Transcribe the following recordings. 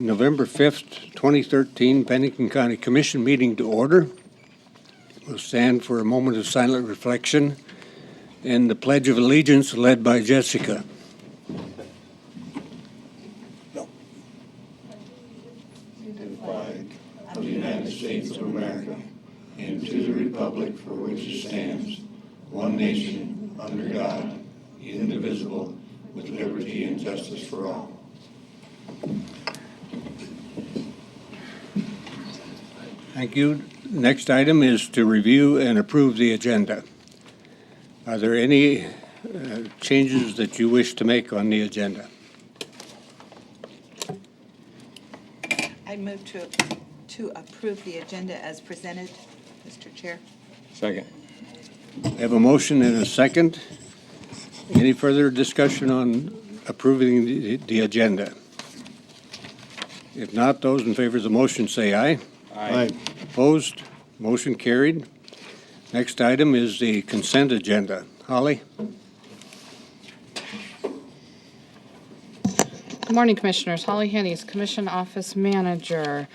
November 5th, 2013, Pennington County Commission meeting to order. We'll stand for a moment of silent reflection and the Pledge of Allegiance led by Jessica. To the flag of the United States of America and to the republic for which it stands, one nation, under God, indivisible, with liberty and justice for all. Thank you. Next item is to review and approve the agenda. Are there any changes that you wish to make on the agenda? I move to approve the agenda as presented, Mr. Chair. Second. I have a motion and a second. Any further discussion on approving the agenda? If not, those in favor of the motion say aye. Aye. Opposed? Motion carried. Next item is the consent agenda. Holly? Good morning, Commissioners. Holly Hennies, Commission Office Manager.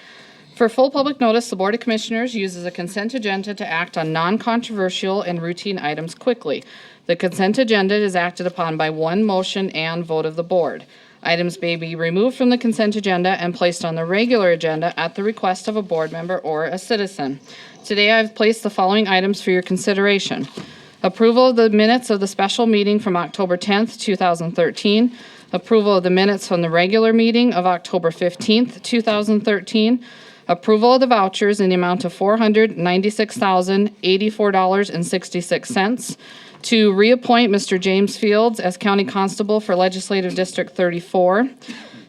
For full public notice, the Board of Commissioners uses a consent agenda to act on non-controversial and routine items quickly. The consent agenda is acted upon by one motion and vote of the Board. Items may be removed from the consent agenda and placed on the regular agenda at the request of a board member or a citizen. Today, I've placed the following items for your consideration. Approval of the minutes of the special meeting from October 10th, 2013. Approval of the minutes from the regular meeting of October 15th, 2013. Approval of the vouchers in the amount of $496,084.66. To reappoint Mr. James Fields as County Constable for Legislative District 34.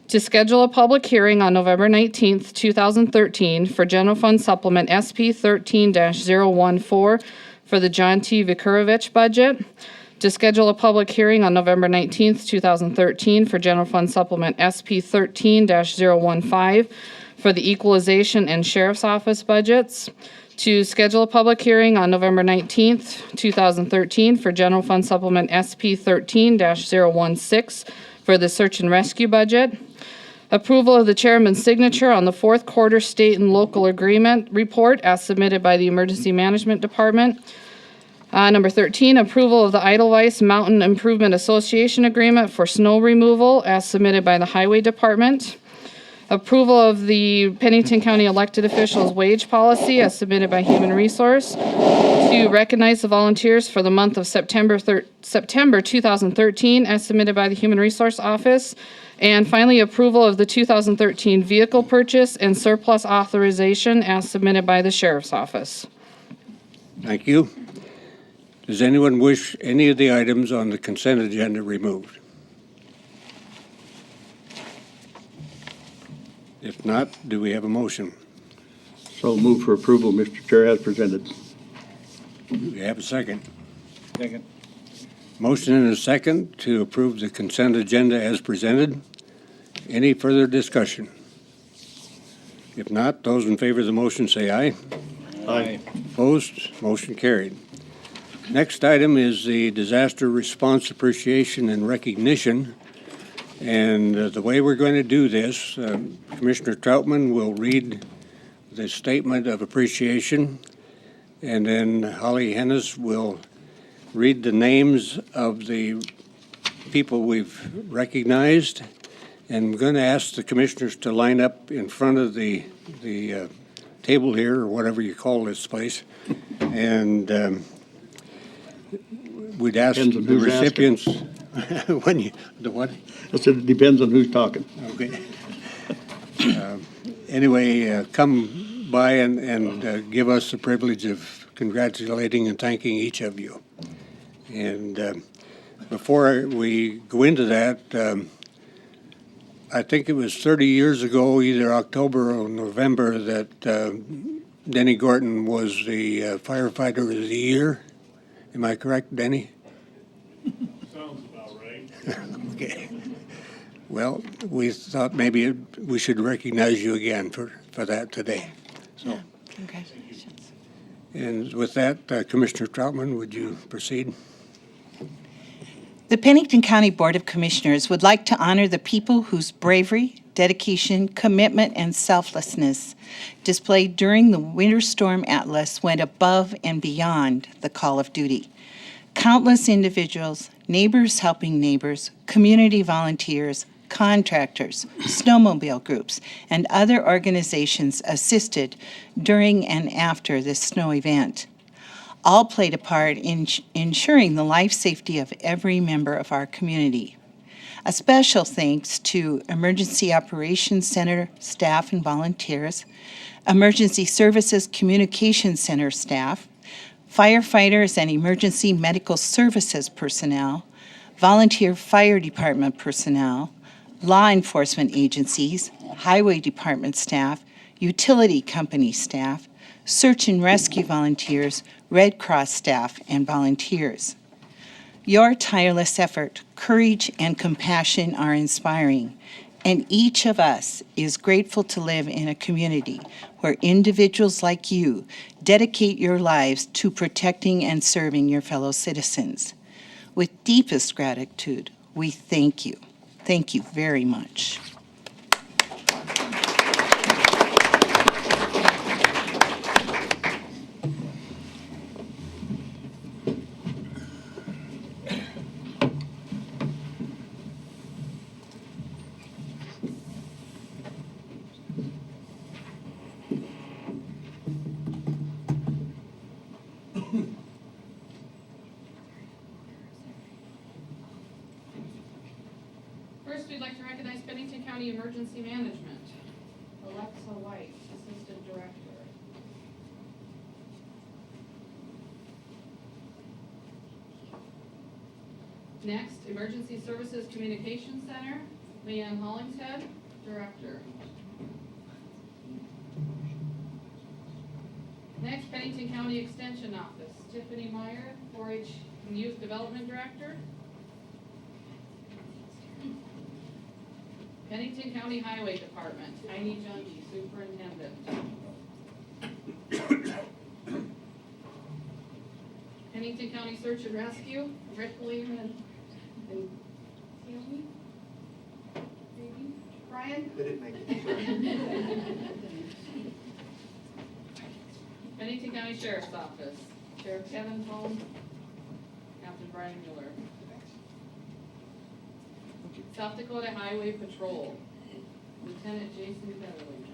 To schedule a public hearing on November 19th, 2013 for General Fund Supplement SP 13-014 for the John T. Vikurovich budget. To schedule a public hearing on November 19th, 2013 for General Fund Supplement SP 13-015 for the Equalization and Sheriff's Office budgets. To schedule a public hearing on November 19th, 2013 for General Fund Supplement SP 13-016 for the Search and Rescue budget. Approval of the Chairman's signature on the fourth quarter state and local agreement report as submitted by the Emergency Management Department. Number 13, approval of the Edelweiss Mountain Improvement Association agreement for snow removal as submitted by the Highway Department. Approval of the Pennington County elected officials wage policy as submitted by Human Resource. To recognize the volunteers for the month of September 2013 as submitted by the Human Resource Office. And finally, approval of the 2013 vehicle purchase and surplus authorization as submitted by the Sheriff's Office. Thank you. Does anyone wish any of the items on the consent agenda removed? If not, do we have a motion? So move for approval, Mr. Chair, as presented. Do we have a second? Second. Motion and a second to approve the consent agenda as presented. Any further discussion? If not, those in favor of the motion say aye. Aye. Opposed? Motion carried. Next item is the Disaster Response Appreciation and Recognition. And the way we're going to do this, Commissioner Troutman will read the statement of appreciation, and then Holly Hennes will read the names of the people we've recognized. And we're going to ask the commissioners to line up in front of the table here, or whatever you call this place. And we'd ask the recipients when you, the what? I said it depends on who's talking. Okay. Anyway, come by and give us the privilege of congratulating and thanking each of you. And before we go into that, I think it was 30 years ago, either October or November, that Denny Gorton was the firefighter of the year. Am I correct, Denny? Sounds about right. Okay. Well, we thought maybe we should recognize you again for that today. So, Congratulations. and with that, Commissioner Troutman, would you proceed? The Pennington County Board of Commissioners would like to honor the people whose bravery, dedication, commitment, and selflessness displayed during the Winter Storm Atlas went above and beyond the call of duty. Countless individuals, neighbors helping neighbors, community volunteers, contractors, snowmobile groups, and other organizations assisted during and after this snow event. All played a part in ensuring the life safety of every member of our community. A special thanks to Emergency Operations Center staff and volunteers, Emergency Services Communications Center staff, firefighters and emergency medical services personnel, volunteer fire department personnel, law enforcement agencies, highway department staff, utility company staff, search and rescue volunteers, Red Cross staff, and volunteers. Your tireless effort, courage, and compassion are inspiring, and each of us is grateful to live in a community where individuals like you dedicate your lives to protecting and serving your fellow citizens. With deepest gratitude, we thank you. Thank you very much. First, we'd like to recognize Pennington County Emergency Management. Alexa White, Assistant Director. Next, Emergency Services Communications Center, Leanne Hollingshead, Director. Next, Pennington County Extension Office, Tiffany Meyer, 4-H and Youth Development Director. Pennington County Highway Department, Heini Junge, Superintendent. Pennington County Search and Rescue, Rick Lehman and Tammy? Maybe? Brian? They didn't make it. Pennington County Sheriff's Office, Sheriff Kevin Holmes, Captain Brian Miller. South Dakota Highway Patrol, Lieutenant Jason Beverly.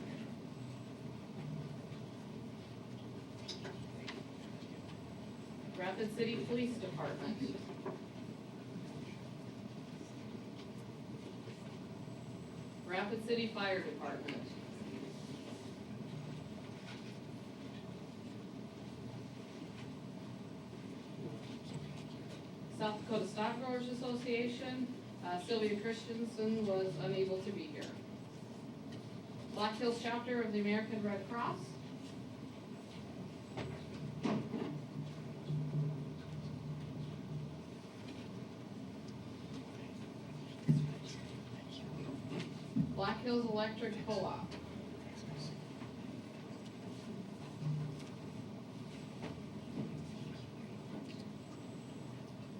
Rapid City Police Department. Rapid City Fire Department. South Dakota Stock Growers Association, Sylvia Christensen was unable to be here. Black Hills Chapter of the American Red Cross. Black Hills Electric Co-op.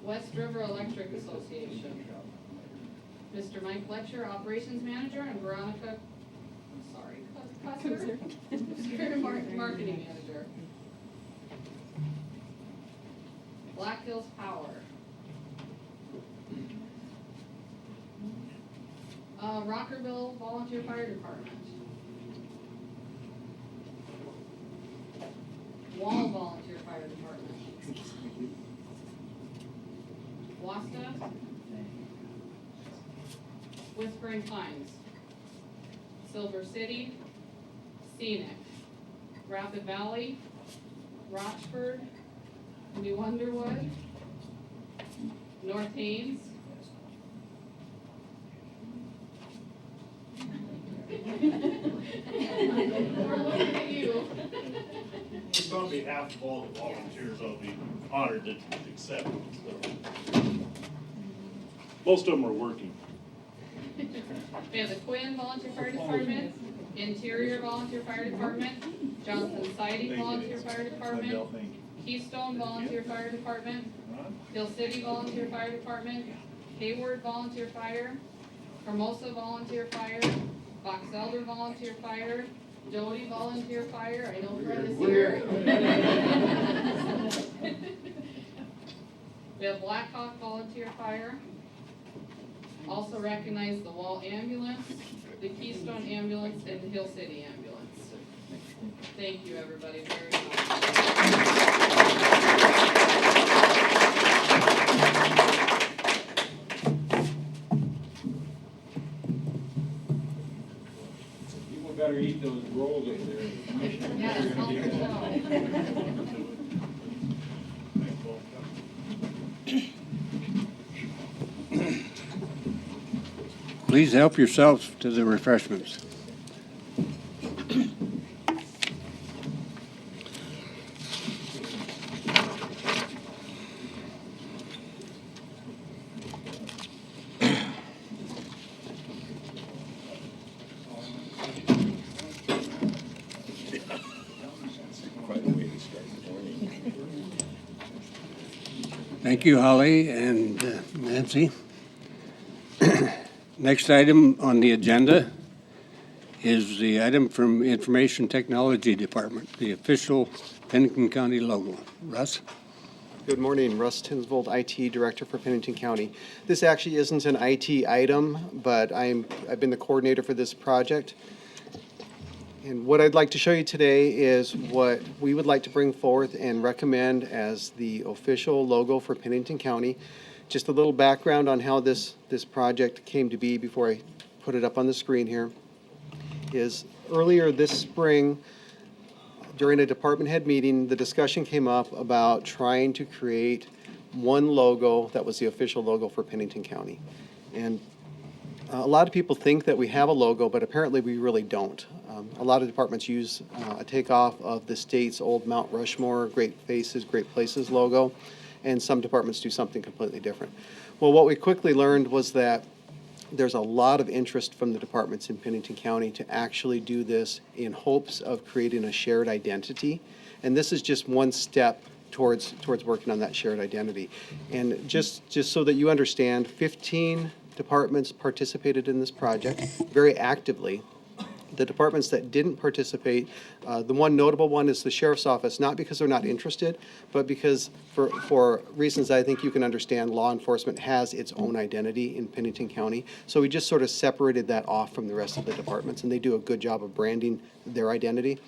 West River Electric Association. Mr. Mike Fletcher, Operations Manager, and Veronica, Cusser, Marketing Manager. Black Hills Power. Rockerville Volunteer Fire Department. Wall Volunteer Fire Department. Wasta. Whispering Pines. Silver City. Scenic. Rapid Valley. Rochford. New Underwood. North Haines. We're looking at you. Just on behalf of all the volunteers, I'll be honored to accept. So. Most of them are working. We have the Quinn Volunteer Fire Department, Interior Volunteer Fire Department, Johnson Siding Volunteer Fire Department, Keystone Volunteer Fire Department, Hill City Volunteer Fire Department, Hayward Volunteer Fire, Hermosa Volunteer Fire, Fox Elder Volunteer Fire, Doty Volunteer Fire, I know Fred is here. We have Black Hawk Volunteer Fire. Also recognize the Wall Ambulance, the Keystone Ambulance, and the Hill City Ambulance. Thank you, everybody, very People better eat those rolls up there. much. Yes, help yourself. Please help yourselves to the refreshments. Thank you, Holly and Nancy. Next item on the agenda is the item from Information Technology Department, the official Pennington County logo. Russ? Good morning, Russ Tinsvold, IT Director for Pennington County. This actually isn't an IT item, but I've been the coordinator for this project. And what I'd like to show you today is what we would like to bring forth and recommend as the official logo for Pennington County. Just a little background on how this project came to be before I put it up on the screen here is earlier this spring, during a department head meeting, the discussion came up about trying to create one logo that was the official logo for Pennington County. And a lot of people think that we have a logo, but apparently we really don't. A lot of departments use a takeoff of the state's old Mount Rushmore, Great Faces, Great Places logo, and some departments do something completely different. Well, what we quickly learned was that there's a lot of interest from the departments in Pennington County to actually do this in hopes of creating a shared identity. And this is just one step towards working on that shared identity. And just so that you understand, 15 departments participated in this project very actively. The departments that didn't participate, the one notable one is the sheriff's office, not because they're not interested, but because for reasons I think you can understand, law enforcement has its own identity in Pennington County. So we just sort of separated that off from the rest of the departments, and they do a good job of branding their identity.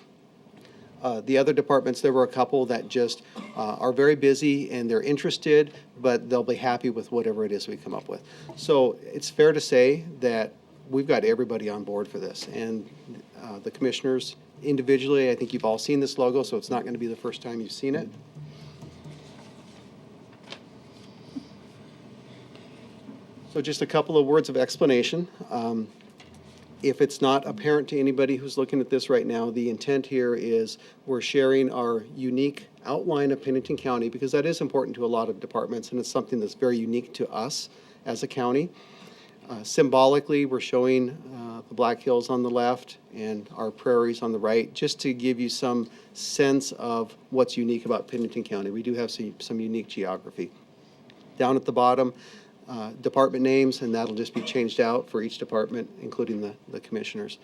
The other departments, there were a couple that just are very busy and they're interested, but they'll be happy with whatever it is we come up with. So it's fair to say that we've got everybody on board for this. And the commissioners individually, I think you've all seen this logo, so it's not going to be the first time you've seen it. So just a couple of words of explanation. If it's not apparent to anybody who's looking at this right now, the intent here is we're sharing our unique outline of Pennington County, because that is important to a lot of departments, and it's something that's very unique to us as a county. Symbolically, we're showing the Black Hills on the left and our prairies on the right, just to give you some sense of what's unique about Pennington County. We do have some unique geography. Down at the bottom, department names, and that'll just be changed out for each department, including the commissioners.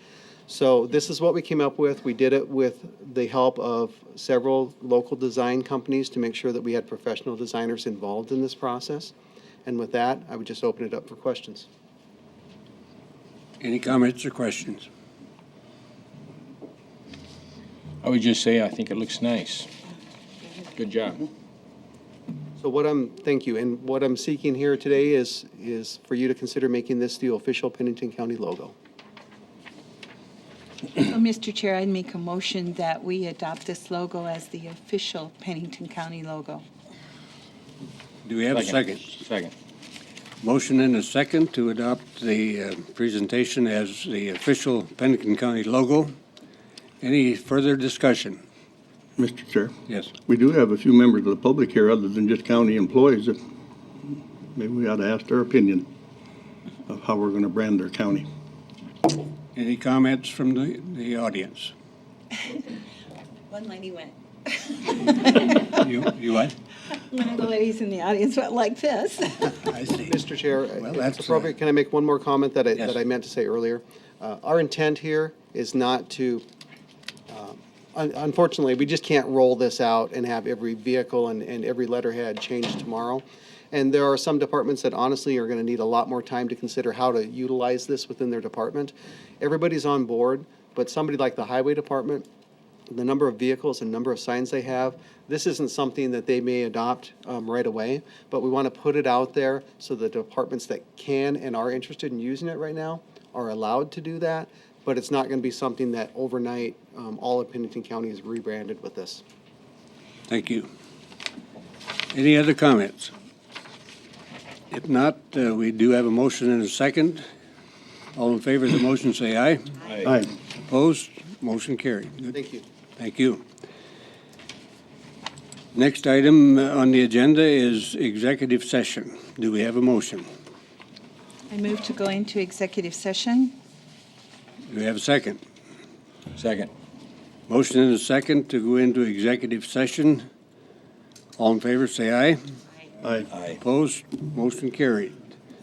So this is what we came up with. We did it with the help of several local design companies to make sure that we had professional designers involved in this process. And with that, I would just open it up for questions. Any comments or questions? I would just say, I think it looks nice. Good job. So thank you, and what I'm seeking here today is for you to consider making this the official Pennington County logo. Mr. Chair, I'd make a motion that we adopt this logo as the official Pennington County logo. Do we have a second? Second. Motion and a second to adopt the presentation as the official Pennington County logo. Any further discussion? Mr. Chair, Yes. we do have a few members of the public here other than just county employees that maybe we ought to ask their opinion of how we're going to brand their county. Any comments from the audience? One lady went. You what? One of the ladies in the audience went like this. I see. Mr. Chair, Well, if that's, it's appropriate, can I make one more comment that yes. I meant to say earlier? Our intent here is not to, unfortunately, we just can't roll this out and have every vehicle and every letterhead changed tomorrow. And there are some departments that honestly are going to need a lot more time to consider how to utilize this within their department. Everybody's on board, but somebody like the highway department, the number of vehicles and number of signs they have, this isn't something that they may adopt right away, but we want to put it out there so the departments that can and are interested in using it right now are allowed to do that, but it's not going to be something that overnight all of Pennington County is rebranded with this. Thank you. Any other comments? If not, we do have a motion and a second. All in favor of the motion, say aye. Aye. Opposed? Motion carried. Good. Thank you. Thank you. Next item on the agenda is executive session. Do we have a motion? I move to go into executive session. Do we have a second? Second. Motion and a second to go into executive session. All in favor, say aye. Aye. Aye. Opposed? Motion carried.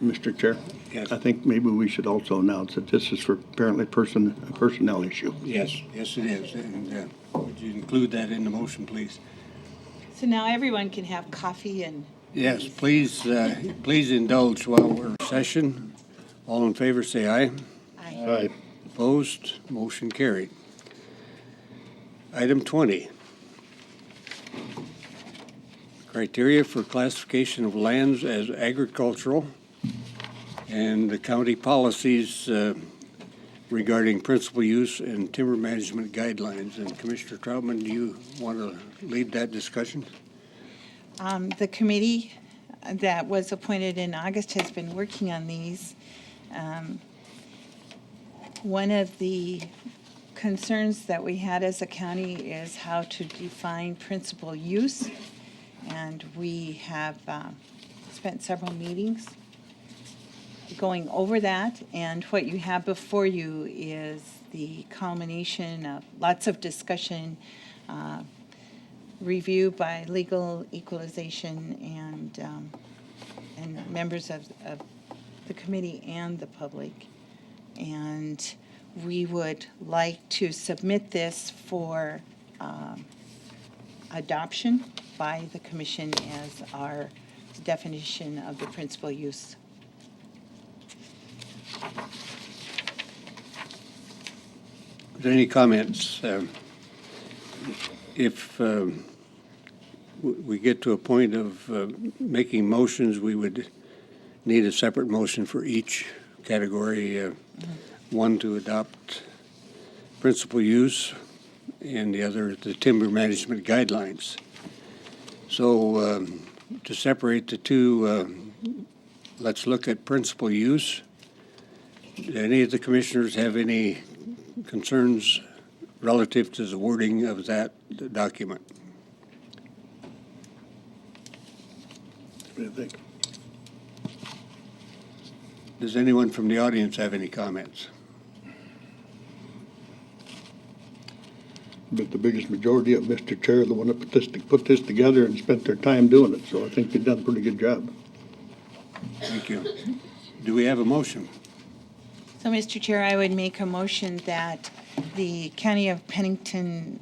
Mr. Chair? Yes. I think maybe we should also announce that this is for apparently a personnel issue. Yes, yes it is. And would you include that in the motion, please? So now everyone can have coffee and Yes, please, please indulge while we're in session. All in favor, say aye. Aye. Opposed? Motion carried. Item 20. Criteria for classification of lands as agricultural and the county policies regarding principal use and timber management guidelines. And Commissioner Troutman, do you want to lead that discussion? The committee that was appointed in August has been working on these. One of the concerns that we had as a county is how to define principal use. And we have spent several meetings going over that. And what you have before you is the culmination of lots of discussion, review by legal equalization and members of the committee and the public. And we would like to submit this for adoption by the commission as our definition of the principal use. Are there any comments? If we get to a point of making motions, we would need a separate motion for each category. One to adopt principal use and the other the timber management guidelines. So to separate the two, let's look at principal use. Do any of the commissioners have any concerns relative to the wording of that document? What do you think? Does anyone from the audience have any comments? But the biggest majority of Mr. Chair, the one that put this together and spent their time doing it, so I think they've done a pretty good job. Thank you. Do we have a motion? So, Mr. Chair, I would make a motion that the County of Pennington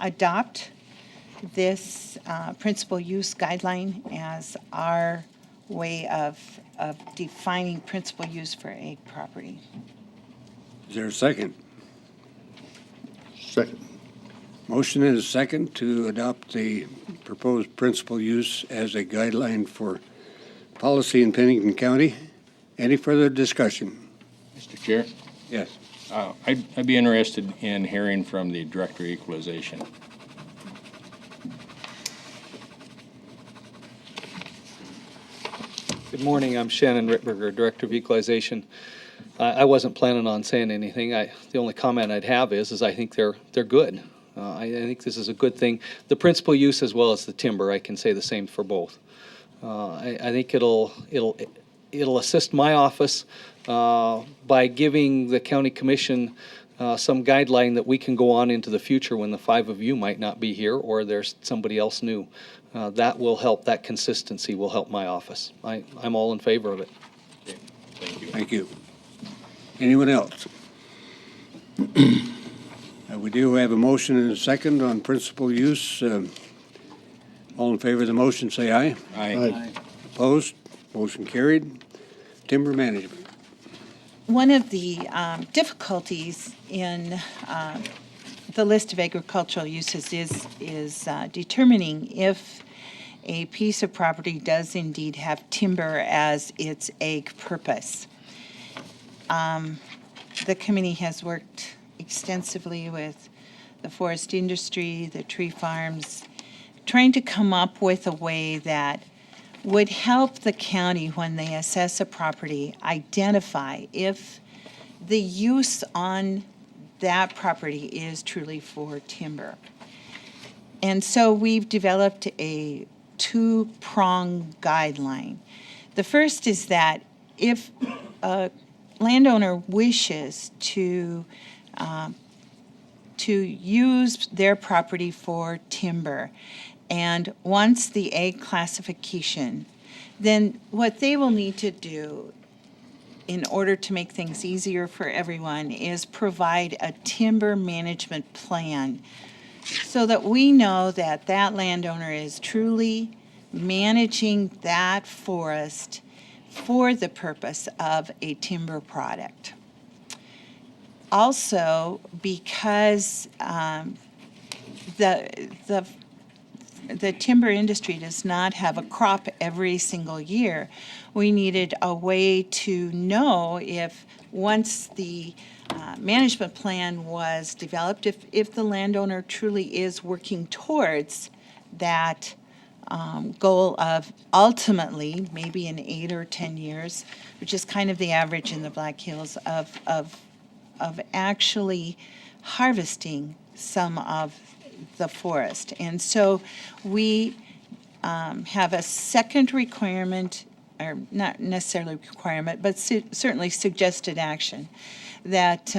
adopt this principal use guideline as our way of defining principal use for a property. Is there a second? Second. Motion and a second to adopt the proposed principal use as a guideline for policy in Pennington County. Any further discussion? Mr. Chair, Yes. I'd be interested in hearing from the Director of Equalization. Good morning, I'm Shannon Rittberger, Director of Equalization. I wasn't planning on saying anything. The only comment I'd have is I think they're good. I think this is a good thing. The principal use as well as the timber, I can say the same for both. I think it'll assist my office by giving the county commission some guideline that we can go on into the future when the five of you might not be here or there's somebody else new. That will help, that consistency will help my office. I'm all in favor of it. Thank you. Thank you. Anyone else? We do have a motion and a second on principal use. All in favor of the motion, say aye. Aye. Opposed? Motion carried. Timber management. One of the difficulties in the list of agricultural uses is determining if a piece of property does indeed have timber as its ag purpose. The committee has worked extensively with the forest industry, the tree farms, trying to come up with a way that would help the county when they assess a property identify if the use on that property is truly for timber. And so we've developed a two-prong guideline. The first is that if a landowner wishes to use their property for timber and wants the ag classification, then what they will need to do in order to make things easier for everyone is provide a timber management plan so that we know that that landowner is truly managing that forest for the purpose of a timber product. Also, because the timber industry does not have a crop every single year, we needed a way to know if once the management plan was developed, if the landowner truly is working towards that goal of ultimately, maybe in 8 or 10 years, which is kind of the average in the Black Hills, of actually harvesting some of the forest. And so we have a second requirement, or not necessarily requirement, but certainly suggested action, that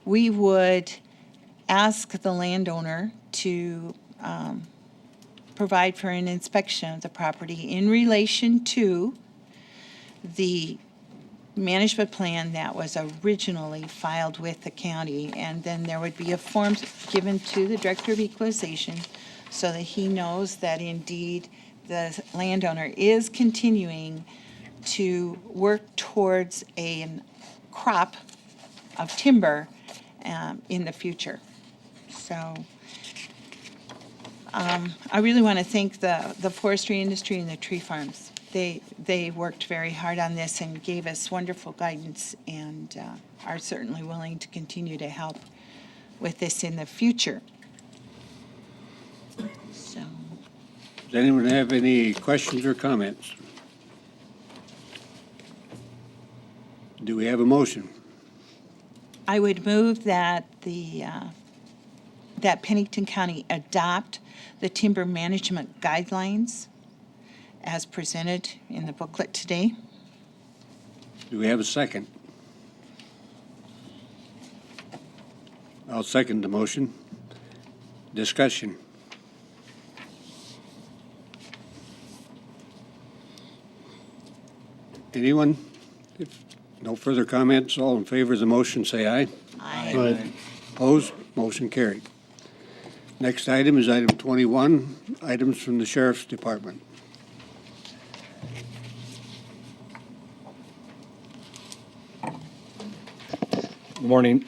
we would ask the landowner to provide for an inspection of the property in relation to the management plan that was originally filed with the county, and then there would be a form given to the Director of Equalization so that he knows that indeed the landowner is continuing to work towards a crop of timber in the future. So I really want to thank the forestry industry and the tree farms. They worked very hard on this and gave us wonderful guidance and are certainly willing to continue to help with this in the future. So, Does anyone have any questions or comments? Do we have a motion? I would move that that Pennington County adopt the timber management guidelines as presented in the booklet today. Do we have a second? I'll second the motion. Discussion. Anyone? If no further comments, all in favor of the motion, say aye. Aye. Opposed? Motion carried. Next item is item 21, items from the Sheriff's Department. Good morning.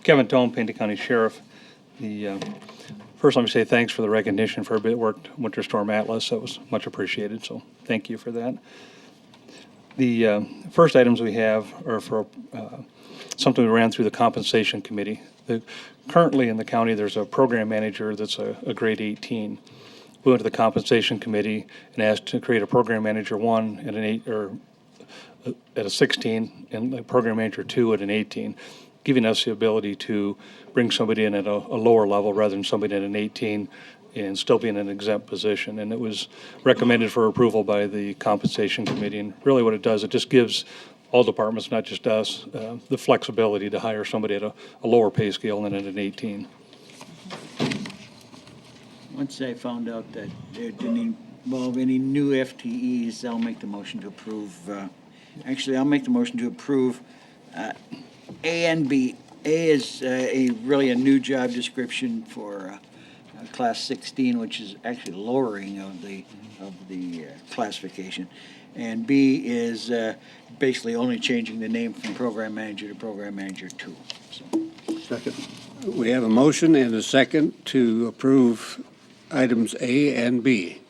Kevin Tone, Pennington County Sheriff. First, let me say thanks for the recognition for a bit worked Winter Storm Atlas. That was much appreciated, so thank you for that. The first items we have are for something we ran through the Compensation Committee. Currently in the county, there's a program manager that's a grade 18. We went to the Compensation Committee and asked to create a program manager 1 at an 8 or at a 16 and a program manager 2 at an 18, giving us the ability to bring somebody in at a lower level rather than somebody at an 18 and still be in an exempt position. And it was recommended for approval by the Compensation Committee. And really what it does, it just gives all departments, not just us, the flexibility to hire somebody at a lower pay scale than at an 18. Once I found out that it didn't involve any new FTEs, I'll make the motion to approve. Actually, I'll make the motion to approve A and B. A is really a new job description for Class 16, which is actually lowering of the classification. And B is basically only changing the name from Program Manager to Program Manager 2. So. Second. We have a motion and a second to approve items A and B.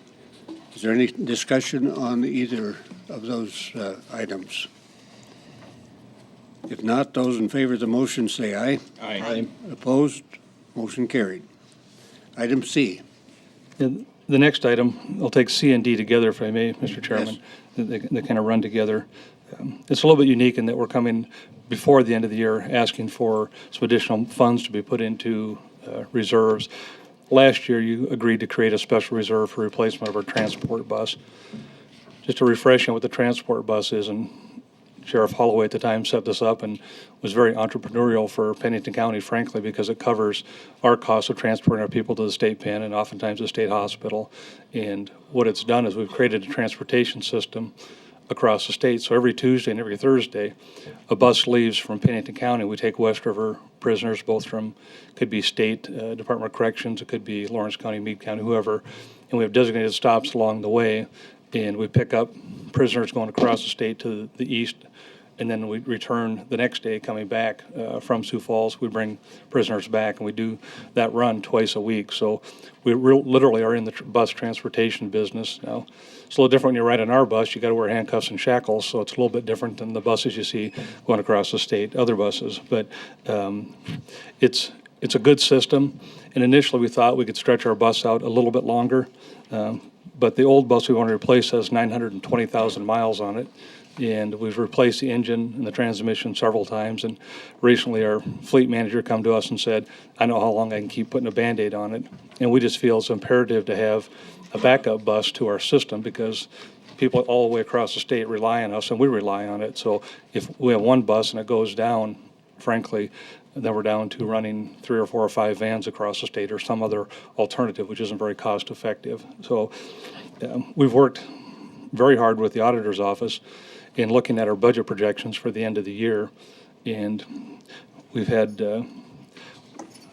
Is there any discussion on either of those items? If not, those in favor of the motion say aye. Aye. Opposed? Motion carried. Item C. And the next item, I'll take C and D together, if I may, Mr. Chairman. They kind of run together. It's a little bit unique in that we're coming before the end of the year asking for some additional funds to be put into reserves. Last year, you agreed to create a special reserve for replacement of our transport bus. Just to refresh on what the transport bus is, and Sheriff Holloway at the time set this up and was very entrepreneurial for Pennington County, frankly, because it covers our cost of transporting our people to the state pen and oftentimes the state hospital. And what it's done is we've created a transportation system across the state. So every Tuesday and every Thursday, a bus leaves from Pennington County. We take West River prisoners, both from, could be state Department of Corrections, it could be Lawrence County, Meade County, whoever. And we have designated stops along the way. And we pick up prisoners going across the state to the east, and then we return the next day coming back from Sioux Falls. We bring prisoners back, and we do that run twice a week. So we literally are in the bus transportation business now. It's a little different when you ride on our bus. You got to wear handcuffs and shackles, so it's a little bit different than the buses you see going across the state, other buses. But it's a good system, and initially we thought we could stretch our bus out a little bit longer. But the old bus we want to replace has 920,000 miles on it, and we've replaced the engine and the transmission several times. And recently, our fleet manager come to us and said, "I know how long I can keep putting a Band-Aid on it." And we just feel it's imperative to have a backup bus to our system because people all the way across the state rely on us, and we rely on it. So if we have one bus and it goes down, frankly, then we're down to running 3 or 4 or 5 vans across the state or some other alternative, which isn't very cost effective. So we've worked very hard with the auditor's office in looking at our budget projections for the end of the year. And we've had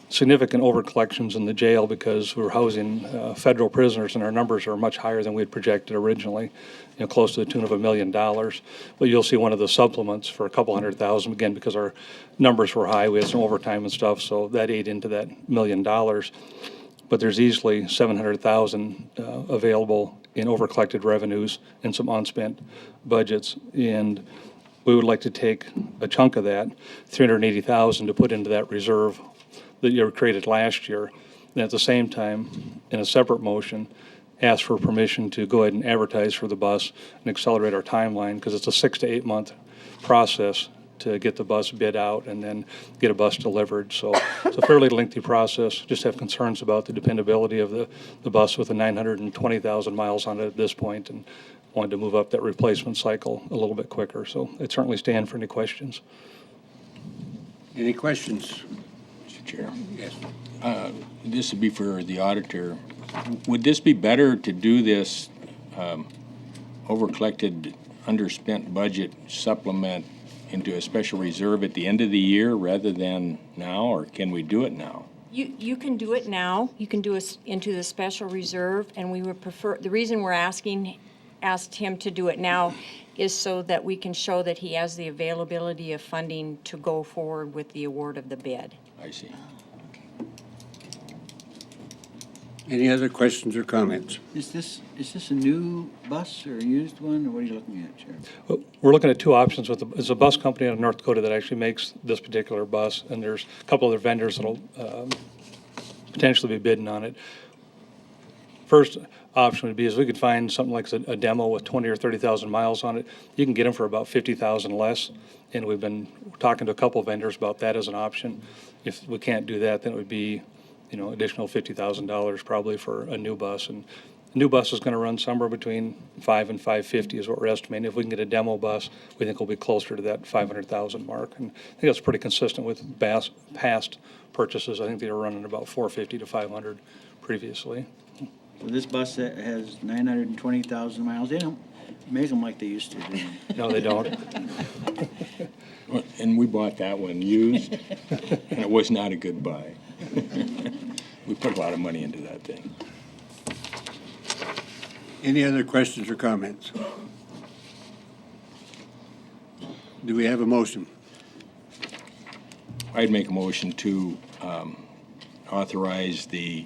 significant overcollections in the jail because we're housing federal prisoners, and our numbers are much higher than we had projected originally, close to the tune of $1 million. But you'll see one of the supplements for a couple $100,000, again, because our numbers were high. We had some overtime and stuff, so that ate into that $1 million. But there's easily $700,000 available in overcollected revenues and some unspent budgets. And we would like to take a chunk of that, $380,000, to put into that reserve that you created last year. And at the same time, in a separate motion, ask for permission to go ahead and advertise for the bus and accelerate our timeline, because it's a 6 to 8 month process to get the bus bid out and then get a bus delivered. So it's a fairly lengthy process. Just have concerns about the dependability of the bus with the 920,000 miles on it at this point, and wanted to move up that replacement cycle a little bit quicker. So I'd certainly stand for any questions. Any questions? Mr. Chair. Yes. This would be for the auditor. Would this be better to do this overcollected, underspent budget supplement into a special reserve at the end of the year rather than now, or can we do it now? You can do it now. You can do it into the special reserve, and we would prefer, the reason we're asked him to do it now is so that we can show that he has the availability of funding to go forward with the award of the bid. I see. Any other questions or comments? Is this a new bus or a used one, or what are you looking at, Sheriff? We're looking at two options. There's a bus company out of North Dakota that actually makes this particular bus, and there's a couple other vendors that'll potentially be bidding on it. First option would be is we could find something like a demo with 20 or 30,000 miles on it. You can get them for about 50,000 less, and we've been talking to a couple of vendors about that as an option. If we can't do that, then it would be additional $50,000 probably for a new bus. And a new bus is going to run somewhere between $5 and $550 is what we're estimating. If we can get a demo bus, we think we'll be closer to that 500,000 mark. And I think that's pretty consistent with past purchases. I think they were running about $450 to $500 previously. Well, this bus has 920,000 miles. They don't make them like they used to, do they? No, they don't. And we bought that one used, and it was not a good buy. We put a lot of money into that thing. Any other questions or comments? Do we have a motion? I'd make a motion to authorize the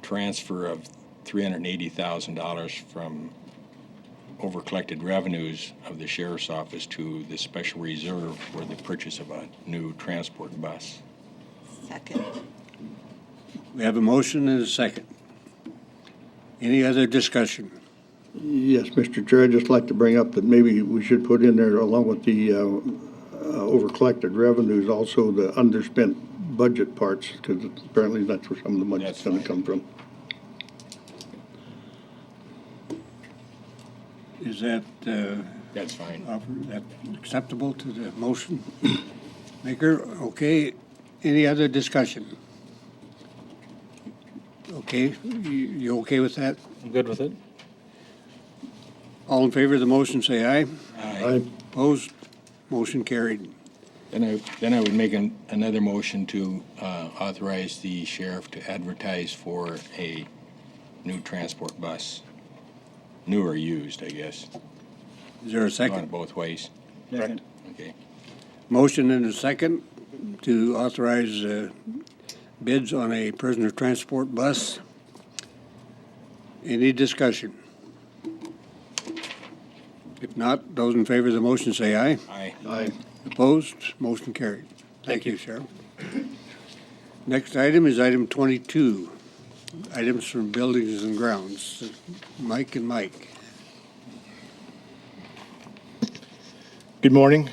transfer of $380,000 from over-collected revenues of the sheriff's office to the special reserve for the purchase of a new transport bus. Second. We have a motion and a second. Any other discussion? Yes, Mr. Chair, I'd just like to bring up that maybe we should put in there, along with the over-collected revenues, also the underspent budget parts, because apparently that's where some of the money's That's going to fine. come from. Is that, That's fine. that acceptable to the motion maker? Okay, any other discussion? Okay, you okay with that? I'm good with it. All in favor of the motion, say aye. Aye. Opposed? Motion carried. Then I would make another motion to authorize the sheriff to advertise for a new transport bus. New or used, I guess. Is there a Gone second? both ways. Second. Okay. Motion and a second to authorize bids on a prisoner transport bus. Any discussion? If not, those in favor of the motion say aye. Aye. Aye. Opposed? Motion carried. Thank you, Sheriff. Next item is item 22, items from buildings and grounds. Mike and Mike. Good morning.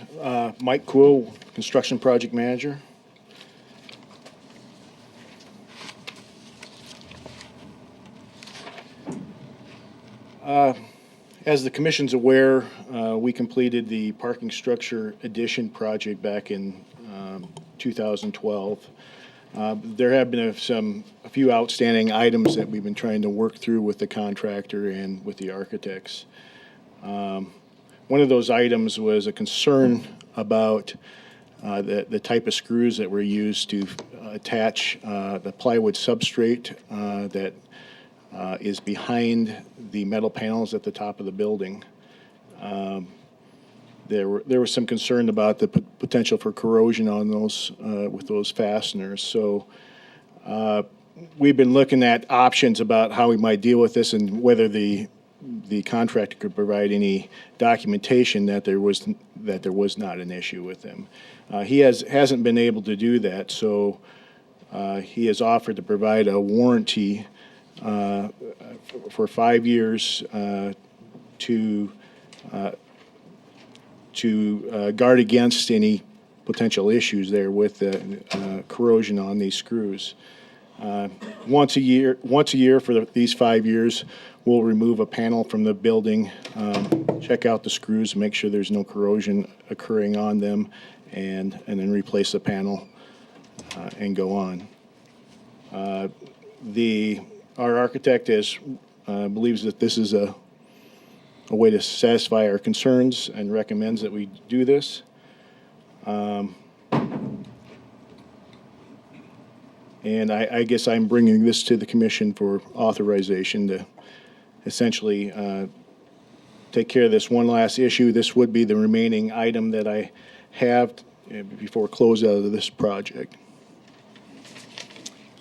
Mike Kuo, Construction Project Manager. As the commission's aware, we completed the parking structure addition project back in 2012. There have been a few outstanding items that we've been trying to work through with the contractor and with the architects. One of those items was a concern about the type of screws that were used to attach the plywood substrate that is behind the metal panels at the top of the building. There was some concern about the potential for corrosion on those with those fasteners. So we've been looking at options about how we might deal with this and whether the contractor could provide any documentation that there was not an issue with them. He hasn't been able to do that, so he has offered to provide a warranty for 5 years to guard against any potential issues there with the corrosion on these screws. Once a year for these 5 years, we'll remove a panel from the building, check out the screws, make sure there's no corrosion occurring on them, and then replace the panel and go on. Our architect believes that this is a way to satisfy our concerns and recommends that we do this. And I guess I'm bringing this to the commission for authorization to essentially take care of this one last issue. This would be the remaining item that I have before closeout of this project.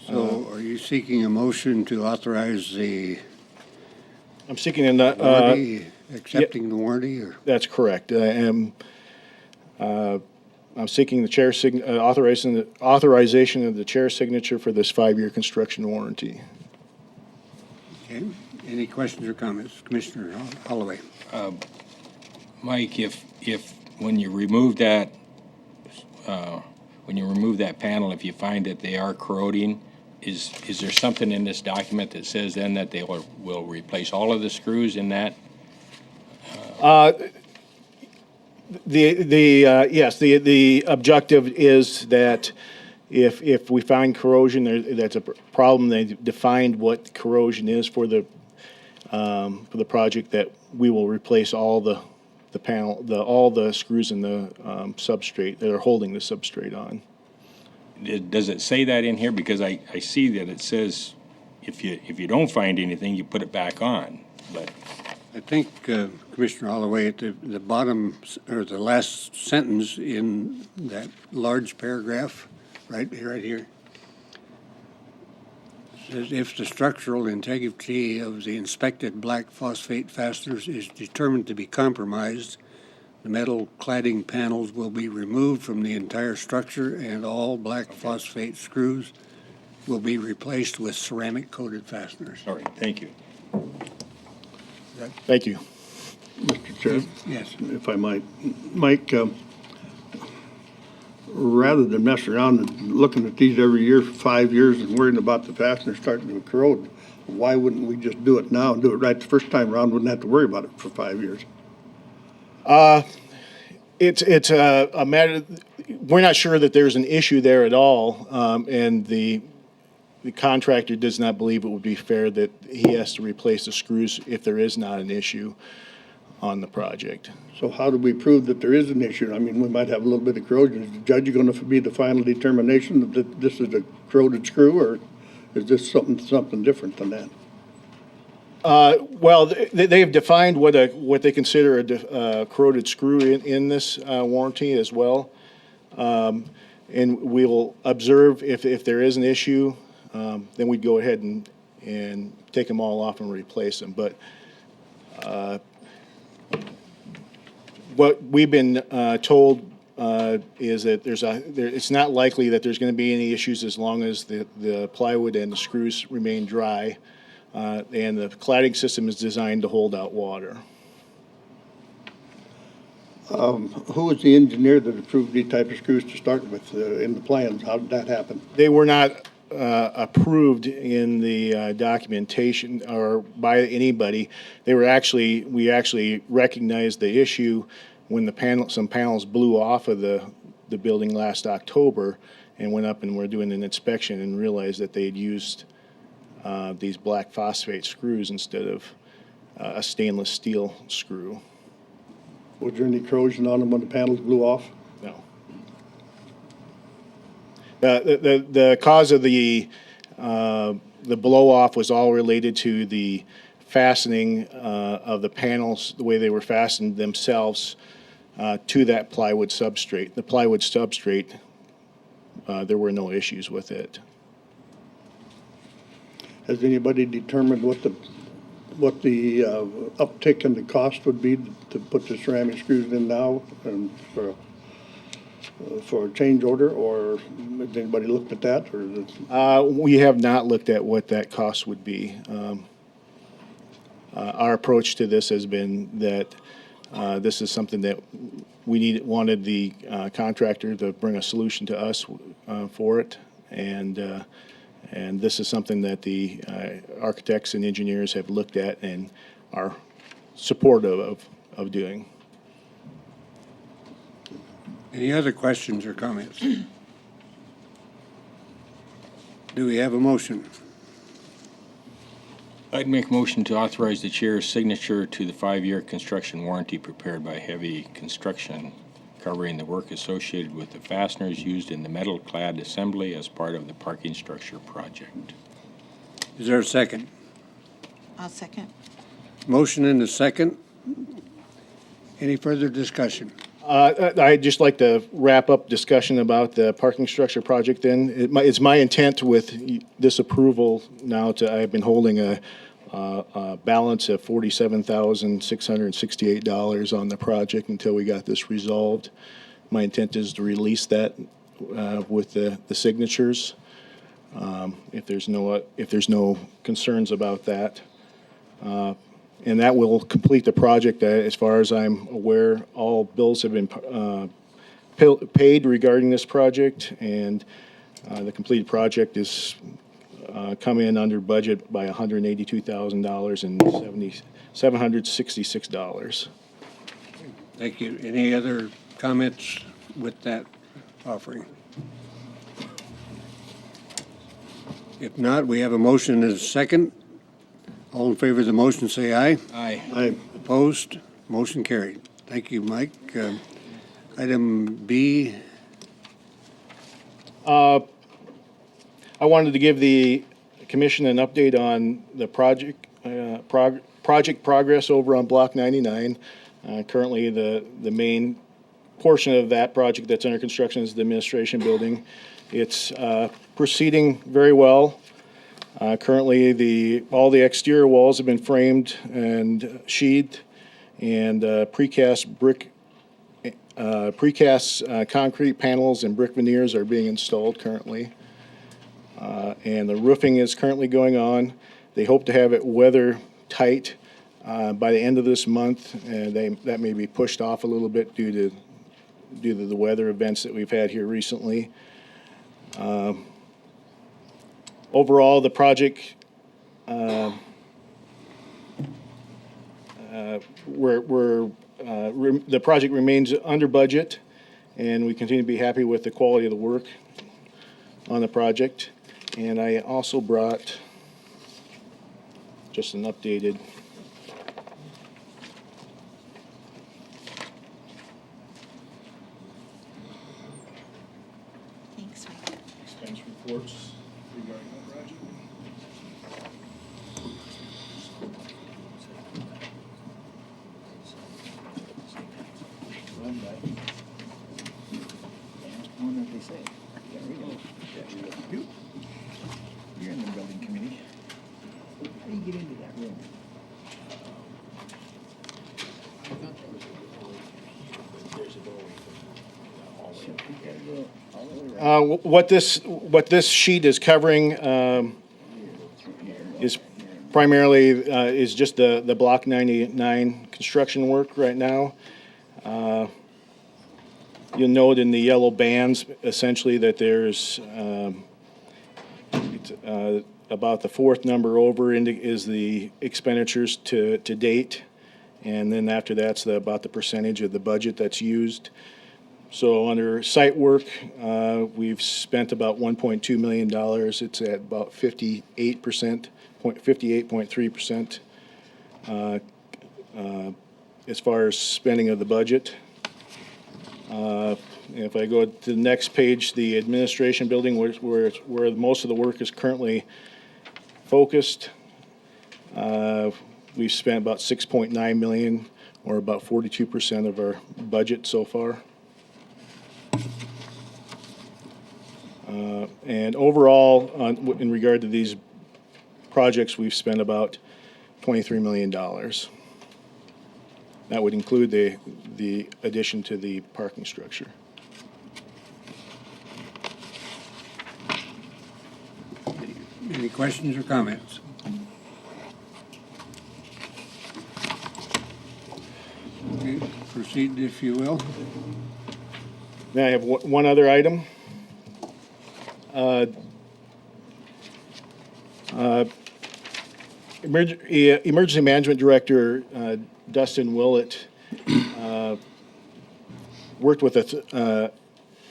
So are you seeking a motion to authorize the I'm seeking warranty, accepting the warranty, or? That's correct. I'm seeking the chair authorization of the chair's signature for this 5-year construction warranty. Okay, any questions or comments? Commissioner Holloway. Mike, if when you remove that panel, if you find that they are corroding, is there something in this document that says then that they will replace all of the screws in that? Yes, the objective is that If we find corrosion, that's a problem. They've defined what corrosion is for the project, that we will replace all the all the screws in the substrate that are holding the substrate on. Does it say that in here? Because I see that it says if you don't find anything, you put it back on, but. I think, Commissioner Holloway, at the bottom, or the last sentence in that large paragraph, right here, says if the structural integrity of the inspected black phosphate fasteners is determined to be compromised, the metal cladding panels will be removed from the entire structure and all black phosphate screws will be replaced with ceramic-coated fasteners. All right, thank you. Thank you. Mr. Chair, Yes. if I might. Mike, rather than mess around and looking at these every year for 5 years and worrying about the fasteners starting to corrode, why wouldn't we just do it now and do it right the first time around? Wouldn't have to worry about it for 5 years. It's a matter, we're not sure that there's an issue there at all, and the contractor does not believe it would be fair that he has to replace the screws if there is not an issue on the project. So how do we prove that there is an issue? I mean, we might have a little bit of corrosion. Is the judge going to be the final determination that this is a corroded screw, or is this something different than that? Well, they have defined what they consider a corroded screw in this warranty as well. And we will observe if there is an issue, then we'd go ahead and take them all off and replace them. But what we've been told is that it's not likely that there's going to be any issues as long as the plywood and the screws remain dry, and the cladding system is designed to hold out water. Who was the engineer that approved these type of screws to start with in the plans? How did that happen? They were not approved in the documentation or by anybody. We actually recognized the issue when some panels blew off of the building last October, and went up and were doing an inspection and realized that they had used these black phosphate screws instead of a stainless steel screw. Was there any corrosion on them when the panels blew off? No. The cause of the blow off was all related to the fastening of the panels, the way they were fastened themselves to that plywood substrate. The plywood substrate, there were no issues with it. Has anybody determined what the uptick in the cost would be to put the ceramic screws in now and for a change order, or has anybody looked at that, or is it? We have not looked at what that cost would be. Our approach to this has been that this is something that we wanted the contractor to bring a solution to us for it, and this is something that the architects and engineers have looked at and are supportive of doing. Any other questions or comments? Do we have a motion? I'd make a motion to authorize the chair's signature to the 5-year construction warranty prepared by Heavy Construction, covering the work associated with the fasteners used in the metal-clad assembly as part of the parking structure project. Is there a second? I'll second. Motion and a second. Any further discussion? I'd just like to wrap up discussion about the parking structure project then. It's my intent with this approval now I've been holding a balance of $47,668 on the project until we got this resolved. My intent is to release that with the signatures. If there's no concerns about that. And that will complete the project. As far as I'm aware, all bills have been paid regarding this project, and the completed project is come in under budget by $182,000 and $766. Thank you. Any other comments with that offering? If not, we have a motion and a second. All in favor of the motion, say aye. Aye. Aye. Opposed? Motion carried. Thank you, Mike. Item B, I wanted to give the commission an update on the project progress over on Block 99. Currently, the main portion of that project that's under construction is the administration building. It's proceeding very well. Currently, all the exterior walls have been framed and sheathed, and precast concrete panels and brick veneers are being installed currently. And the roofing is currently going on. They hope to have it weather tight by the end of this month, and that may be pushed off a little bit due to the weather events that we've had here recently. Overall, the project the project remains under budget, and we continue to be happy with the quality of the work on the project. And I also brought just an updated Thanks, Mike. expense reports regarding the project. I wonder if they say. Yeah, read it. You're in the building committee. How do you get into that room? What this sheet is covering is primarily is just the Block 99 construction work right now. You'll note in the yellow bands essentially that there's about the fourth number over is the expenditures to date, and then after that's about the percentage of the budget that's used. So under site work, we've spent about $1.2 million. It's at about 58.3% as far as spending of the budget. If I go to the next page, the administration building, where most of the work is currently focused, we've spent about $6.9 million, or about 42% of our budget so far. And overall, in regard to these projects, we've spent about $23 million. That would include the addition to the parking structure. any questions or comments? Okay, proceed if you will. Then I have one other item. Emergency Management Director Dustin Willett worked with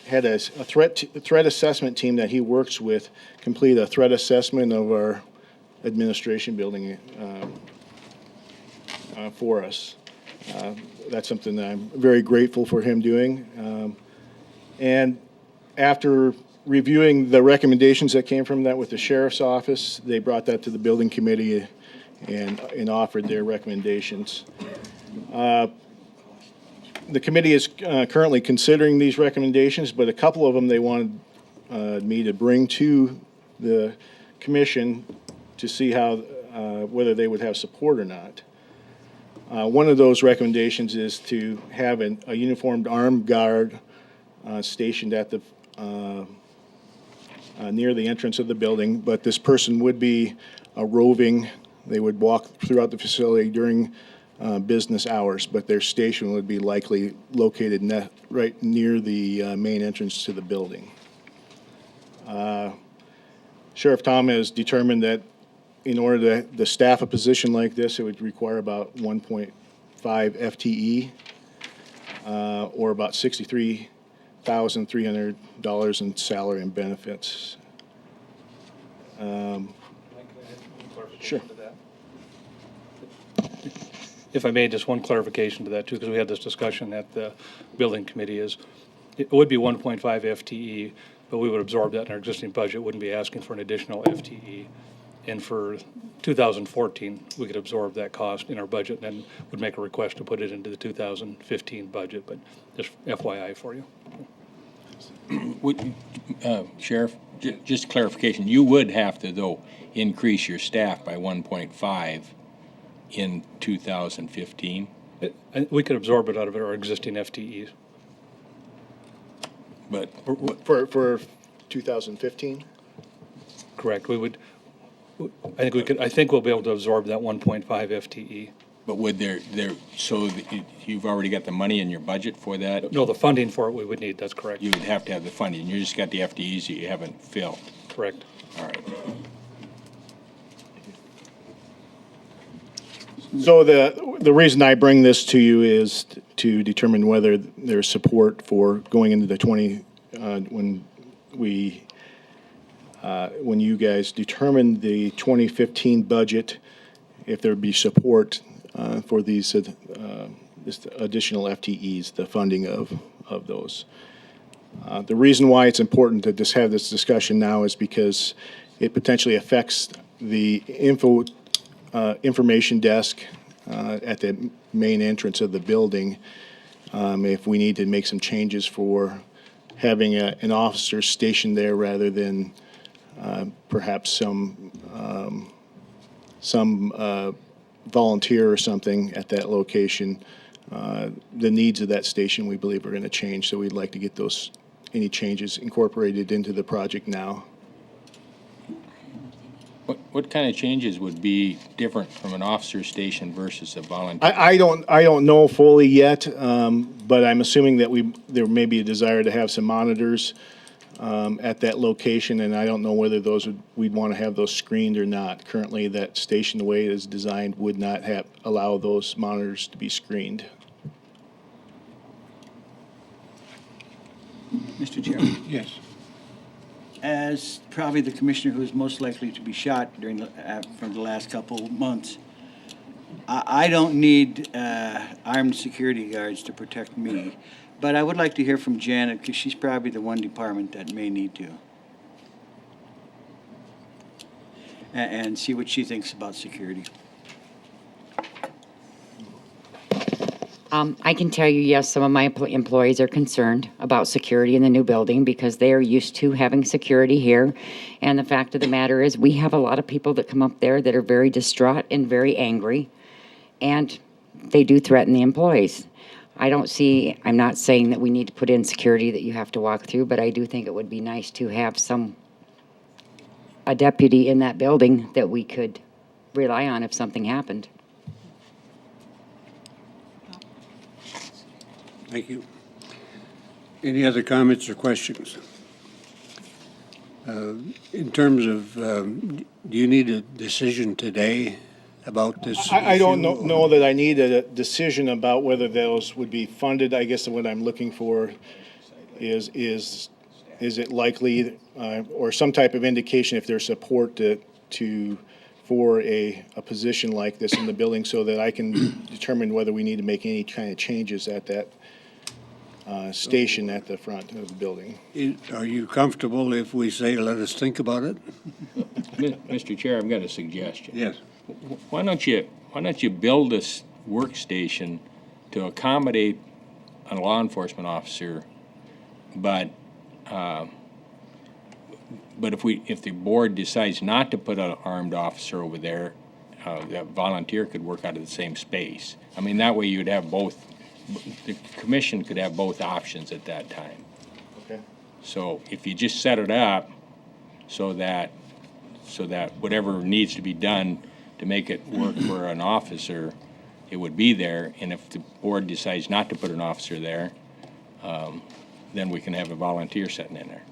had a threat assessment team that he works with complete a threat assessment of our administration building for us. That's something that I'm very grateful for him doing. And after reviewing the recommendations that came from that with the sheriff's office, they brought that to the building committee and offered their recommendations. The committee is currently considering these recommendations, but a couple of them they wanted me to bring to the commission to see how whether they would have support or not. One of those recommendations is to have a uniformed armed guard stationed at the near the entrance of the building, but this person would be roving. They would walk throughout the facility during business hours, but their station would be likely located right near the main entrance to the building. Sheriff Tom has determined that in order to staff a position like this, it would require about 1.5 FTE, or about $63,300 in salary and benefits. Sure. If I may, just one clarification to that too, because we had this discussion at the building committee is, it would be 1.5 FTE, but we would absorb that in our existing budget, wouldn't be asking for an additional FTE. And for 2014, we could absorb that cost in our budget and then would make a request to put it into the 2015 budget, but just FYI for you. Sheriff, just clarification, you would have to, though, increase your staff by 1.5 in 2015, And we could absorb it out of our existing FTEs. but For 2015? Correct. We would, I think we'll be able to absorb that 1.5 FTE. but would so you've already got the money in your budget for that? No, the funding for it we would need, that's correct. You would have to have the funding. You just got the FTEs that you haven't filled. Correct. All right. So the reason I bring this to you is to determine whether there's support for going into the when you guys determine the 2015 budget, if there'd be support for these this additional FTEs, the funding of those. The reason why it's important to just have this discussion now is because it potentially affects the information desk at the main entrance of the building. If we need to make some changes for having an officer stationed there rather than perhaps some volunteer or something at that location, the needs of that station we believe are going to change. So we'd like to get any changes incorporated into the project now. What kind of changes would be different from an officer station versus a volunteer? I don't know fully yet, but I'm assuming that there may be a desire to have some monitors at that location, and I don't know whether we'd want to have those screened or not. Currently, that station, the way it is designed, would not allow those monitors to be screened. Mr. Chairman, Yes. as probably the commissioner who is most likely to be shot from the last couple months, I don't need armed security guards to protect me, but I would like to hear from Janet, because she's probably the one department that may need to. And see what she thinks about security. I can tell you, yes, some of my employees are concerned about security in the new building because they are used to having security here. And the fact of the matter is, we have a lot of people that come up there that are very distraught and very angry, and they do threaten the employees. I'm not saying that we need to put in security that you have to walk through, but I do think it would be nice to have a deputy in that building that we could rely on if something happened. Thank you. Any other comments or questions? In terms of, do you need a decision today about this? I don't issue, know that I need a decision about whether those would be funded. I guess what I'm looking for is it likely, or some type of indication if there's support for a position like this in the building, so that I can determine whether we need to make any kind of changes at that station at the front of the building. Are you comfortable if we say, let us think about it? Mr. Chair, I've got a suggestion. Yes. Why don't you build this workstation to accommodate a law enforcement officer, but if the board decides not to put an armed officer over there, that volunteer could work out of the same space. I mean, that way you'd have both. The commission could have both options at that time. Okay. So if you just set it up so that whatever needs to be done to make it work for an officer, it would be there. And if the board decides not to put an officer there, then we can have a volunteer sitting in there.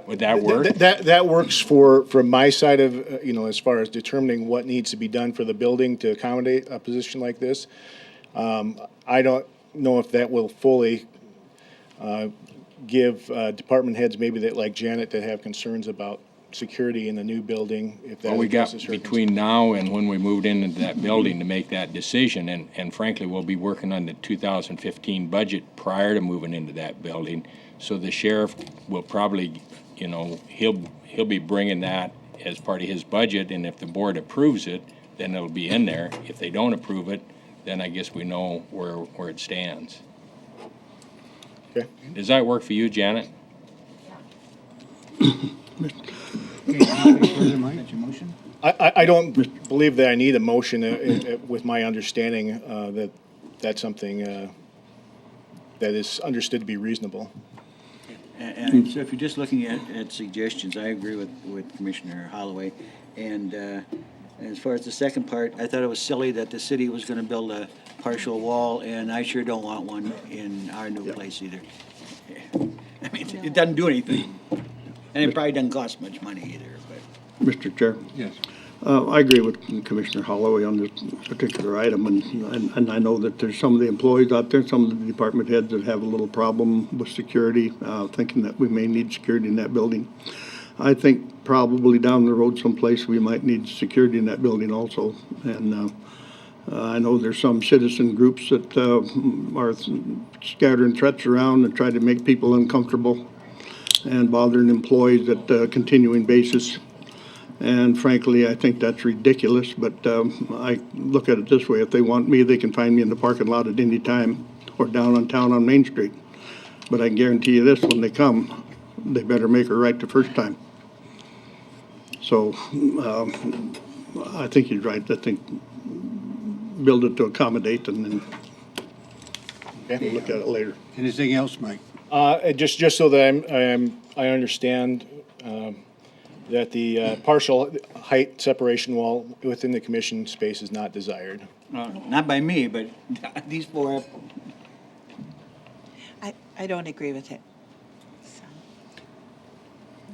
Would that work? That works from my side of, as far as determining what needs to be done for the building to accommodate a position like this. I don't know if that will fully give department heads, maybe that like Janet, that have concerns about security in the new building, if that Well, we got addresses her between now and when we moved into that building to make that decision, and frankly, we'll be working on the 2015 budget prior to moving into that building. So the sheriff will probably, you know, he'll be bringing that as part of his budget, and if the board approves it, then it'll be in there. If they don't approve it, then I guess we know where it stands. Okay. Does that work for you, Janet? Further, Mike? That's your motion? I don't believe that I need a motion with my understanding that that's something that is understood to be reasonable. And so if you're just looking at suggestions, I agree with Commissioner Holloway. And as far as the second part, I thought it was silly that the city was going to build a partial wall, and I sure don't want one in our new place either. I mean, it doesn't do anything. And it probably doesn't cost much money either, but. Mr. Chair, Yes. I agree with Commissioner Holloway on this particular item, and I know that there's some of the employees out there, some of the department heads that have a little problem with security, thinking that we may need security in that building. I think probably down the road someplace, we might need security in that building also. And I know there's some citizen groups that are scattering threats around and try to make people uncomfortable and bothering employees at a continuing basis. And frankly, I think that's ridiculous, but I look at it this way. If they want me, they can find me in the parking lot at any time or downtown on Main Street. But I can guarantee you this, when they come, they better make it right the first time. So I think he's right. I think build it to accommodate, and then Okay. we'll look at it later. Anything else, Mike? Just so that I understand that the partial height separation wall within the commission space is not desired. Not by me, but these four. I don't agree with it.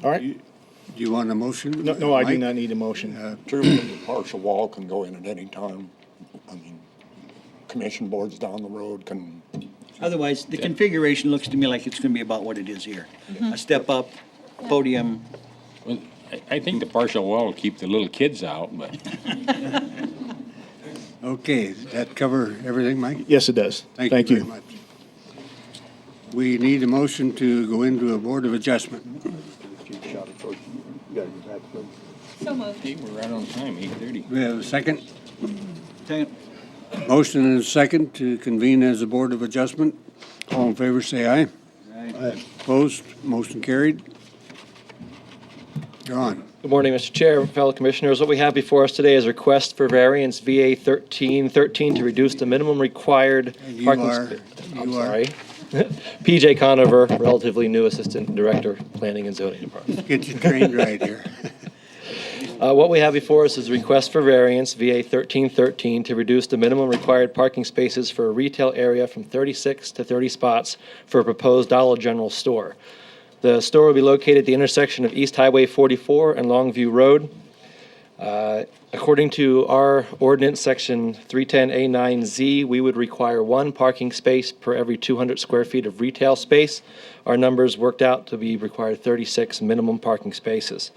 All right? Do you want a motion? No, I do Mike? not need a motion. Certainly, the partial wall can go in at any time. I mean, commission boards down the road can, Otherwise, the configuration looks to me like it's going to be about what it is here. A step up, podium. Well, I think the partial wall will keep the little kids out, but Okay, does that cover everything, Mike? Yes, it does. Thank you very much. We need a motion to go into a Board of Adjustment. hey, we're right on time, 8:30. We have a second? Second. Motion and a second to convene as a Board of Adjustment. All in favor, say aye. Right. Opposed, motion carried. John? Good morning, Mr. Chair, fellow commissioners. What we have before us today is a request for variance VA 1313 to reduce the minimum required You parking. are- I'm you are- sorry. PJ Conover, relatively new Assistant Director, Planning and Zoning Department. Get you trained right here. What we have before us is a request for variance VA 1313 to reduce the minimum required parking spaces for a retail area from 36 to 30 spots for a proposed Dollar General store. The store will be located at the intersection of East Highway 44 and Longview Road. According to our ordinance, section 310A9Z, we would require one parking space per every 200 square feet of retail space. Our numbers worked out to be required 36 minimum parking spaces.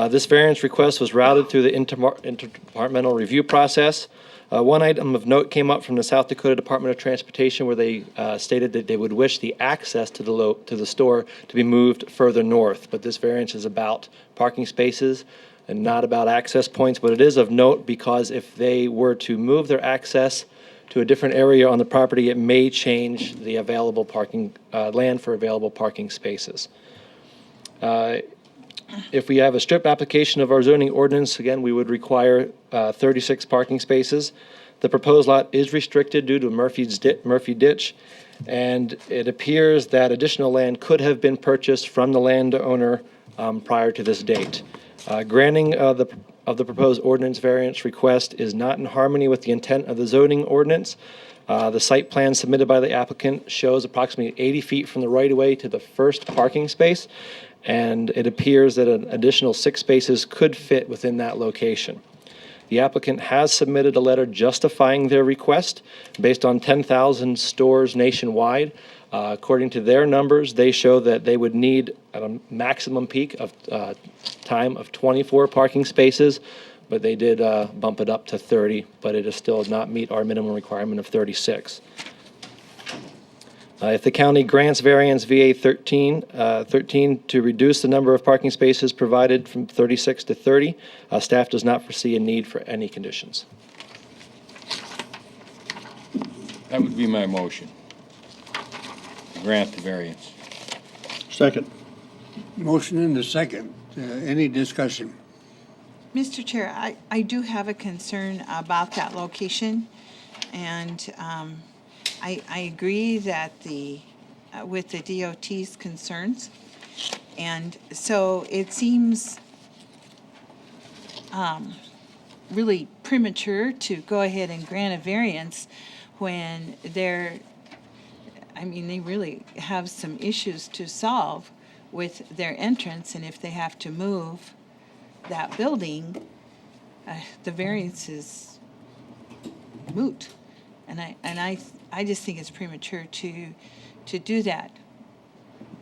This variance request was routed through the interdepartmental review process. One item of note came up from the South Dakota Department of Transportation where they stated that they would wish the access to the store to be moved further north. But this variance is about parking spaces and not about access points. But it is of note because if they were to move their access to a different area on the property, it may change the available parking land for available parking spaces. If we have a strip application of our zoning ordinance, again, we would require 36 parking spaces. The proposed lot is restricted due to Murphy Ditch, and it appears that additional land could have been purchased from the landowner prior to this date. Granting of the proposed ordinance variance request is not in harmony with the intent of the zoning ordinance. The site plan submitted by the applicant shows approximately 80 feet from the right-of-way to the first parking space, and it appears that an additional 6 spaces could fit within that location. The applicant has submitted a letter justifying their request based on 10,000 stores nationwide. According to their numbers, they show that they would need at a maximum peak of time of 24 parking spaces, but they did bump it up to 30, but it does still not meet our minimum requirement of 36. If the county grants variance VA 13 to reduce the number of parking spaces provided from 36 to 30, staff does not foresee a need for any conditions. That would be my motion. To grant the variance. Second. Motion and a second. Any discussion? Mr. Chair, I do have a concern about that location, and I agree that with the DOT's concerns. And so it seems really premature to go ahead and grant a variance when they really have some issues to solve with their entrance, and if they have to move that building, the variance is moot. And I just think it's premature to do that,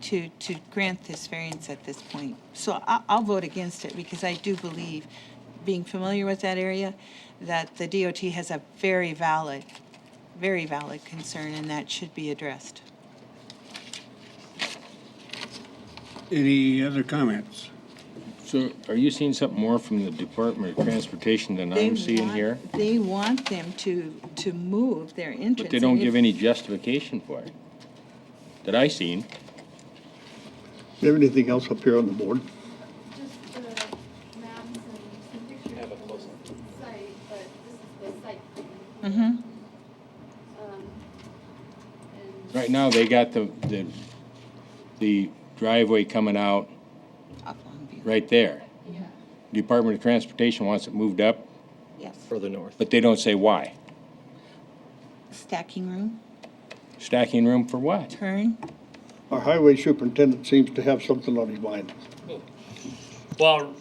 to grant this variance at this point. So I'll vote against it, because I do believe, being familiar with that area, that the DOT has a very valid concern, and that should be addressed. Any other comments? So are you seeing something more from the Department of Transportation than I'm seeing here? They want them to move their entrance. But they don't give any justification for it that I seen. Do you have anything else up here on the board? Just the maps and some pictures of the site, but this is the site plan. Mm-hmm. And Right now, they got the driveway coming out right there. Yeah. Department of Transportation wants it moved up, Yes. Further north. but they don't say why. Stacking room, Stacking room for what? turn. Our highway superintendent seems to have something on his mind. Well,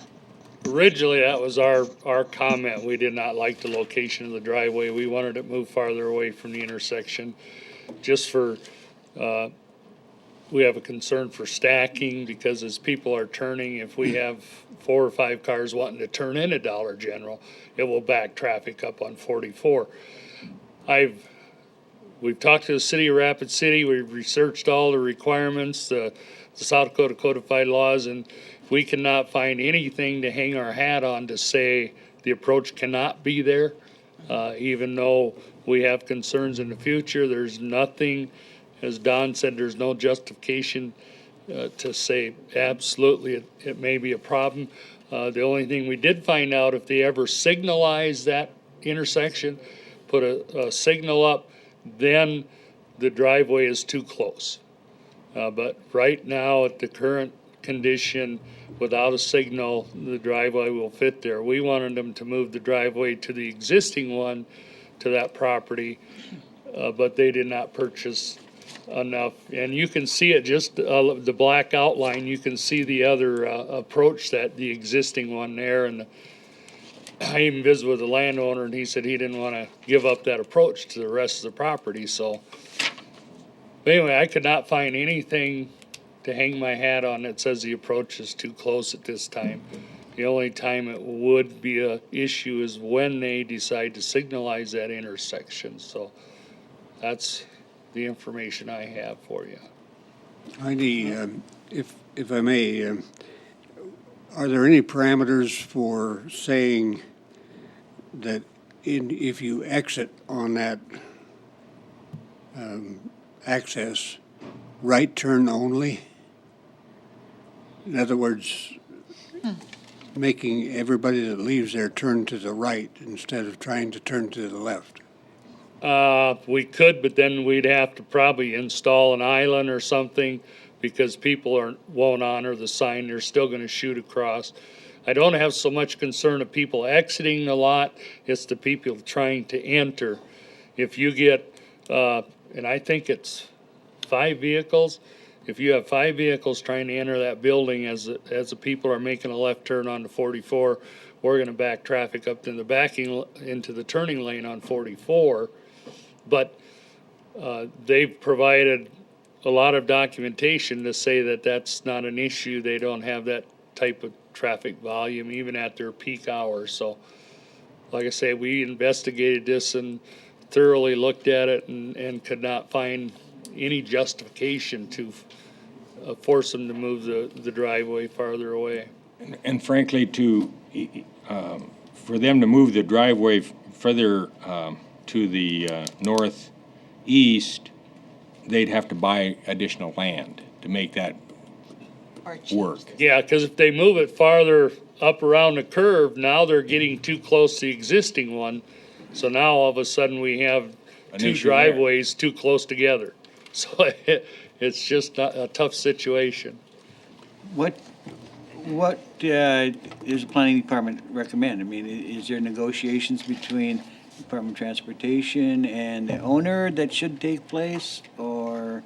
originally, that was our comment. We did not like the location of the driveway. We wanted it moved farther away from the intersection, just for, we have a concern for stacking, because as people are turning, if we have 4 or 5 cars wanting to turn into Dollar General, it will back traffic up on 44. We've talked to the city of Rapid City. We've researched all the requirements, the South Dakota codified laws, and we cannot find anything to hang our hat on to say the approach cannot be there. Even though we have concerns in the future, there's nothing, as Don said, there's no justification to say absolutely it may be a problem. The only thing we did find out, if they ever signalize that intersection, put a signal up, then the driveway is too close. But right now, at the current condition, without a signal, the driveway will fit there. We wanted them to move the driveway to the existing one to that property, but they did not purchase enough. And you can see it, just the black outline, you can see the other approach, that the existing one there. And I even visited with the landowner, and he said he didn't want to give up that approach to the rest of the property. So anyway, I could not find anything to hang my hat on that says the approach is too close at this time. The only time it would be a issue is when they decide to signalize that intersection. So that's the information I have for you. Heidi, if I may, are there any parameters for saying that if you exit on that access, right turn only? In other words, making everybody that leaves there turn to the right instead of trying to turn to the left? We could, but then we'd have to probably install an island or something, because people won't honor the sign. They're still going to shoot across. I don't have so much concern of people exiting the lot. It's the people trying to enter. If you get, and I think it's 5 vehicles, if you have 5 vehicles trying to enter that building as the people are making a left turn onto 44, we're gonna back traffic up to the into the turning lane on 44. But, they've provided a lot of documentation to say that that's not an issue. They don't have that type of traffic volume even at their peak hours. So, like I say, we investigated this and thoroughly looked at it and could not find any justification to force them to move the driveway farther away. And frankly, for them to move the driveway further to the northeast, they'd have to buy additional land to make that work. Yeah, because if they move it farther up around the curve, now they're getting too close to the existing one. So now all of a sudden we have two driveways too close together. So it's just a tough situation. What does the planning department recommend? I mean, is there negotiations between Department of Transportation and the owner that should take place, or?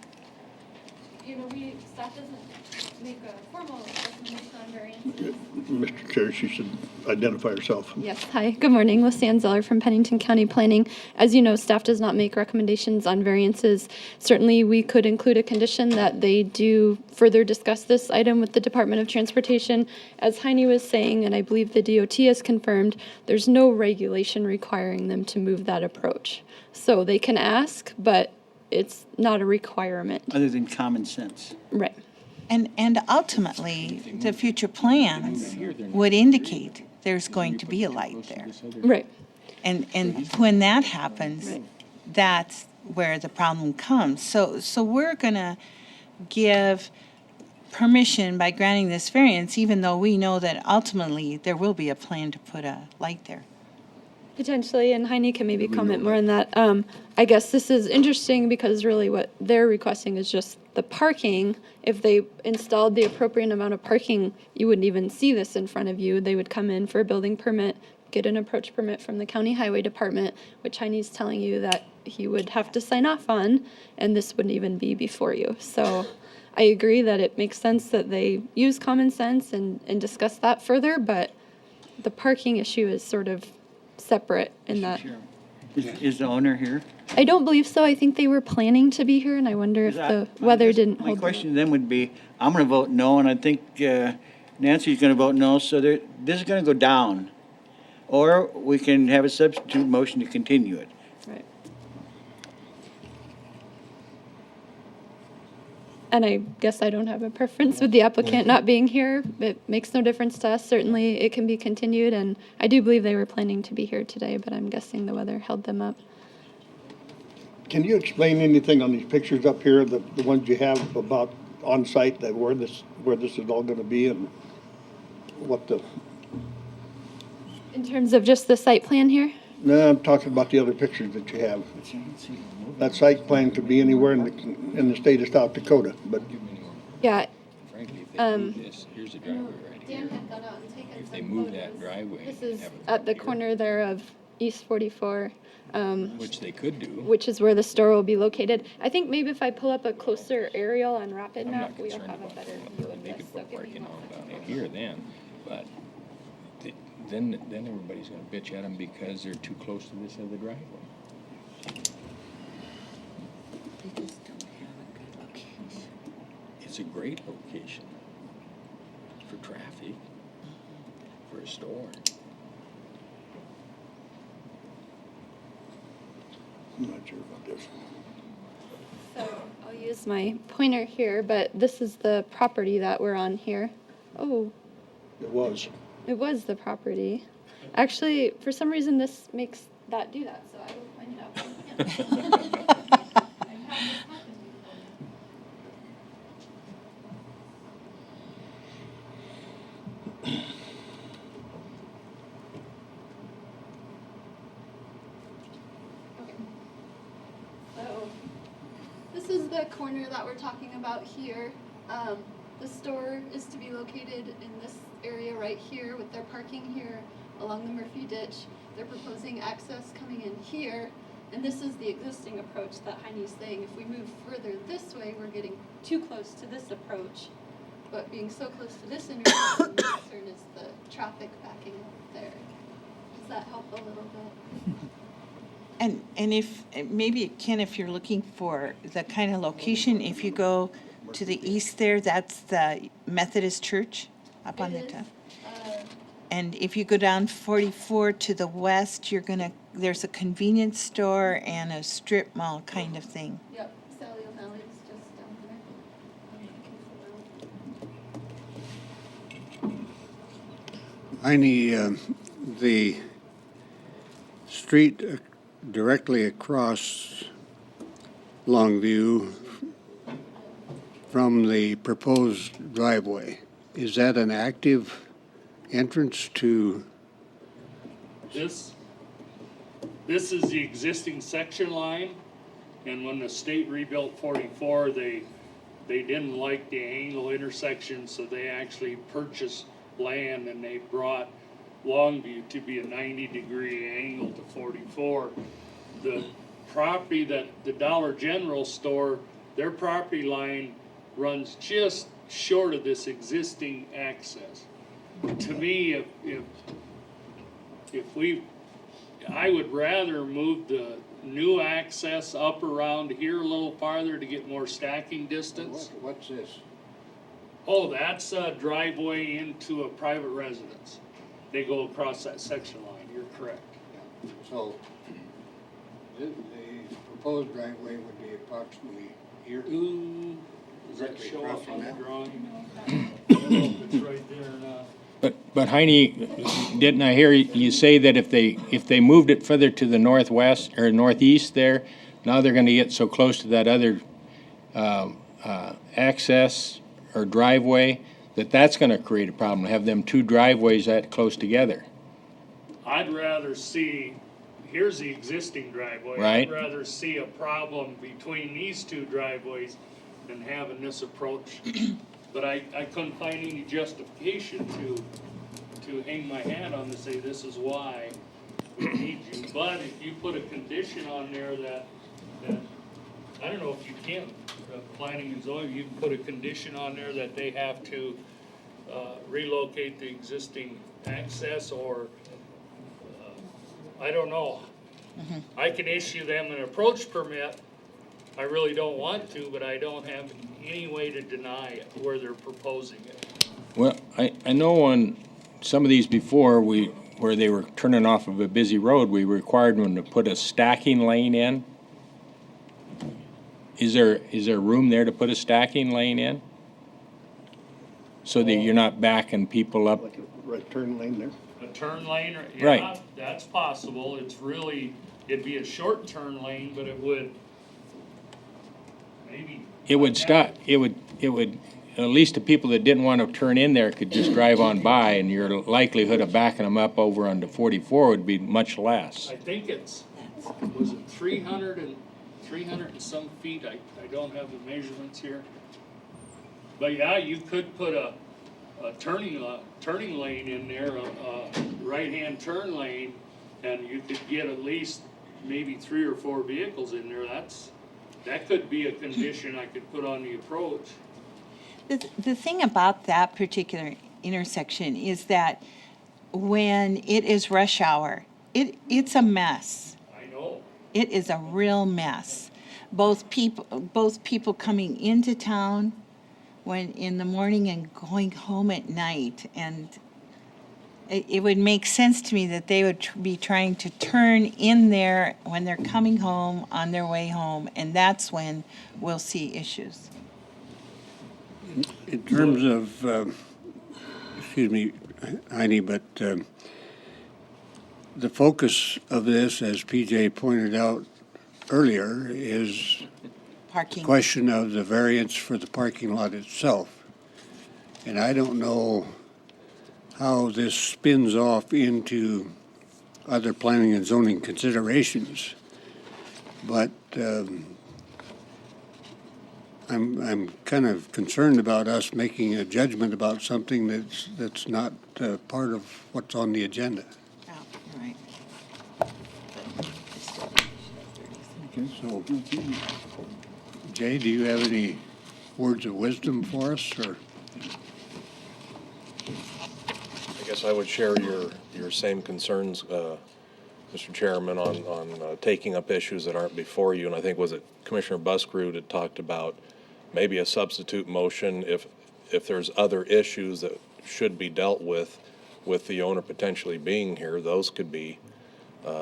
You know, staff doesn't make a formal recommendation on variances. Mr. Chair, she should identify herself. Yes, hi, good morning, Lucianne Zeller from Pennington County Planning. As you know, staff does not make recommendations on variances. Certainly, we could include a condition that they do further discuss this item with the Department of Transportation. As Heine was saying, and I believe the DOT has confirmed, there's no regulation requiring them to move that approach. So they can ask, but it's not a requirement. Other than common sense. Right. And ultimately, the future plans would indicate there's going to be a light there. Right. And when that happens, that's where the problem comes. So we're going to give permission by granting this variance, even though we know that ultimately there will be a plan to put a light there. Potentially, and Heine can maybe comment more on that. I guess this is interesting because really what they're requesting is just the parking. If they installed the appropriate amount of parking, you wouldn't even see this in front of you. They would come in for a building permit, get an approach permit from the county highway department, which Heine's telling you that he would have to sign off on, and this wouldn't even be before you. So I agree that it makes sense that they use common sense and discuss that further, but the parking issue is sort of separate in that. Is the owner here? I don't believe so. I think they were planning to be here, and I wonder if the weather didn't hold. My question then would be, I'm going to vote no, and I think Nancy's going to vote no, so this is going to go down. Or we can have a substitute motion to continue it. Right. And I guess I don't have a preference with the applicant not being here. It makes no difference to us. Certainly, it can be continued, and I do believe they were planning to be here today, but I'm guessing the weather held them up. Can you explain anything on these pictures up here, the ones you have about on-site, that where this is all going to be and what the? In terms of just the site plan here? No, I'm talking about the other pictures that you have. That site plan could be anywhere in the state of South Dakota, but. Yeah. Frankly, if they move this, here's a driveway right here. If they move that driveway. This is at the corner there of East 44. Which they could do. Which is where the store will be located. I think maybe if I pull up a closer aerial on Rapid Map, we'll have a better view of They this. could put parking all down in here then, but then everybody's gonna bitch at them because they're too close to this other driveway. They just don't have a good location. It's a great location for traffic, for a store. I'm not sure about this. So I'll use my pointer here, but this is the property that we're on here. Oh, It was. it was the property. Actually, for some reason, this makes that do that, so I will point it out. So, this is the corner that we're talking about here. The store is to be located in this area right here with their parking here along the Murphy Ditch. They're proposing access coming in here, and this is the existing approach that Heine's saying. If we move further this way, we're getting too close to this approach. But being so close to this intersection, the concern is the traffic backing up there. Does that help a little bit? And if, maybe Ken, if you're looking for the kind of location, if you go to the east there, that's the Methodist Church up on the It is, top. And if you go down 44 to the west, there's a convenience store and a strip mall kind of thing. Yep, Sally O'Malley's just down there. Heine, the street directly across Longview from the proposed driveway, is that an active entrance to? This is the existing section line, and when the state rebuilt 44, they didn't like the angle intersection, so they actually purchased land and they brought Longview to be a 90-degree angle to 44. The property that the Dollar General store, their property line runs just short of this existing access. To me, I would rather move the new access up around here a little farther to get more stacking distance. What's this? Oh, that's a driveway into a private residence. They go across that section line, you're correct. So the proposed driveway would be approximately here? Ooh, does that Directly show across up from on the that? drawing? I don't know if it's right there or not. But Heine, didn't I hear you say that if they moved it further to the northwest or northeast there, now they're gonna get so close to that other access or driveway, that's gonna create a problem, to have them two driveways that close together? I'd rather see, here's the existing driveway. Right. I'd rather see a problem between these two driveways than having this approach. But I couldn't find any justification to hang my hat on to say this is why we need you. But if you put a condition on there that I don't know if you can, planning and zoning, you can put a condition on there that they have to relocate the existing access, or I don't know. I can issue them an approach permit. I really don't want to, but I don't have any way to deny it where they're proposing it. Well, I know on some of these before, where they were turning off of a busy road, we required them to put a stacking lane in. Is there room there to put a stacking lane in? So that you're not backing people up? Like a right turn lane there? A turn lane, yeah, Right. that's possible. It'd be a short turn lane, but it would maybe. It would stop, it would, at least the people that didn't want to turn in there could just drive on by, and your likelihood of backing them up over onto 44 would be much less. I think was it 300 and some feet? I don't have the measurements here. But yeah, you could put a turning lane in there, a right-hand turn lane, and you could get at least maybe 3 or 4 vehicles in there. That could be a condition I could put on the approach. The thing about that particular intersection is that when it is rush hour, it's a mess. I know. It is a real mess. Both people coming into town when in the morning and going home at night. And it would make sense to me that they would be trying to turn in there when they're coming home, on their way home, and that's when we'll see issues. In terms of, excuse me, Heine, but the focus of this, as PJ pointed out earlier, is Parking. the question of the variance for the parking lot itself. And I don't know how this spins off into other planning and zoning considerations, but I'm kind of concerned about us making a judgment about something that's not part of what's on the agenda. Oh, right. So, Jay, do you have any words of wisdom for us, or? guess I would share your same concerns, Mr. Chairman, on taking up issues that aren't before you. And I think, was it Commissioner Buskerud had talked about maybe a substitute motion if there's other issues that should be dealt with the owner potentially being here, those could be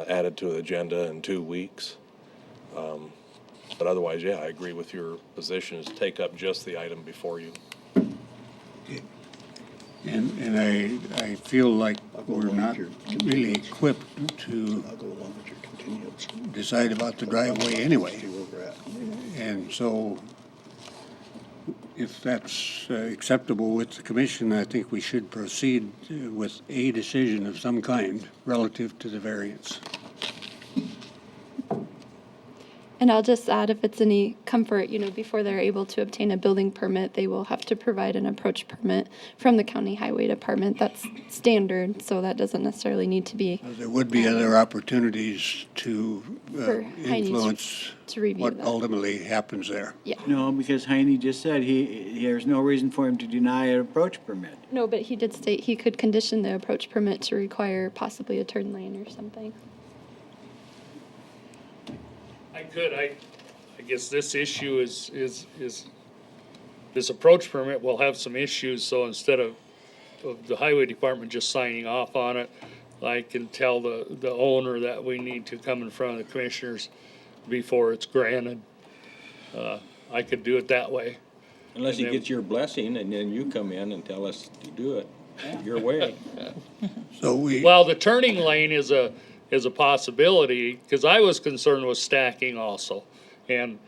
added to the agenda in 2 weeks. But otherwise, yeah, I agree with your position, is take up just the item before you. And I feel like we're not really equipped to decide about the driveway anyway. And so if that's acceptable with the commission, I think we should proceed with a decision of some kind relative to the variance. And I'll just add, if it's any comfort, before they're able to obtain a building permit, they will have to provide an approach permit from the county highway department. That's standard, so that doesn't necessarily need to be. There would be other opportunities to For Heine influence to review what that. ultimately happens there. Yeah. No, because Heine just said there's no reason for him to deny an approach permit. No, but he did state he could condition the approach permit to require possibly a turn lane or something. I guess this issue is this approach permit will have some issues, so instead of the highway department just signing off on it, I can tell the owner that we need to come in front of the commissioners before it's granted. I could do it that way. Unless he gets your blessing, and then you come in and tell us to do it your way. Well, the turning lane is a possibility, because I was concerned with stacking also. And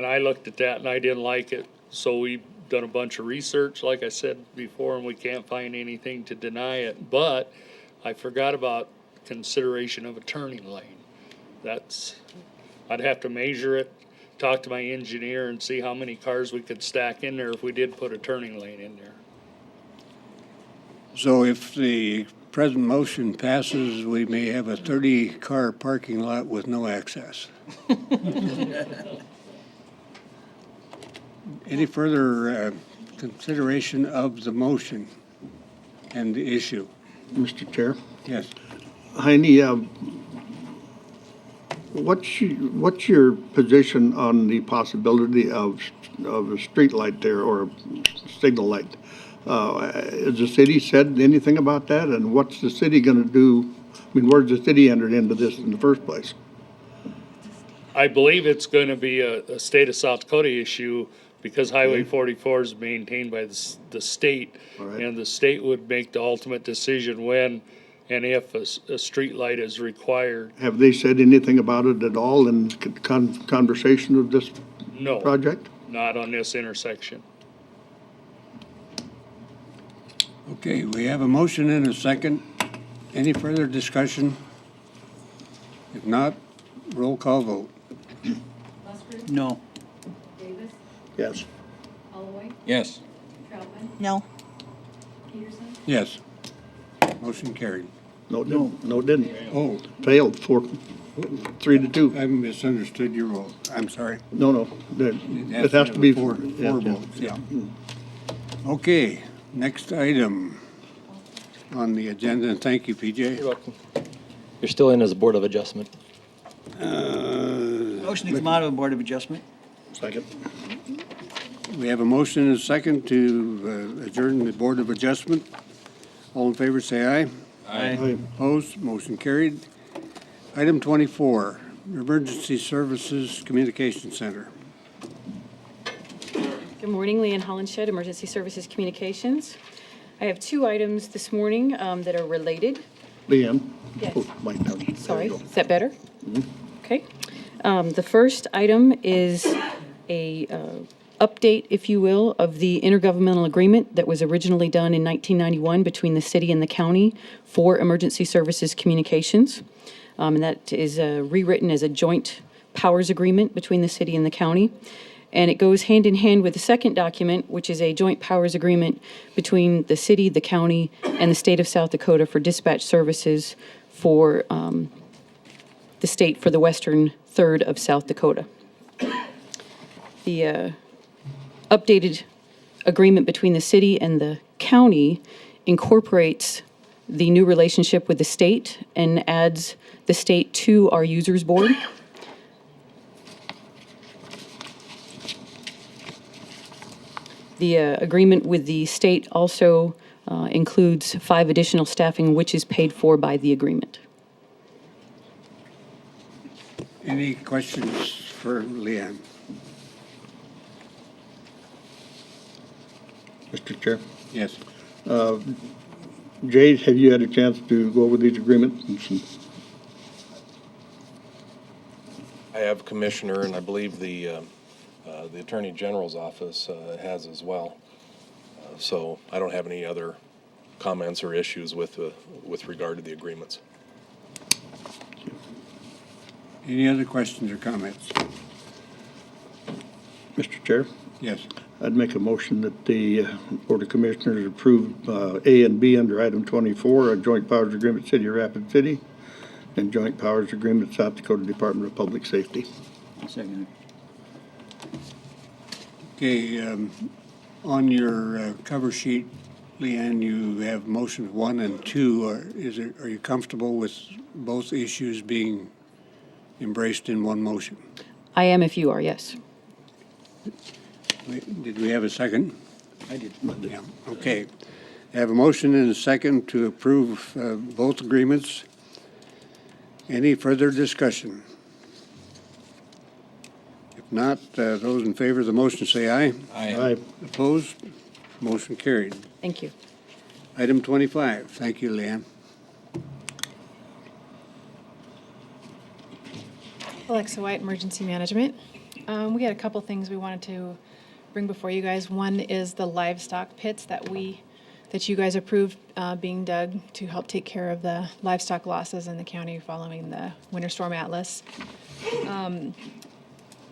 I looked at that and I didn't like it. So we've done a bunch of research, like I said before, and we can't find anything to deny it. But I forgot about consideration of a turning lane. I'd have to measure it, talk to my engineer and see how many cars we could stack in there if we did put a turning lane in there. So if the present motion passes, we may have a 30-car parking lot with no access. Any further consideration of the motion and the issue? Mr. Chair? Yes. Heine, what's your position on the possibility of a street light there or a signal light? Has the city said anything about that? And what's the city going to do? I mean, where's the city entered into this in the first place? I believe it's going to be a state of South Dakota issue, because Highway 44 is maintained by the state. Right. And the state would make the ultimate decision when and if a street light is required. Have they said anything about it at all in conversation of this No. project? Not on this intersection. Okay, we have a motion and a second. Any further discussion? If not, roll call vote. No. Davis? Yes. Holloway? Yes. Troutman? No. Peterson? Yes. Motion carried. No, it didn't. No, it didn't. Oh, Failed 3-2. I misunderstood your vote. I'm sorry. No. It has to be four yeah. votes, yeah. Okay, next item on the agenda, and thank you, PJ. You're welcome. You're still in as a Board of Adjustment. Motion to come out of the Board of Adjustment. Second. We have a motion and a second to adjourn the Board of Adjustment. All in favor, say aye. Aye. Opposed, motion carried. Item 24, Emergency Services Communication Center. Good morning, Leanne Hollenshed, Emergency Services Communications. I have two items this morning that are related. Leanne? Yes. Oh, mic down. There you Sorry, go. is that better? Okay. The first item is a update, if you will, of the intergovernmental agreement that was originally done in 1991 between the city and the county for emergency services communications. And that is rewritten as a joint powers agreement between the city and the county. And it goes hand in hand with the second document, which is a joint powers agreement between the city, the county, and the state of South Dakota for dispatch services for the state for the western third of South Dakota. The updated agreement between the city and the county incorporates the new relationship with the state and adds the state to our users board. The agreement with the state also includes 5 additional staffing, which is paid for by the agreement. Any questions for Leanne? Mr. Chair. Yes. Jade, have you had a chance to go over these agreements? I have, Commissioner, and I believe the Attorney General's office has as well. So I don't have any other comments or issues with regard to the agreements. Any other questions or comments? Mr. Chair, Yes. I'd make a motion that the Board of Commissioners approve A and B under item 24, a joint powers agreement, City of Rapid City, and joint powers agreement, South Dakota Department of Public Safety. Second. Okay, on your cover sheet, Leanne, you have motions 1 and 2. Are you comfortable with both issues being embraced in one motion? I am if you are, yes. Did we have a second? I did. Yeah, okay. I have a motion and a second to approve both agreements. Any further discussion? If not, those in favor of the motion say aye. Aye. Opposed? Motion carried. Thank you. Item 25. Thank you, Leanne. Alexa White, Emergency Management. We had a couple things we wanted to bring before you guys. One is the livestock pits that you guys approved being dug to help take care of the livestock losses in the county following the Winter Storm Atlas.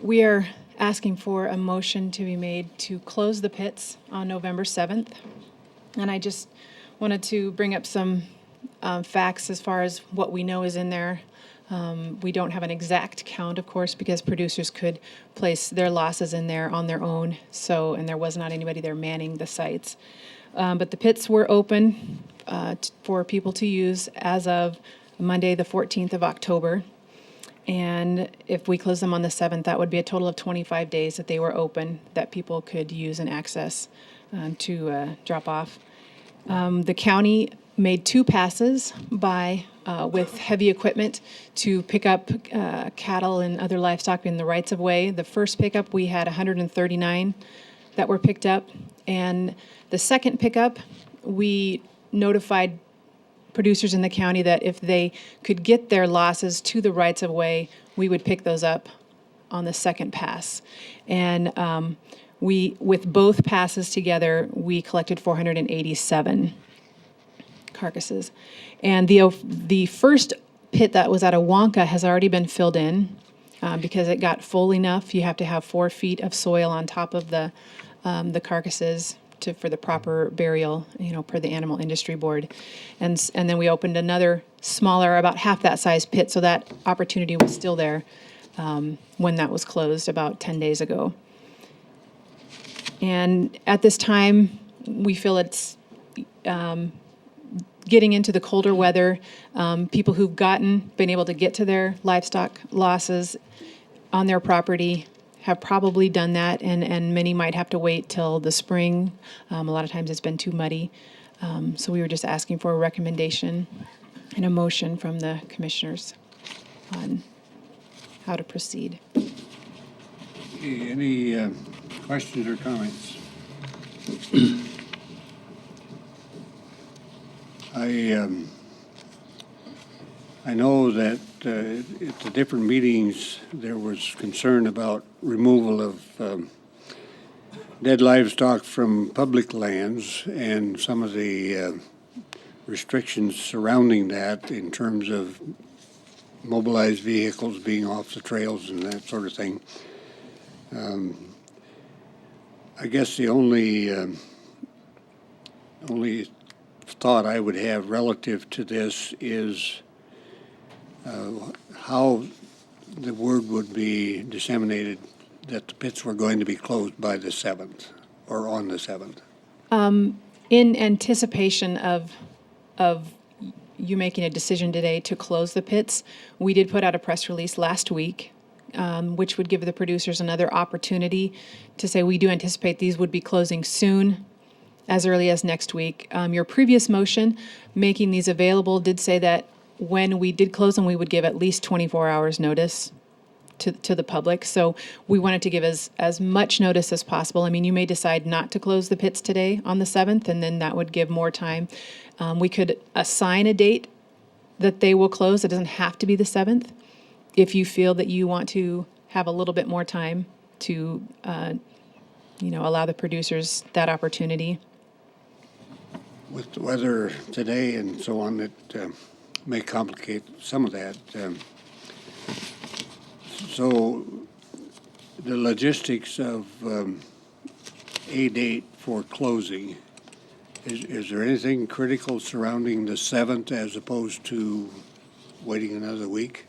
We are asking for a motion to be made to close the pits on November 7th. And I just wanted to bring up some facts as far as what we know is in there. We don't have an exact count, of course, because producers could place their losses in there on their own. And there was not anybody there manning the sites. But the pits were open for people to use as of Monday, the 14th of October. And if we close them on the 7th, that would be a total of 25 days that they were open that people could use and access to drop off. The county made 2 passes with heavy equipment to pick up cattle and other livestock in the rights of way. The first pickup, we had 139 that were picked up. And the second pickup, we notified producers in the county that if they could get their losses to the rights of way, we would pick those up on the second pass. And with both passes together, we collected 487 carcasses. And the first pit that was out of Wonka has already been filled in because it got full enough. You have to have 4 feet of soil on top of the carcasses for the proper burial, per the Animal Industry Board. And then we opened another smaller, about half that size pit, so that opportunity was still there when that was closed about 10 days ago. And at this time, we feel it's getting into the colder weather. People who've been able to get to their livestock losses on their property have probably done that, and many might have to wait till the spring. A lot of times it's been too muddy. So we were just asking for a recommendation and a motion from the commissioners on how to proceed. Okay, any questions or comments? I know that at the different meetings, there was concern about removal of dead livestock from public lands and some of the restrictions surrounding that in terms of mobilized vehicles being off the trails and that sort of thing. I guess the only thought I would have relative to this is how the word would be disseminated that the pits were going to be closed by the 7th or on the 7th. In anticipation of you making a decision today to close the pits. We did put out a press release last week, which would give the producers another opportunity to say, we do anticipate these would be closing soon, as early as next week. Your previous motion, making these available, did say that when we did close them, we would give at least 24 hours notice to the public. So we wanted to give as much notice as possible. I mean, you may decide not to close the pits today on the 7th, and then that would give more time. We could assign a date that they will close. It doesn't have to be the 7th. If you feel that you want to have a little bit more time to, allow the producers that opportunity. With the weather today and so on, it may complicate some of that. So the logistics of a date for closing, is there anything critical surrounding the 7th as opposed to waiting another week?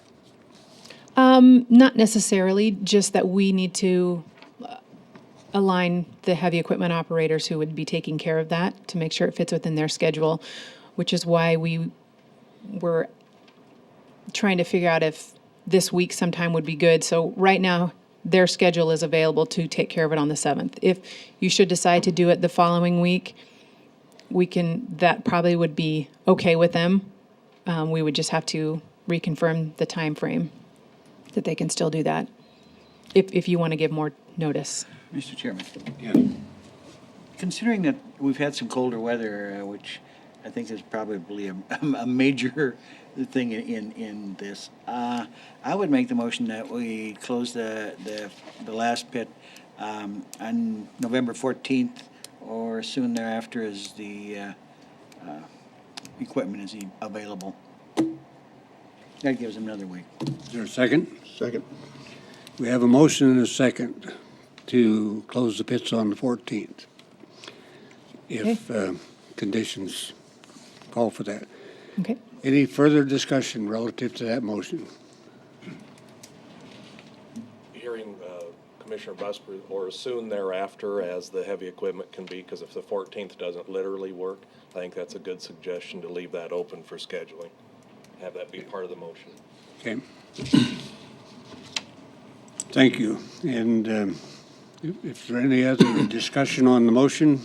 Not necessarily, just that we need to align the heavy equipment operators who would be taking care of that to make sure it fits within their schedule, which is why we were trying to figure out if this week sometime would be good. So right now, their schedule is available to take care of it on the 7th. If you should decide to do it the following week, that probably would be okay with them. We would just have to reconfirm the time frame that they can still do that, if you want to give more notice. Mr. Chairman, Yeah. considering that we've had some colder weather, which I think is probably a major thing in this, I would make the motion that we close the last pit on November 14th or soon thereafter as the equipment is available. That gives them another week. Is there a second? Second. We have a motion and a second to close the pits on the 14th, if conditions call for that. Okay. Any further discussion relative to that motion? Hearing Commissioner Busby, or soon thereafter as the heavy equipment can be, because if the 14th doesn't literally work, I think that's a good suggestion to leave that open for scheduling. Have that be part of the motion. Okay. Thank you. And if there any other discussion on the motion?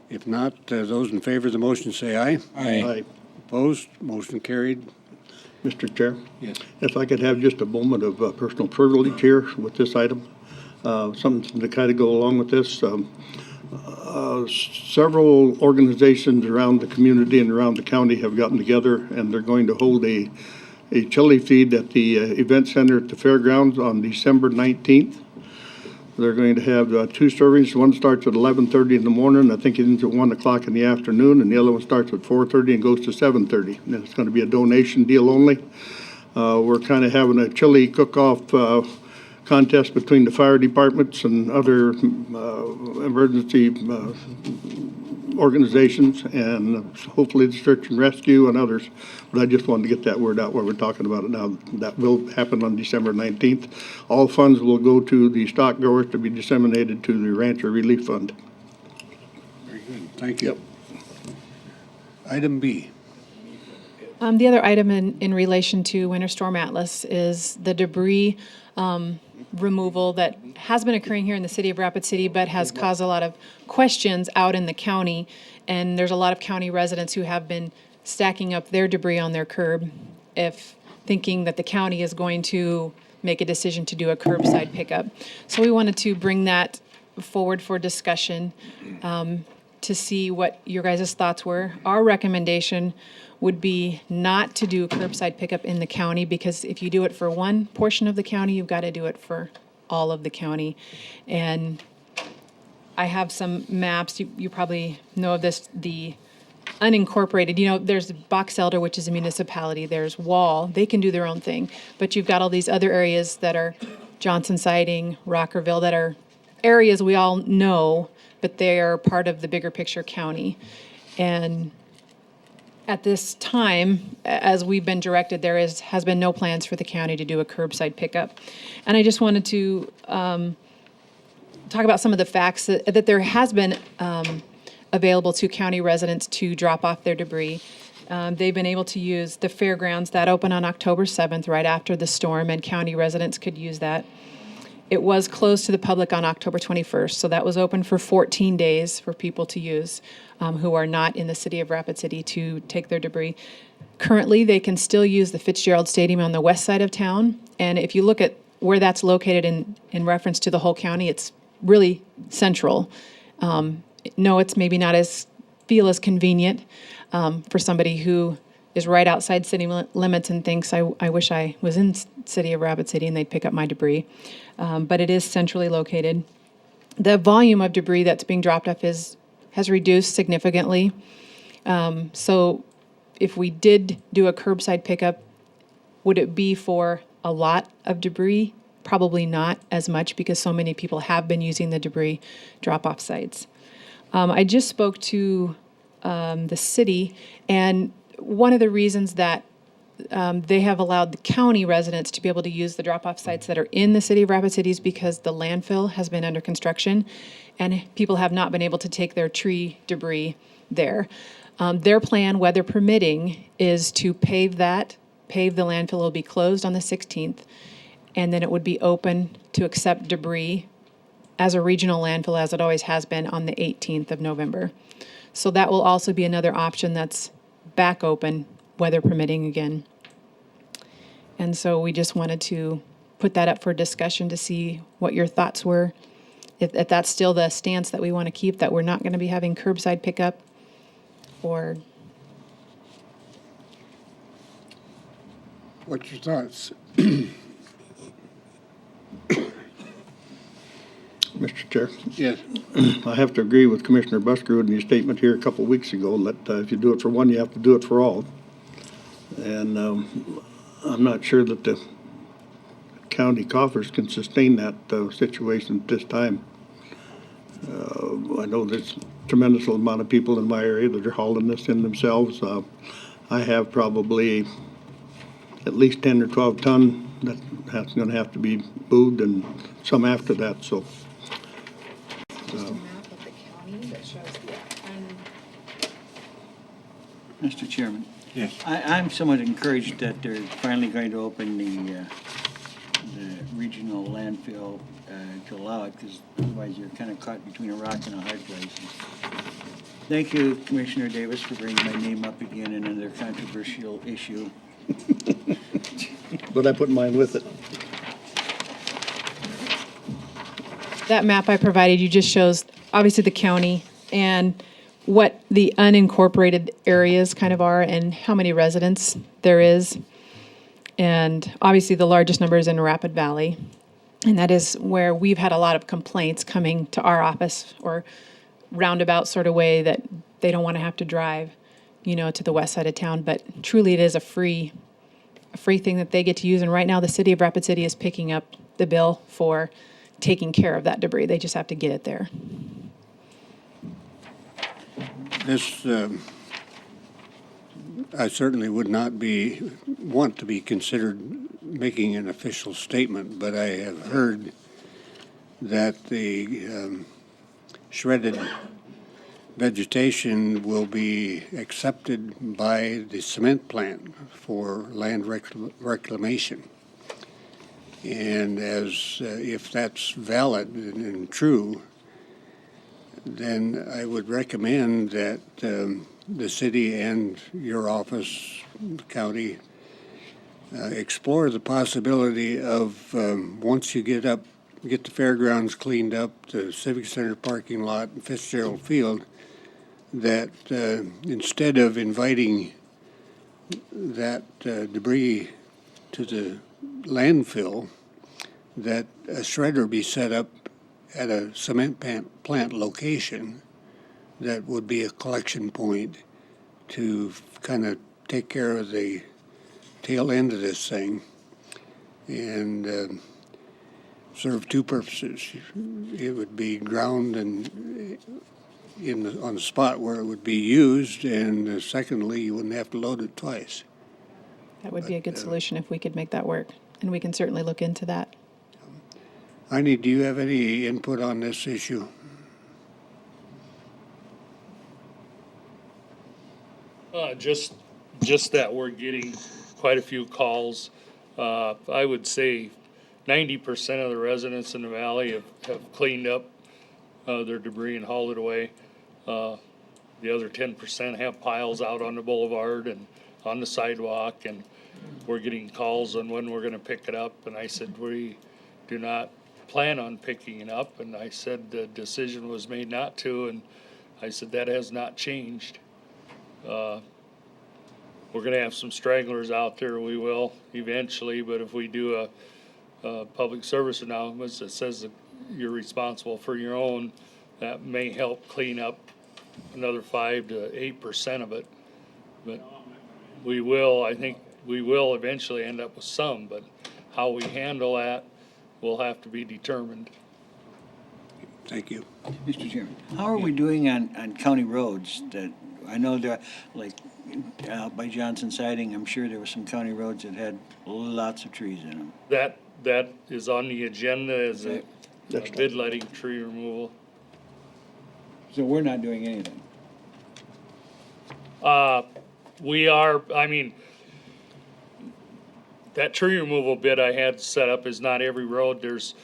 If not, those in favor of the motion say aye. Aye. Opposed? Motion carried. Mr. Chair? Yes. If I could have just a moment of personal privilege here with this item, something to kind of go along with this. Several organizations around the community and around the county have gotten together, and they're going to hold a chili feed at the event center at the fairgrounds on December 19th. They're going to have 2 servings. One starts at 11:30 in the morning. I think it ends at 1 o'clock in the afternoon, and the other one starts at 4:30 and goes to 7:30. And it's going to be a donation deal only. We're kind of having a chili cook-off contest between the fire departments and other emergency organizations, and hopefully the search and rescue and others. But I just wanted to get that word out while we're talking about it now. That will happen on December 19th. All funds will go to the stock growers to be disseminated to the Rancher Relief Fund. Very good. Thank you. Item B. The other item in relation to Winter Storm Atlas is the debris removal that has been occurring here in the city of Rapid City, but has caused a lot of questions out in the county. And there's a lot of county residents who have been stacking up their debris on their curb, thinking that the county is going to make a decision to do a curbside pickup. So we wanted to bring that forward for discussion to see what your guys' thoughts were. Our recommendation would be not to do a curbside pickup in the county, because if you do it for one portion of the county, you've got to do it for all of the county. And I have some maps, you probably know of this, the unincorporated, there's Box Elder, which is a municipality, there's Wall, they can do their own thing, but you've got all these other areas that are Johnson Siding, Rockerville, that are areas we all know, but they are part of the bigger picture county. And at this time, as we've been directed, there has been no plans for the county to do a curbside pickup. And I just wanted to talk about some of the facts that there has been available to county residents to drop off their debris. They've been able to use the fairgrounds that opened on October 7th, right after the storm, and county residents could use that. It was closed to the public on October 21st, so that was open for 14 days for people to use who are not in the city of Rapid City to take their debris. Currently, they can still use the Fitzgerald Stadium on the west side of town, and if you look at where that's located in reference to the whole county, it's really central. No, it's maybe not as convenient for somebody who is right outside city limits and thinks, I wish I was in city of Rapid City and they'd pick up my debris. But it is centrally located. The volume of debris that's being dropped off has reduced significantly. So if we did do a curbside pickup, would it be for a lot of debris? Probably not as much because so many people have been using the debris drop-off sites. I just spoke to the city, and one of the reasons that they have allowed the county residents to be able to use the drop-off sites that are in the city of Rapid City is because the landfill has been under construction, and people have not been able to take their tree debris there. Their plan, weather permitting, is to pave the landfill. Will be closed on the 16th, and then it would be open to accept debris as a regional landfill, as it always has been, on the 18th of November. So that will also be another option that's back open, weather permitting again. And so we just wanted to put that up for discussion to see what your thoughts were. If that's still the stance that we want to keep, that we're not going to be having curbside pickup, or... What's your thoughts? Mr. Chair, Yes. I have to agree with Commissioner Buskerud in his statement here a couple of weeks ago that if you do it for one, you have to do it for all. And I'm not sure that the county coffers can sustain that situation at this time. I know there's a tremendous amount of people in my area that are hauling this in themselves. I have probably at least 10 or 12 ton that's going to have to be moved, and some after that, so. Just a map of the county that shows Mr. Chairman. Yes. I'm somewhat encouraged that they're finally going to open the regional landfill to allow it, because otherwise you're kind of caught between a rock and a hard place. Thank you, Commissioner Davis, for bringing my name up again in another controversial issue. But I put mine with it. That map I provided you just shows, obviously, the county and what the unincorporated areas kind of are and how many residents there is. And obviously, the largest number is in Rapid Valley. And that is where we've had a lot of complaints coming to our office, or roundabout sort of way, that they don't want to have to drive, to the west side of town. But truly, it is a free thing that they get to use. And right now, the city of Rapid City is picking up the bill for taking care of that debris. They just have to get it there. This, I certainly would not want to be considered making an official statement, but I have heard that the shredded vegetation will be accepted by the cement plant for land reclamation. And if that's valid and true, then I would recommend that the city and your office, the county, explore the possibility of, once you get the fairgrounds cleaned up, the Civic Center parking lot, and Fitzgerald Field, that instead of inviting that debris to the landfill, that a shredder be set up at a cement plant location that would be a collection point to kind of take care of the tail end of this thing and serve two purposes. It would be ground and on the spot where it would be used, and secondly, you wouldn't have to load it twice. That would be a good solution if we could make that work, and we can certainly look into that. Heine, do you have any input on this issue? Just just that we're getting quite a few calls. I would say 90% of the residents in the valley have cleaned up their debris and hauled it away. The other 10% have piles out on the boulevard and on the sidewalk, and we're getting calls on when we're gonna pick it up. And I said, we do not plan on picking it up. And I said, the decision was made not to, and I said, that has not changed. We're gonna have some stragglers out there, we will eventually, but if we do a public service announcement that says that you're responsible for your own, that may help clean up another 5 to 8% of it. But we will, I think, we will eventually end up with some, but how we handle that will have to be determined. Thank you. Mr. Chairman, how are we doing on county roads that, I know there, like, out by Johnson Siding, I'm sure there were some county roads that had lots of trees in them. That is on the agenda as a bid letting tree removal. So we're not doing anything. We are, I mean, that tree removal bid I had set up is not every road. There's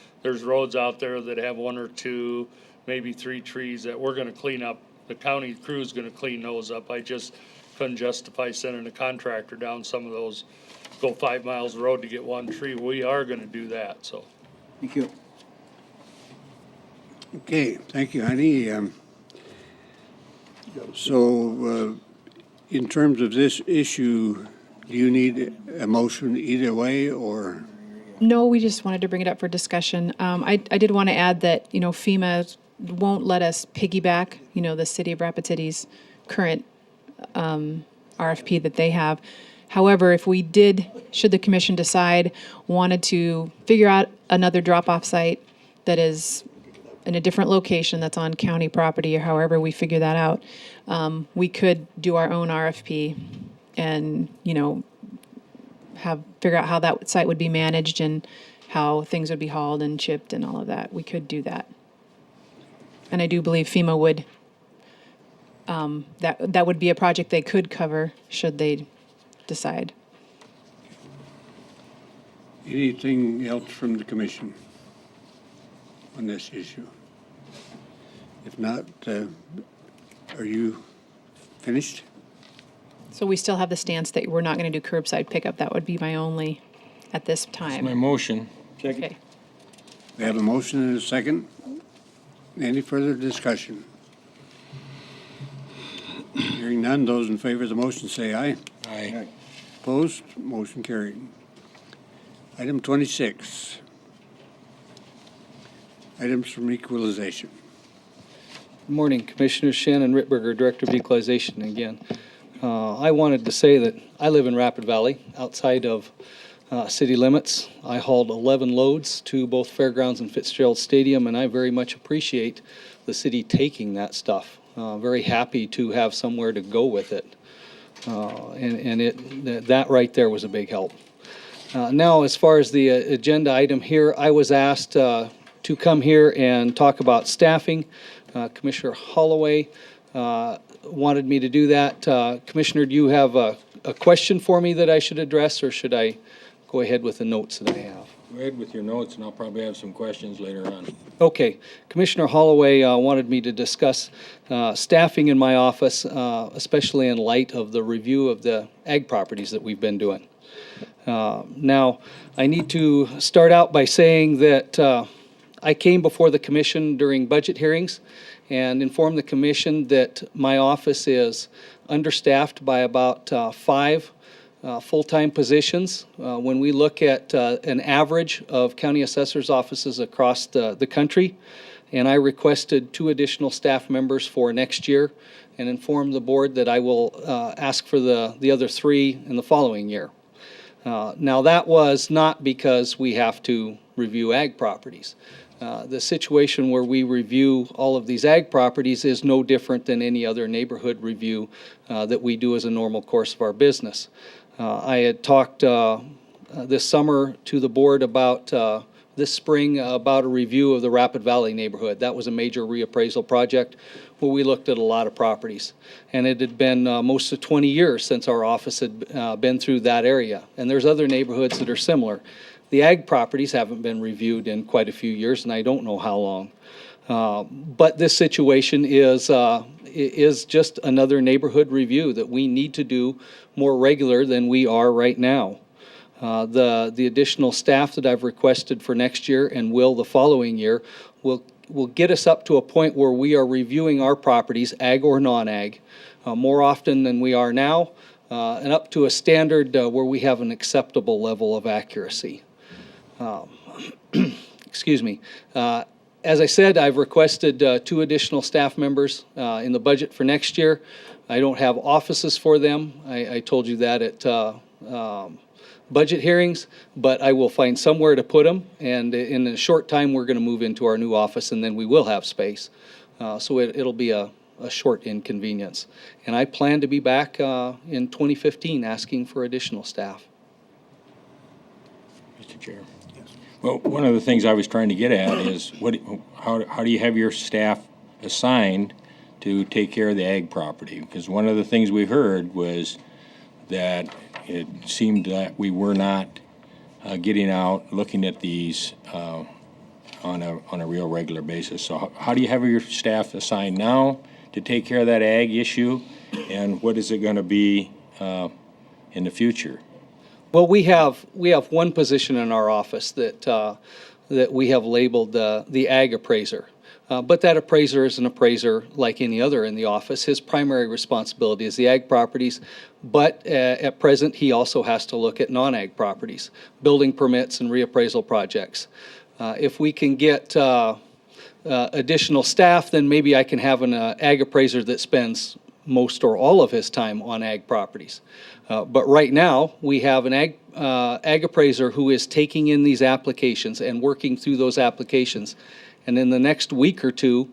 roads out there that have 1 or 2, maybe 3 trees that we're gonna clean up. The county crew's gonna clean those up. I just couldn't justify sending a contractor down some of those, go 5 miles of road to get 1 tree. We are gonna do that, so. Thank you. Okay, thank you, Heidi. So, in terms of this issue, do you need a motion either way, or? No, we just wanted to bring it up for discussion. I did want to add that, FEMA won't let us piggyback, the City of Rapid City's current RFP that they have. However, if we did, should the commission decide, wanted to figure out another drop-off site that is in a different location that's on county property, or however we figure that out, we could do our own RFP and, figure out how that site would be managed and how things would be hauled and shipped and all of that. We could do that. And I do believe FEMA would, that would be a project they could cover should they decide. Anything else from the commission on this issue? If not, are you finished? So we still have the stance that we're not going to do curbside pickup. That would be my only at this time. My motion. Okay. We have a motion and a second. Any further discussion? Hearing none, those in favor of the motion say aye. Aye. Opposed? Motion carried. Item 26. Items from equalization. Good morning, Commissioner Shannon Rittberger, Director of Equalization again. I wanted to say that I live in Rapid Valley, outside of city limits. I hauled 11 loads to both Fairgrounds and Fitzgerald Stadium, and I very much appreciate the city taking that stuff. Very happy to have somewhere to go with it. That right there was a big help. Now, as far as the agenda item here, I was asked to come here and talk about staffing. Commissioner Holloway wanted me to do that. Commissioner, do you have a question for me that I should address, or should I go ahead with the notes that I have? Go ahead with your notes, and I'll probably have some questions later on. Okay. Commissioner Holloway wanted me to discuss staffing in my office, especially in light of the review of the ag properties that we've been doing. Now, I need to start out by saying that I came before the commission during budget hearings and informed the commission that my office is understaffed by about 5 full-time positions. When we look at an average of county assessors' offices across the country, and I requested 2 additional staff members for next year and informed the board that I will ask for the other 3 in the following year. Now, that was not because we have to review ag properties. The situation where we review all of these ag properties is no different than any other neighborhood review that we do as a normal course of our business. I had talked this summer to the board about this spring about a review of the Rapid Valley neighborhood. That was a major reappraisal project where we looked at a lot of properties. And it had been most of 20 years since our office had been through that area. And there's other neighborhoods that are similar. The ag properties haven't been reviewed in quite a few years, and I don't know how long. But this situation is just another neighborhood review that we need to do more regular than we are right now. The additional staff that I've requested for next year and will the following year will get us up to a point where we are reviewing our properties, ag or non-ag, more often than we are now, and up to a standard where we have an acceptable level of accuracy. Excuse me. As I said, I've requested 2 additional staff members in the budget for next year. I don't have offices for them. I told you that at budget hearings, but I will find somewhere to put them, and in a short time, we're going to move into our new office, and then we will have space. So it'll be a short inconvenience. And I plan to be back in 2015 asking for additional staff. Mr. Chair. Well, one of the things I was trying to get at is how do you have your staff assigned to take care of the ag property? Because one of the things we heard was that it seemed that we were not getting out, looking at these on a real regular basis. So how do you have your staff assigned now to take care of that ag issue, and what is it going to be in the future? Well, we have one position in our office that we have labeled the ag appraiser. But that appraiser is an appraiser like any other in the office. His primary responsibility is the ag properties, but at present he also has to look at non-ag properties, building permits and reappraisal projects. If we can get additional staff, then maybe I can have an ag appraiser that spends most or all of his time on ag properties. But right now, we have an ag appraiser who is taking in these applications and working through those applications. And in the next week or two,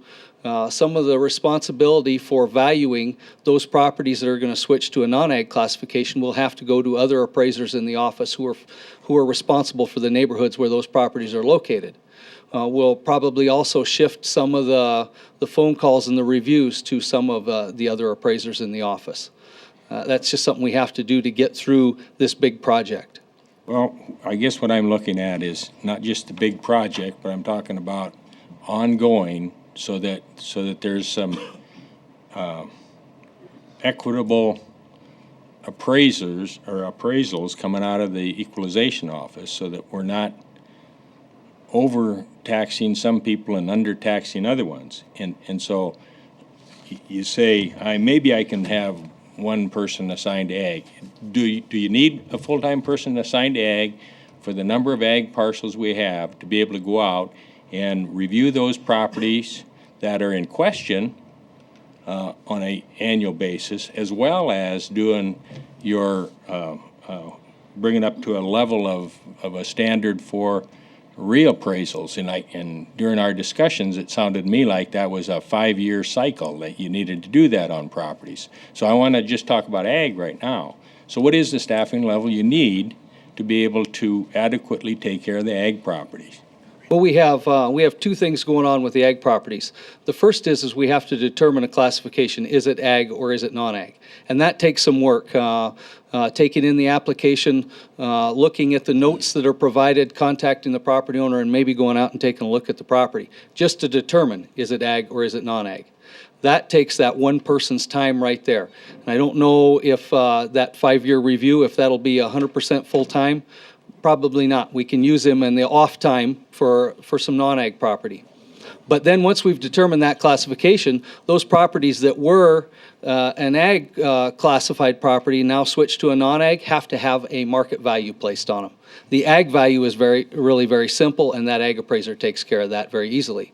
some of the responsibility for valuing those properties that are going to switch to a non-ag classification will have to go to other appraisers in the office who are responsible for the neighborhoods where those properties are located. We'll probably also shift some of the phone calls and the reviews to some of the other appraisers in the office. That's just something we have to do to get through this big project. Well, I guess what I'm looking at is not just the big project, but I'm talking about ongoing, so that there's some equitable appraisers or appraisals coming out of the equalization office, so that we're not overtaxing some people and undertaxing other ones. And so you say, maybe I can have one person assigned to ag. Do you need a full-time person assigned to ag for the number of ag parcels we have to be able to go out and review those properties that are in question on an annual basis, as well as doing your bringing up to a level of a standard for reappraisals? And during our discussions, it sounded to me like that was a 5-year cycle that you needed to do that on properties. So I want to just talk about ag right now. So what is the staffing level you need to be able to adequately take care of the ag properties? Well, we have 2 things going on with the ag properties. The first is we have to determine a classification. Is it ag or is it non-ag? And that takes some work. Taking in the application, looking at the notes that are provided, contacting the property owner, and maybe going out and taking a look at the property, just to determine, is it ag or is it non-ag? That takes that one person's time right there. And I don't know if that 5-year review, if that'll be 100% full-time. Probably not. We can use them in the off time for some non-ag property. But then once we've determined that classification, those properties that were an ag classified property now switch to a non-ag have to have a market value placed on them. The ag value is really very simple, and that ag appraiser takes care of that very easily.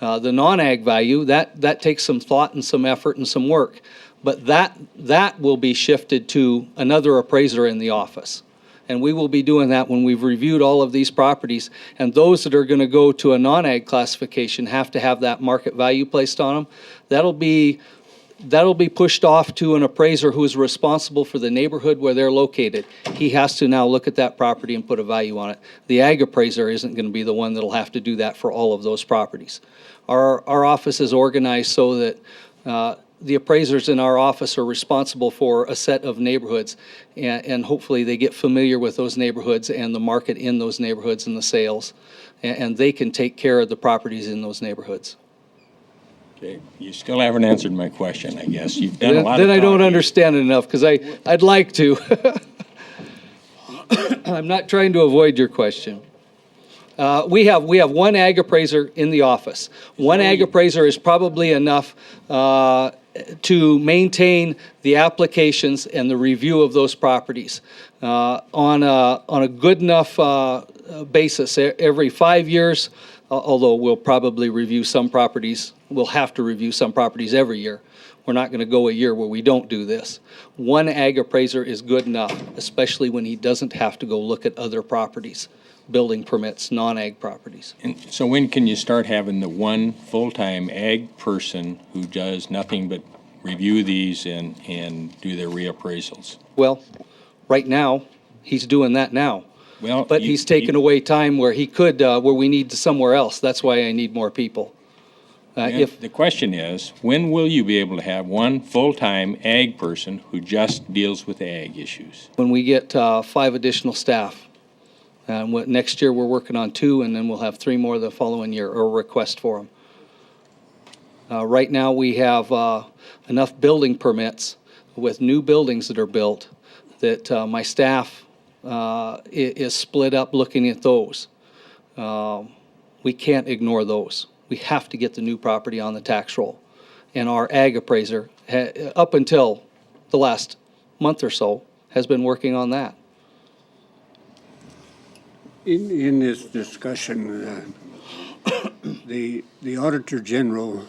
The non-ag value, that takes some thought and some effort and some work. But that will be shifted to another appraiser in the office. And we will be doing that when we've reviewed all of these properties. And those that are going to go to a non-ag classification have to have that market value placed on them. That'll be that'll be pushed off to an appraiser who is responsible for the neighborhood where they're located. He has to now look at that property and put a value on it. The ag appraiser isn't going to be the one that'll have to do that for all of those properties. Our office is organized so that the appraisers in our office are responsible for a set of neighborhoods, and hopefully they get familiar with those neighborhoods and the market in those neighborhoods and the sales, and they can take care of the properties in those neighborhoods. Okay, you still haven't answered my question, I guess. You've done a lot of Then I don't talking. understand it enough, because I'd like to. I'm not trying to avoid your question. We have one ag appraiser in the office. One ag appraiser is probably enough to maintain the applications and the review of those properties on a good enough basis. Every 5 years, although we'll probably review some properties, we'll have to review some properties every year. We're not going to go a year where we don't do this. One ag appraiser is good enough, especially when he doesn't have to go look at other properties, building permits, non-ag properties. And so when can you start having the one full-time ag person who does nothing but review these and do their reappraisals? Well, right now, he's doing that now. Well, But he's taken away time where he could, where we need somewhere else. That's why I need more people. If the question is, when will you be able to have one full-time ag person who just deals with ag issues? When we get 5 additional staff. Next year, we're working on 2, and then we'll have 3 more the following year, or request for them. Right now, we have enough building permits with new buildings that are built that my staff is split up looking at those. We can't ignore those. We have to get the new property on the tax roll. And our ag appraiser, up until the last month or so, has been working on that. In this discussion, the Auditor General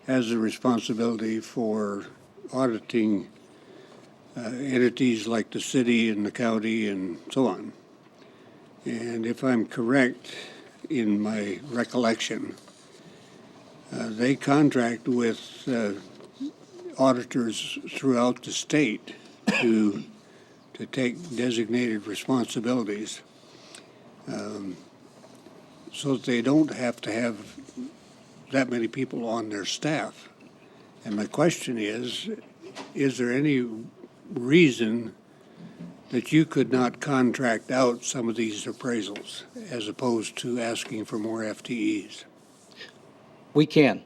has the responsibility for auditing entities like the city and the county and so on. And if I'm correct in my recollection, they contract with auditors throughout the state to take designated responsibilities. So that they don't have to have that many people on their staff. And my question is there any reason that you could not contract out some of these appraisals as opposed to asking for more FTEs? We can.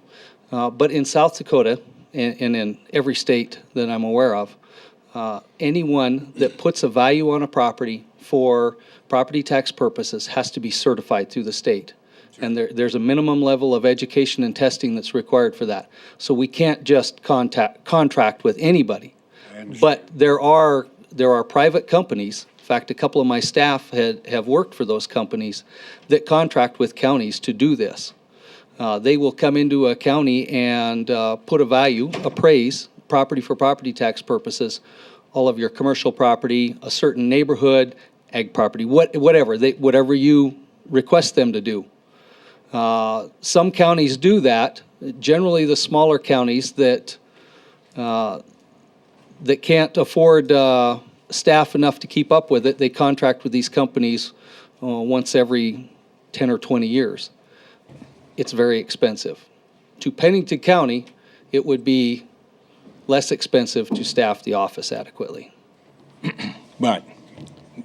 But in South Dakota, and in every state that I'm aware of, anyone that puts a value on a property for property tax purposes has to be certified through the state. And there's a minimum level of education and testing that's required for that. So we can't just contract with anybody. But there are private companies, in fact, a couple of my staff have worked for those companies that contract with counties to do this. They will come into a county and put a value, appraise, property for property tax purposes, all of your commercial property, a certain neighborhood, ag property, whatever you request them to do. Some counties do that. Generally, the smaller counties that can't afford staff enough to keep up with it, they contract with these companies once every 10 or 20 years. It's very expensive. To Pennington County, it would be less expensive to staff the office adequately. But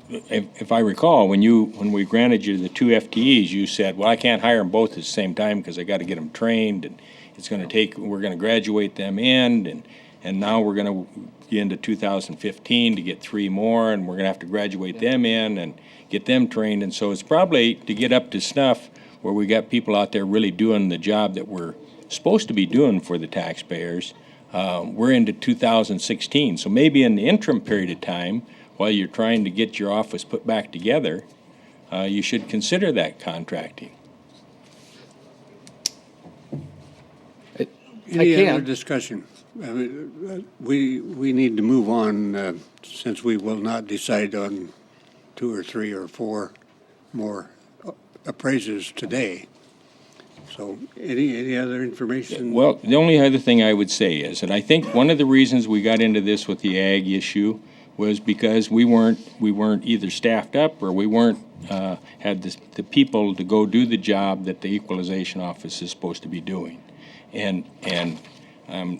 if I recall, when we granted you the 2 FTEs, you said, well, I can't hire them both at the same time because I got to get them trained, and we're going to graduate them in, and now we're going to get into 2015 to get 3 more, and we're going to have to graduate them in and get them trained. And so it's probably to get up to snuff where we got people out there really doing the job that we're supposed to be doing for the taxpayers. We're into 2016. So maybe in the interim period of time, while you're trying to get your office put back together, you should consider that contracting. Any other discussion? I mean, we need to move on since we will not decide on 2 or 3 or 4 more appraisers today. So any other information? Well, the only other thing I would say is that I think one of the reasons we got into this with the ag issue was because we weren't either staffed up or we weren't had the people to go do the job that the equalization office is supposed to be doing. And I'm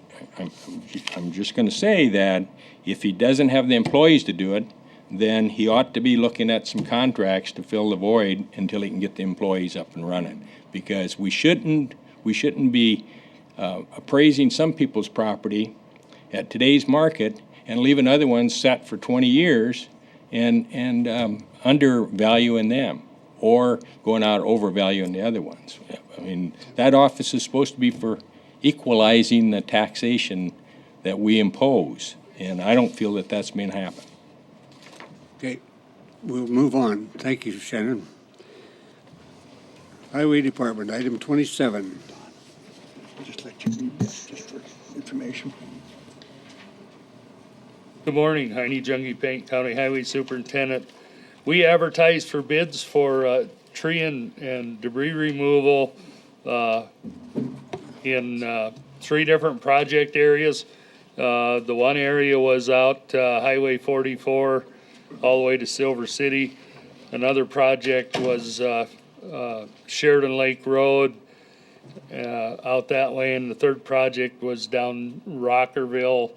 just going to say that if he doesn't have the employees to do it, then he ought to be looking at some contracts to fill the void until he can get the employees up and running. Because we shouldn't be appraising some people's property at today's market and leaving other ones set for 20 years and undervaluing them or going out overvaluing the other ones. I mean, that office is supposed to be for equalizing the taxation that we impose, and I don't feel that that's been happening. Okay, we'll move on. Thank you, Shannon. Highway Department, item 27. Just let you read this, just for information. Good morning, Heine Jungie, Pennington County Highway Superintendent. We advertised for bids for tree and debris removal in 3 different project areas. The one area was out Highway 44 all the way to Silver City. Another project was Sheridan Lake Road out that way, and the third project was down Rockerville,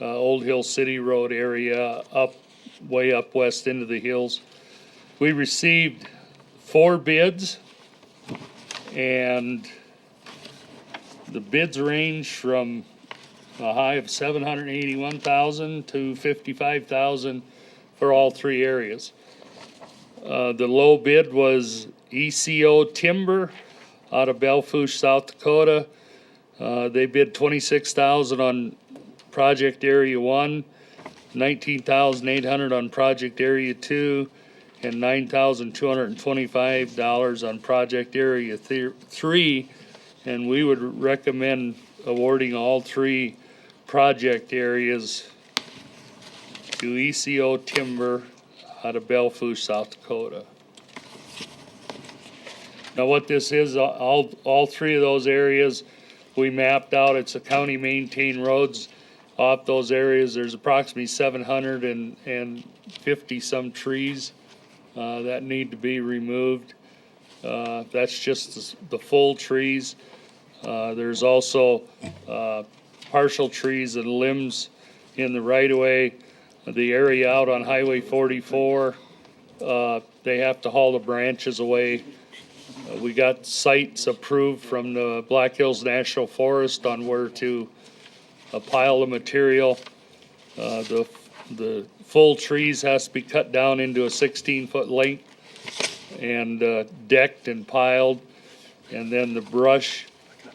Old Hill City Road area, way up west into the hills. We received 4 bids, and the bids range from a high of $781,000 to $55,000 for all 3 areas. The low bid was ECO Timber out of Belfouche, South Dakota. They bid $26,000 on project area 1, $19,800 on project area 2, and $9,225 on project area 3. And we would recommend awarding all 3 project areas to ECO Timber out of Belfouche, South Dakota. Now what this is, all 3 of those areas we mapped out. It's a county maintained roads. Off those areas, there's approximately 750 some trees that need to be removed. That's just the full trees. There's also partial trees and limbs in the right-of-way. The area out on Highway 44, they have to haul the branches away. We got sites approved from the Black Hills National Forest on where to pile the material. The full trees has to be cut down into a 16-foot length and decked and piled. And then the brush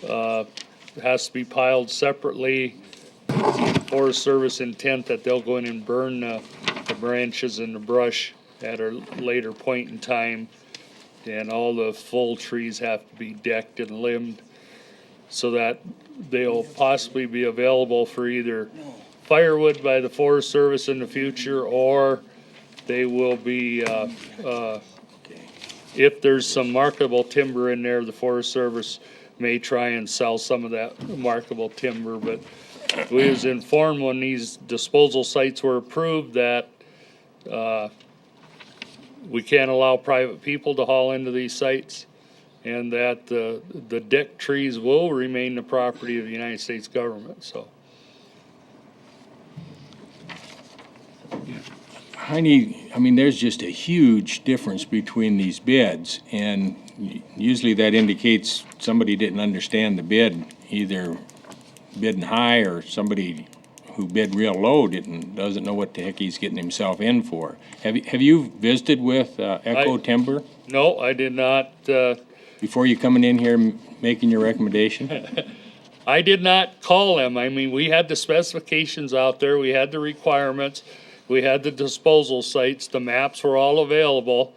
has to be piled separately. Forest Service intent that they'll go in and burn the branches and the brush at a later point in time. And all the full trees have to be decked and limbed so that they'll possibly be available for either firewood by the Forest Service in the future, or they will be, if there's some marketable timber in there, the Forest Service may try and sell some of that marketable timber. But we was informed when these disposal sites were approved that we can't allow private people to haul into these sites, and that the deck trees will remain the property of the United States government. So, Heine, I mean, there's just a huge difference between these bids, and usually that indicates somebody didn't understand the bid, either bidding high or somebody who bid real low doesn't know what the heck he's getting himself in for. Have you visited with Echo Timber? No, I did not. Before you coming in here making your recommendation? I did not call them. I mean, we had the specifications out there. We had the requirements. We had the disposal sites. The maps were all available.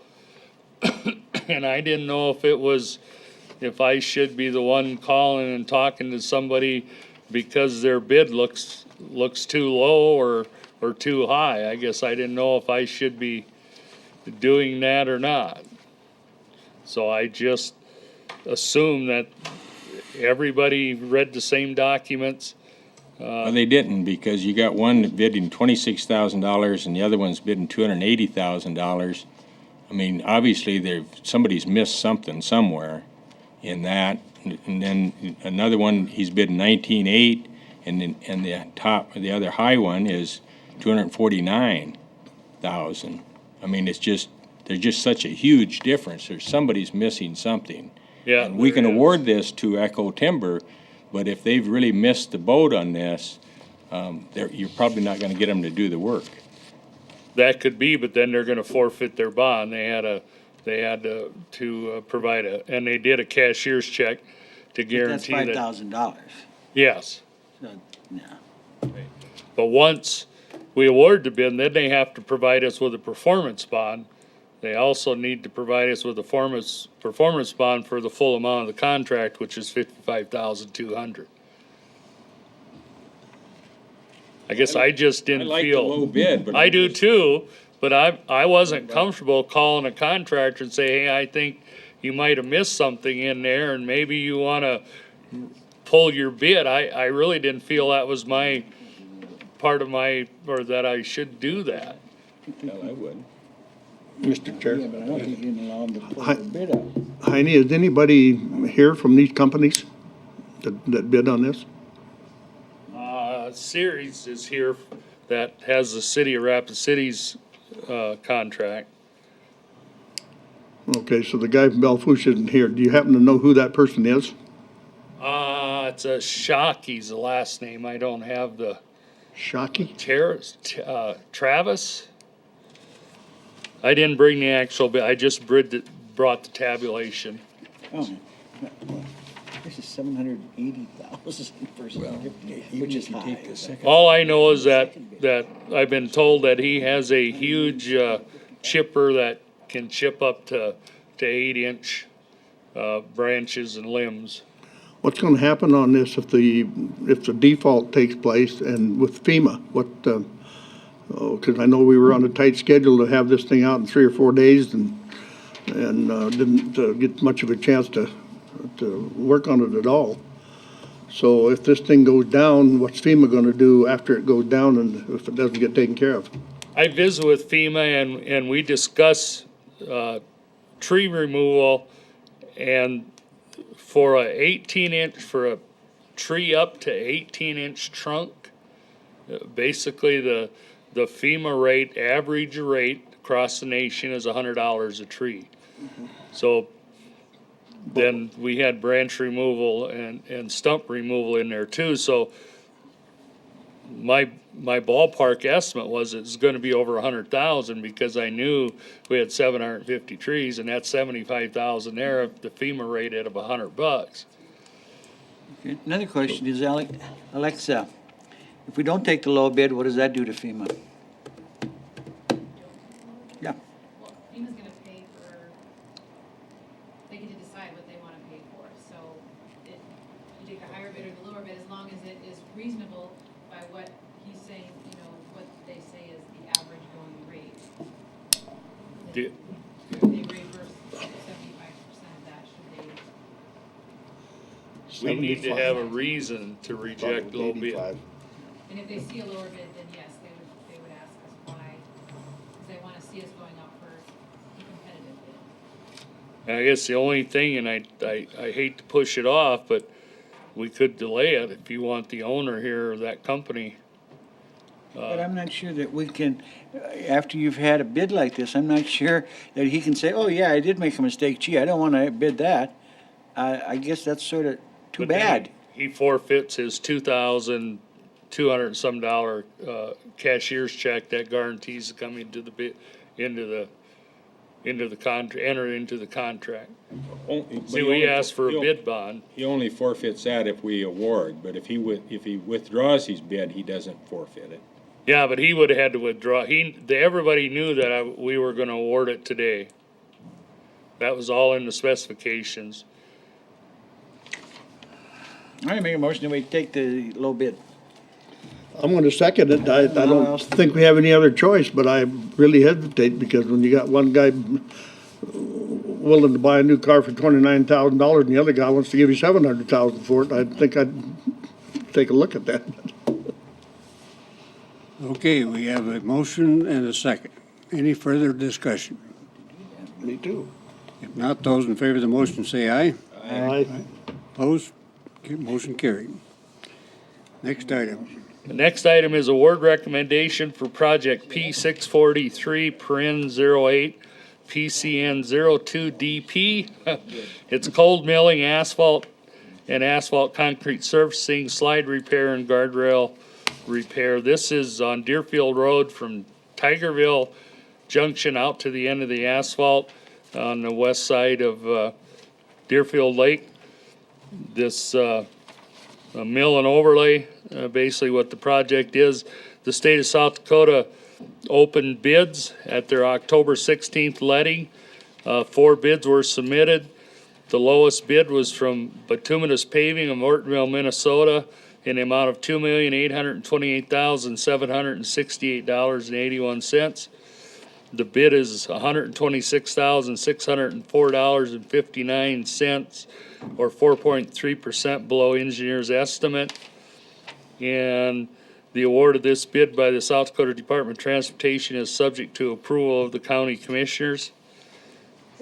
And I didn't know if I should be the one calling and talking to somebody because their bid looks too low or too high. I guess I didn't know if I should be doing that or not. So I just assumed that everybody read the same documents. Well, they didn't, because you got one bidding $26,000 and the other one's bidding $280,000. I mean, obviously, somebody's missed something somewhere in that. And then another one, he's bidding 19.8, and the other high one is 249,000. I mean, there's just such a huge difference. Somebody's missing something. Yeah, And we can there is. award this to Echo Timber, but if they've really missed the boat on this, you're probably not gonna get them to do the work. That could be, but then they're gonna forfeit their bond. They had to provide and they did a cashier's check to That's guarantee that. $5,000. Yes, So, yeah. but once we award the bid, then they have to provide us with a performance bond. They also need to provide us with a performance bond for the full amount of the contract, which is $55,200. I guess I just didn't I like the feel. low bid, but I do too, but I wasn't comfortable calling a contractor and say, hey, I think you might have missed something in there and maybe you wanna pull your bid. I really didn't feel that was my, part of my, or that I should do that. Well, I would. Mr. Chair. Yeah, but I don't think you can allow them to pull their bid up. Heine, is anybody here from these companies that bid on this? Series is here that has the city of Rapid City's, contract. Okay, so the guy from Belfouche isn't here. Do you happen to know who that person is? It's a Shockey's the last name. I don't have the. Shockey? Travis? I didn't bring the actual bid. I just brought the tabulation. Oh, this is 780,000 versus 50, which is high. All I know is that I've been told that he has a huge, chipper that can chip up to 8-inch, branches and limbs. What's gonna happen on this if the default takes place and with FEMA? Because I know we were on a tight schedule to have this thing out in 3 or 4 days and didn't get much of a chance to work on it at all. So if this thing goes down, what's FEMA gonna do after it goes down and if it doesn't get taken care of? I visit with FEMA and we discuss, tree removal and for a tree up to 18-inch trunk, basically the FEMA rate, average rate across the nation is $100 a tree. So then we had branch removal and stump removal in there too, so my ballpark estimate was it's gonna be over 100,000 because I knew we had 750 trees and that's 75,000 there if the FEMA rate at of $100. Okay, another question is, Alexa, if we don't take the low bid, what does that do to FEMA? Yeah. FEMA's gonna pay for, they get to decide what they wanna pay for, so you take the higher bid or the lower bid, as long as it is reasonable by what he's saying, what they say is the average going rate. They reimburse 75% of that, should they? We need to have a reason to reject low bid. And if they see a lower bid, then yes, they would ask us why, because they wanna see us going out for a competitive bid. And I guess the only thing, and I hate to push it off, but we could delay it if you want the owner here of that company. But I'm not sure that we can, after you've had a bid like this, I'm not sure that he can say, oh, yeah, I did make a mistake. Gee, I don't want to bid that. I guess that's sort of too But then bad. He forfeits his $2,200 and some dollar, cashier's check that guarantees coming to the bid, enter into the contract. See, we asked for a bid bond. He only forfeits that if we award, but if he withdraws his bid, he doesn't forfeit it. Yeah, but he would have had to withdraw. Everybody knew that we were gonna award it today. That was all in the specifications. All right, make a motion that we take the low bid. I'm gonna second it. I don't think we have any other choice, but I really hesitate because when you got one guy willing to buy a new car for $29,000 and the other guy wants to give you $700,000 for it, I think I'd take a look at that. Okay, we have a motion and a second. Any further discussion? Me too. If not, those in favor of the motion say aye. Aye. Opposed? Okay, motion carried. Next item. The next item is award recommendation for project P643:08 PCN 02DP. It's cold milling, asphalt and asphalt concrete surfacing, slide repair and guardrail repair. This is on Deerfield Road from Tigerville Junction out to the end of the asphalt on the west side of Deerfield Lake. This a mill and overlay, basically what the project is. The state of South Dakota opened bids at their October 16th letting. 4 bids were submitted. The lowest bid was from Bituminous Paving of Ortonville, Minnesota, in the amount of $2,828,768.81. The bid is $126,604.59, or 4.3% below engineer's estimate. And the award of this bid by the South Dakota Department of Transportation is subject to approval of the county commissioners.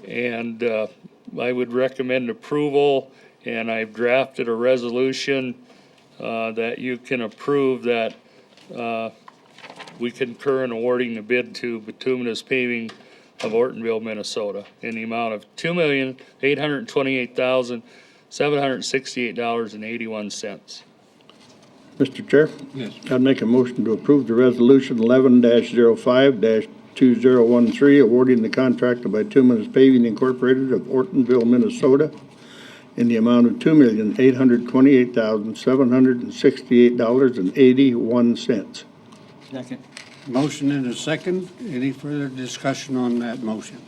And I would recommend approval, and I've drafted a resolution that you can approve that we concur in awarding the bid to Bituminous Paving of Ortonville, Minnesota, in the amount of $2,828,768.81. Mr. Chair? Yes. I'd make a motion to approve the resolution 11-05-2013, awarding the contract to Bituminous Paving Incorporated of Ortonville, Minnesota, in the amount of $2,828,768.81. Second. Motion and a second. Any further discussion on that motion?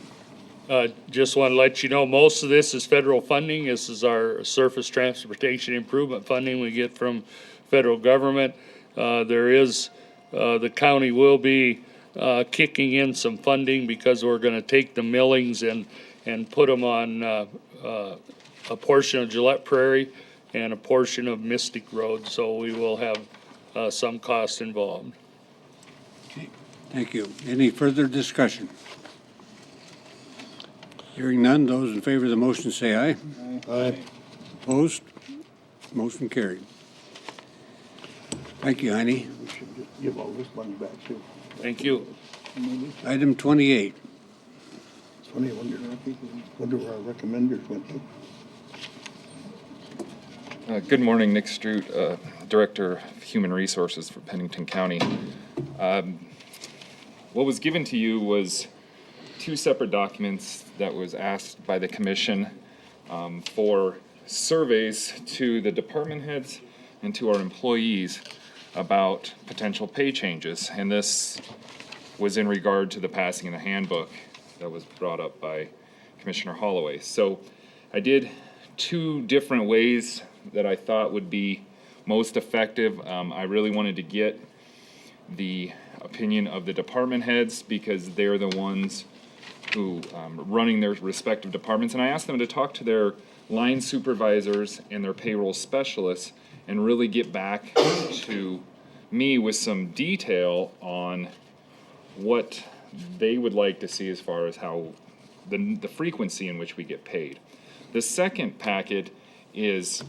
Just want to let you know, most of this is federal funding. This is our surface transportation improvement funding we get from federal government. There is, the county will be kicking in some funding because we're going to take the millings and put them on a portion of Gillette Prairie and a portion of Mystic Road. So we will have some cost involved. Thank you. Any further discussion? Hearing none, those in favor of the motion say aye. Aye. Opposed? Motion carried. Thank you, Heine. We should just give all this money back too. Thank you. Item 28. It's funny, I wonder where our recommenders went to. Good morning, Nick Strout, Director of Human Resources for Pennington County. What was given to you was 2 separate documents that was asked by the commission for surveys to the department heads and to our employees about potential pay changes. And this was in regard to the passing of the handbook that was brought up by Commissioner Holloway. So I did 2 different ways that I thought would be most effective. I really wanted to get the opinion of the department heads because they're the ones who running their respective departments. And I asked them to talk to their line supervisors and their payroll specialists and really get back to me with some detail on what they would like to see as far as how the frequency in which we get paid. The second packet is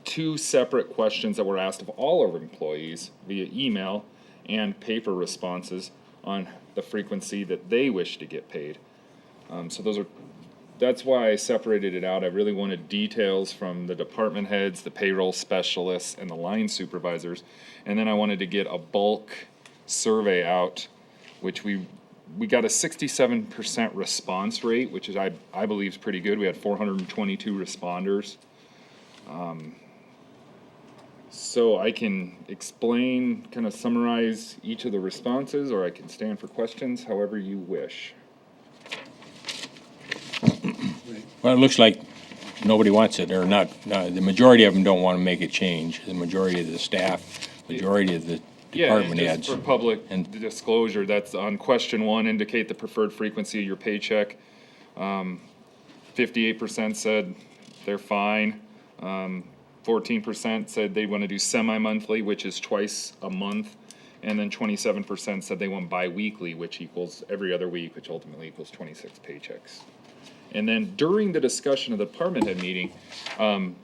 2 separate questions that were asked of all our employees via email and paper responses on the frequency that they wish to get paid. So that's why I separated it out. I really wanted details from the department heads, the payroll specialists, and the line supervisors. And then I wanted to get a bulk survey out, which we got a 67% response rate, which is I believe is pretty good. We had 422 responders. So I can explain, kind of summarize each of the responses, or I can stand for questions, however you wish. Well, it looks like nobody wants it, or not. The majority of them don't want to make a change. The majority of the staff, majority of the department Yeah, and heads. just for public disclosure, that's on question 1, indicate the preferred frequency of your paycheck. 58% said they're fine. 14% said they want to do semi-monthly, which is twice a month. And then 27% said they want bi-weekly, which equals every other week, which ultimately equals 26 paychecks. And then during the discussion of the department head meeting,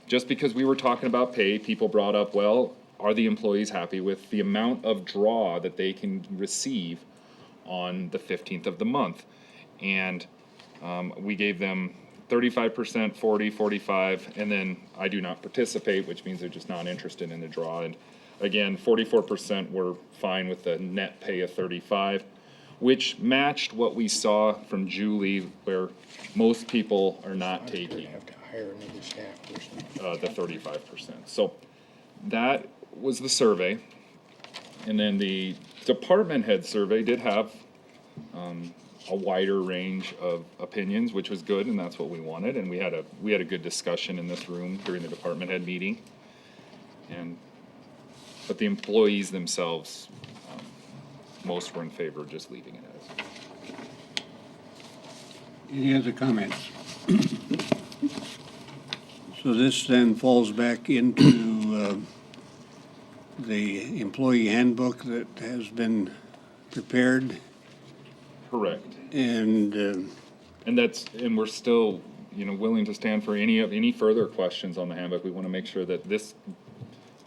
just because we were talking about pay, people brought up, well, are the employees happy with the amount of draw that they can receive on the 15th of the month? And we gave them 35%, 40, 45, and then I do not participate, which means they're just not interested in the draw. And again, 44% were fine with the net pay of 35, which matched what we saw from Julie, where most people are not taking the 35%. So that was the survey. And then the department head survey did have a wider range of opinions, which was good, and that's what we wanted. And we had a good discussion in this room during the department head meeting. But the employees themselves, most were in favor of just leaving it as. Any other comments? So this then falls back into the employee handbook that has been prepared. Correct. And we're still, willing to stand for any further questions on the handbook. We want to make sure that this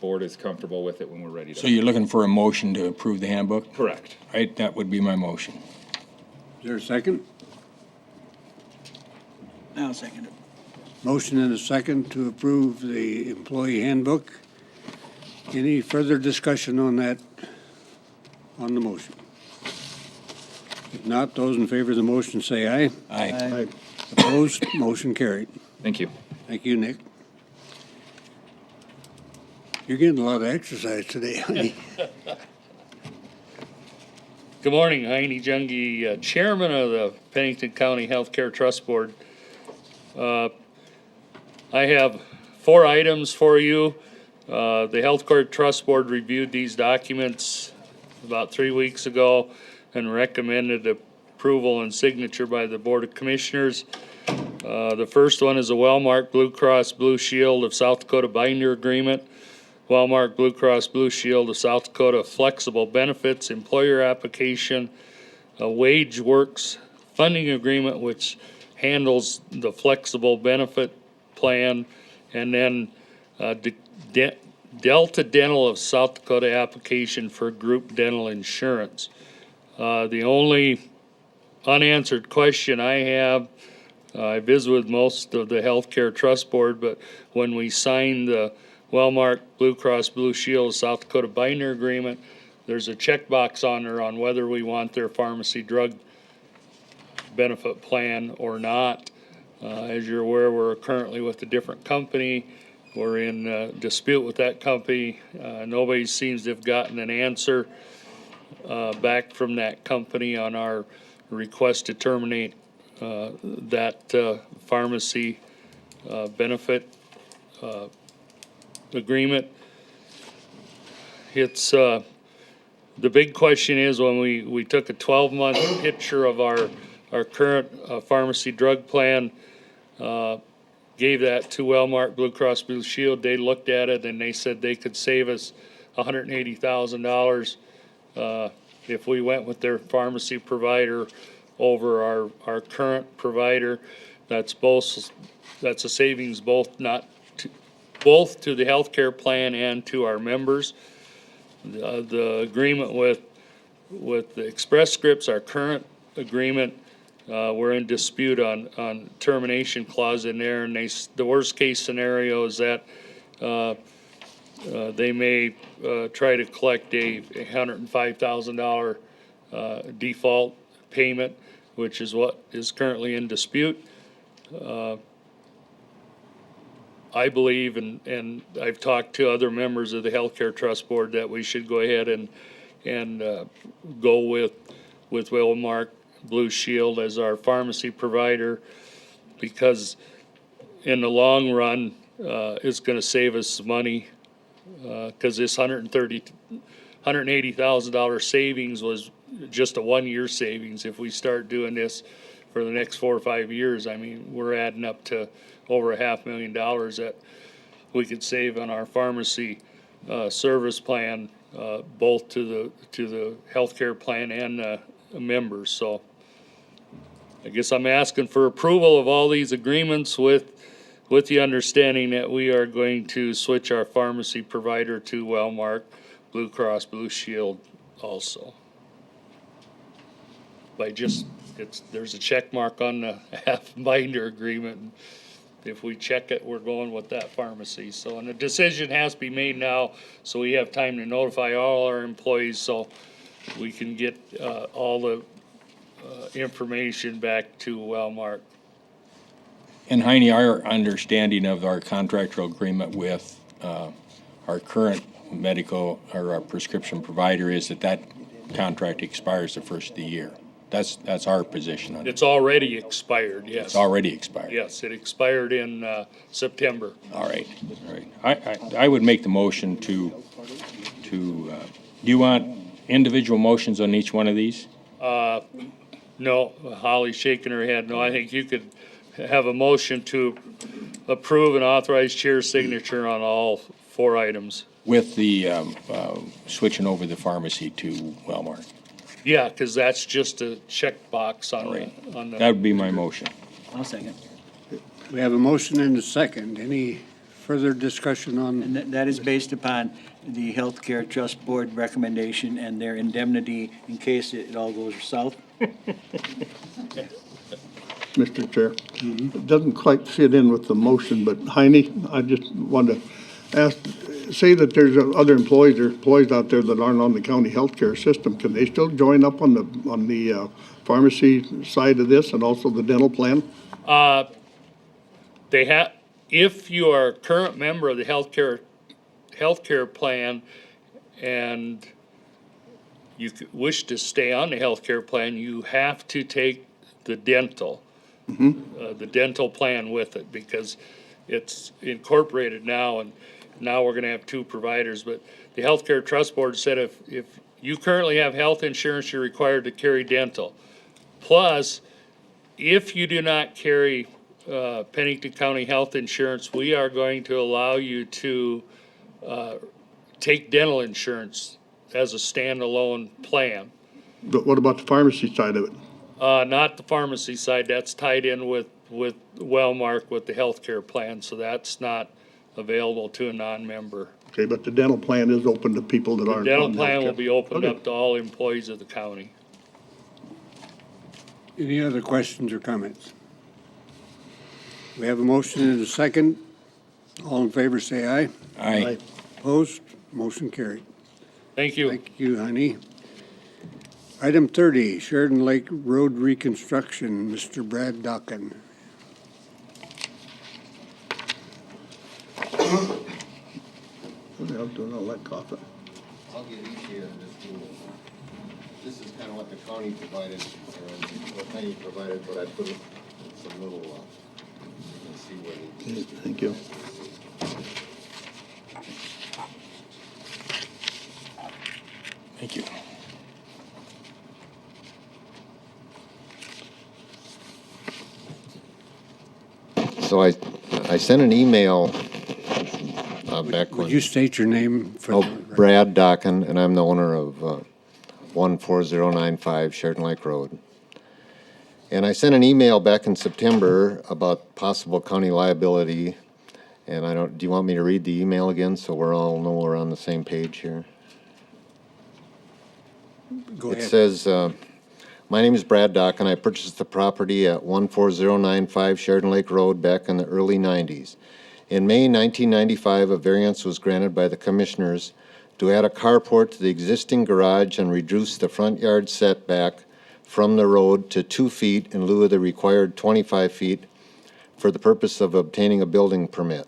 board is comfortable with it when we're ready to. So you're looking for a motion to approve the handbook? Correct. Right, that would be my motion. Is there a second? I'll second it. Motion and a second to approve the employee handbook. Any further discussion on that, on the motion? If not, those in favor of the motion say aye. Aye. Opposed, motion carried. Thank you. Thank you, Nick. You're getting a lot of exercise today, honey. Good morning, Heine Junge, Chairman of the Pennington County Healthcare Trust Board. I have 4 items for you. The Healthcare Trust Board reviewed these documents about 3 weeks ago and recommended approval and signature by the Board of Commissioners. The first one is a Wellmark Blue Cross Blue Shield of South Dakota binder agreement. Wellmark Blue Cross Blue Shield of South Dakota flexible benefits employer application, a Wage Works funding agreement which handles the flexible benefit plan, and then Delta Dental of South Dakota application for group dental insurance. The only unanswered question I have, I visit with most of the Healthcare Trust Board, but when we signed the Wellmark Blue Cross Blue Shield of South Dakota binder agreement, there's a checkbox on there on whether we want their pharmacy drug benefit plan or not. As you're aware, we're currently with a different company. We're in dispute with that company. Nobody seems to have gotten an answer back from that company on our request to terminate that pharmacy benefit agreement. It's the big question is when we took a 12-month picture of our current pharmacy drug plan, gave that to Wellmark Blue Cross Blue Shield. They looked at it and they said they could save us $180,000 if we went with their pharmacy provider over our current provider. That's a savings both to the healthcare plan and to our members. The agreement with the Express Scripts, our current agreement, we're in dispute on termination clause in there, and the worst case scenario is that they may try to collect a $105,000 default payment, which is what is currently in dispute. I believe, and I've talked to other members of the Healthcare Trust Board, that we should go ahead and go with Wellmark Blue Shield as our pharmacy provider, because in the long run, it's going to save us money, because this $180,000 savings was just a 1-year savings. If we start doing this for the next 4 or 5 years, I mean, we're adding up to over $500,000 that we could save on our pharmacy service plan, both to the healthcare plan and members. So I guess I'm asking for approval of all these agreements with the understanding that we are going to switch our pharmacy provider to Wellmark, Blue Cross Blue Shield also. By just, there's a check mark on the half binder agreement. If we check it, we're going with that pharmacy. So, and the decision has to be made now, so we have time to notify all our employees so we can get all the information back to Wellmark. And Heine, our understanding of our contractual agreement with our current medical or our prescription provider is that contract expires the first of the year. That's our position on it. It's already expired, yes. It's already expired. Yes, it expired in September. All right. I would make the motion to do you want individual motions on each one of these? No, Holly's shaking her head. No, I think you could have a motion to approve and authorize chair's signature on all 4 items. With the switching over the pharmacy to Wellmark. Yeah, because that's just a checkbox on the. That would be my motion. I'll second. We have a motion and a second. Any further discussion on? And that is based upon the Healthcare Trust Board recommendation and their indemnity in case it all goes south. Mr. Chair. It doesn't quite fit in with the motion, but Heine, I just want to ask, say that there's other employees or employees out there that aren't on the county healthcare system. Can they still join up on the pharmacy side of this and also the dental plan? They have, if you are a current member of the healthcare plan and you wish to stay on the healthcare plan, you have to take the dental. The dental plan with it, because it's incorporated now, and now we're gonna have 2 providers. But the Healthcare Trust Board said if you currently have health insurance, you're required to carry dental. Plus, if you do not carry Pennington County health insurance, we are going to allow you to take dental insurance as a standalone plan. But what about the pharmacy side of it? Not the pharmacy side, that's tied in with Wellmark with the healthcare plan, so that's not available to a non-member. Okay, but the dental plan is open to people that aren't. The dental on plan will healthcare. be opened Okay. up to all employees of the county. Any other questions or comments? We have a motion and a second. All in favor, say aye. Aye. Opposed? Motion carried. Thank you. Thank you, Honey. Item 30, Sheridan Lake Road Reconstruction, Mr. Brad Dockin. What the hell's doing all that coughing? I'll get each here and just do it. This is kind of what the county provided, or what Penny provided, but I put some little, you can see where they. Thank you. Thank you. So I sent an email back when. Would you state your name for the record? Brad Dockin, and I'm the owner of 14095 Sheridan Lake Road. And I sent an email back in September about possible county liability. And do you want me to read the email again so we all know we're on the same page here? Go ahead. It says, my name is Brad Dockin. I purchased the property at 14095 Sheridan Lake Road back in the early 90s. In May 1995, a variance was granted by the commissioners to add a carport to the existing garage and reduce the front yard setback from the road to 2 feet in lieu of the required 25 feet for the purpose of obtaining a building permit.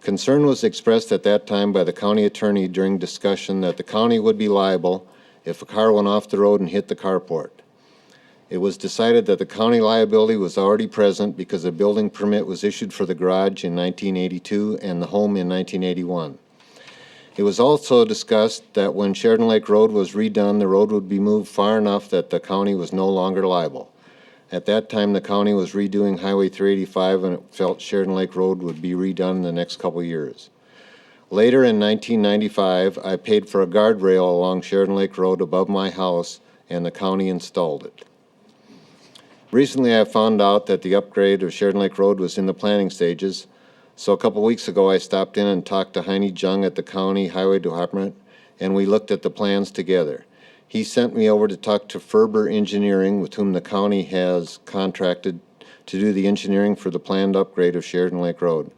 Concern was expressed at that time by the county attorney during discussion that the county would be liable if a car went off the road and hit the carport. It was decided that the county liability was already present because a building permit was issued for the garage in 1982 and the home in 1981. It was also discussed that when Sheridan Lake Road was redone, the road would be moved far enough that the county was no longer liable. At that time, the county was redoing Highway 385, and it felt Sheridan Lake Road would be redone in the next couple years. Later in 1995, I paid for a guardrail along Sheridan Lake Road above my house, and the county installed it. Recently, I found out that the upgrade of Sheridan Lake Road was in the planning stages, so a couple weeks ago, I stopped in and talked to Heine Jung at the County Highway Department, and we looked at the plans together. He sent me over to talk to Ferber Engineering, with whom the county has contracted to do the engineering for the planned upgrade of Sheridan Lake Road.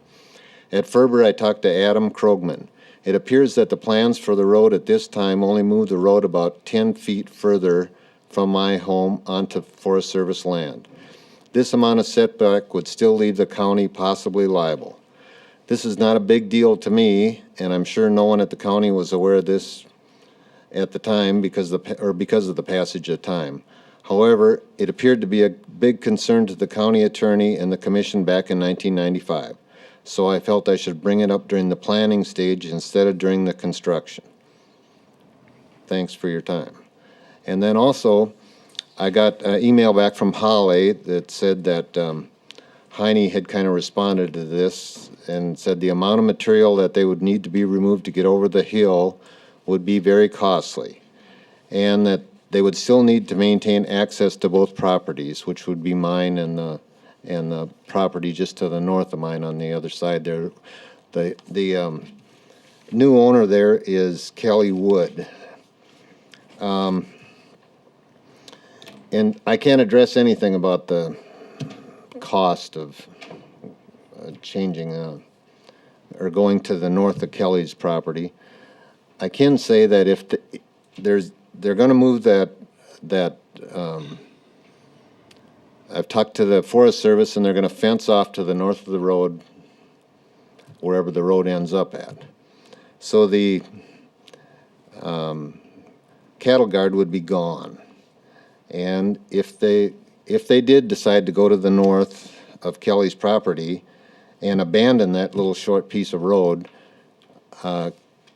At Ferber, I talked to Adam Krogman. It appears that the plans for the road at this time only move the road about 10 feet further from my home onto Forest Service land. This amount of setback would still leave the county possibly liable. This is not a big deal to me, and I'm sure no one at the county was aware of this at the time because of the passage of time. However, it appeared to be a big concern to the county attorney and the commission back in 1995. So I felt I should bring it up during the planning stage instead of during the construction. Thanks for your time. And then also, I got an email back from Holly that said that Heine had kind of responded to this and said the amount of material that they would need to be removed to get over the hill would be very costly, and that they would still need to maintain access to both properties, which would be mine and the property just to the north of mine on the other side there. The new owner there is Kelly Wood. And I can't address anything about the cost of changing or going to the north of Kelly's property. I can say that if they're going to move that I've talked to the Forest Service, and they're going to fence off to the north of the road, wherever the road ends up at. So the cattle guard would be gone. And if they did decide to go to the north of Kelly's property and abandon that little short piece of road,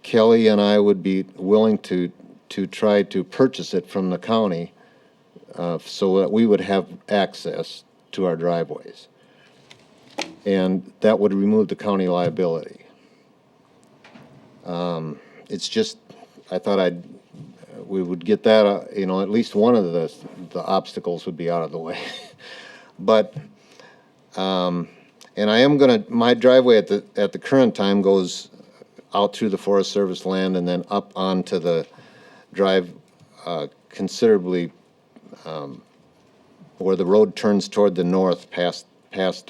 Kelly and I would be willing to try to purchase it from the county so that we would have access to our driveways. And that would remove the county liability. It's just, I thought we would get that, at least one of the obstacles would be out of the way. But, and I am my driveway at the current time goes out through the Forest Service land and then up onto the drive considerably where the road turns toward the north past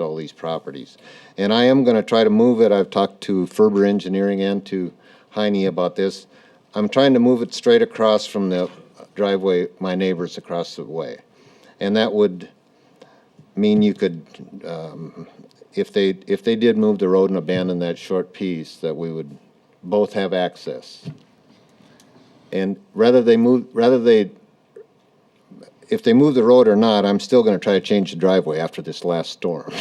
all these properties. And I am going to try to move it. I've talked to Ferber Engineering and to Heine about this. I'm trying to move it straight across from the driveway my neighbors across the way. And that would mean you could, if they did move the road and abandon that short piece, that we would both have access. And if they move the road or not, I'm still going to try to change the driveway after this last storm.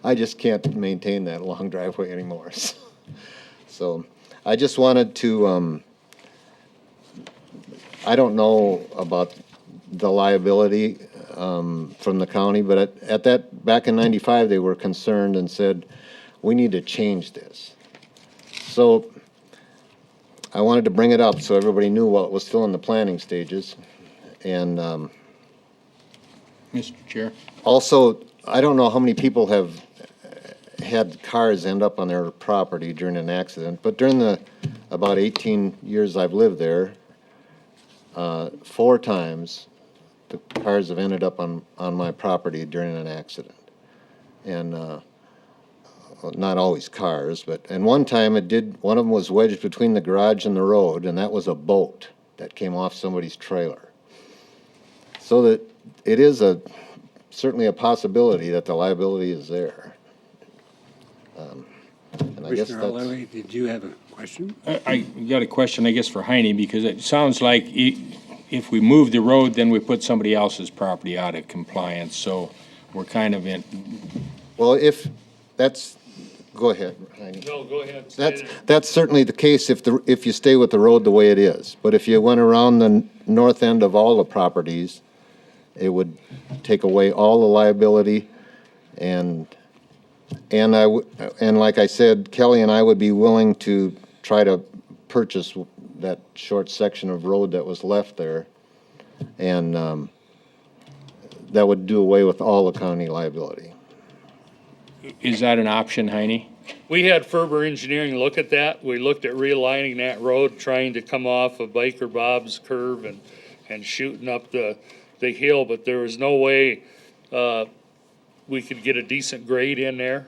I just can't maintain that long driveway anymore. So I just wanted to, I don't know about the liability from the county, but at that, back in '95, they were concerned and said, we need to change this. So I wanted to bring it up so everybody knew while it was still in the planning stages. And Mr. Chair? Also, I don't know how many people have had cars end up on their property during an accident, but during the about 18 years I've lived there, 4 times the cars have ended up on my property during an accident. And not always cars, and one time one of them was wedged between the garage and the road, and that was a boat that came off somebody's trailer. So that it is certainly a possibility that the liability is there. And I guess Commissioner O'Leary, did you have a question? I got a question, I guess, for Heine, because it sounds like if we move the road, then we put somebody else's property out of compliance, so we're kind of in. Well, go ahead, Heine. No, go ahead. That's certainly the case if you stay with the road the way it is. But if you went around the north end of all the properties, It would take away all the liability, and like I said, Kelly and I would be willing to try to purchase that short section of road that was left there, and that would do away with all the county liability. Is that an option, Heine? We had Ferber Engineering look at that. We looked at realigning that road, trying to come off of Biker Bob's curve and shooting up the hill, but there was no way we could get a decent grade in there.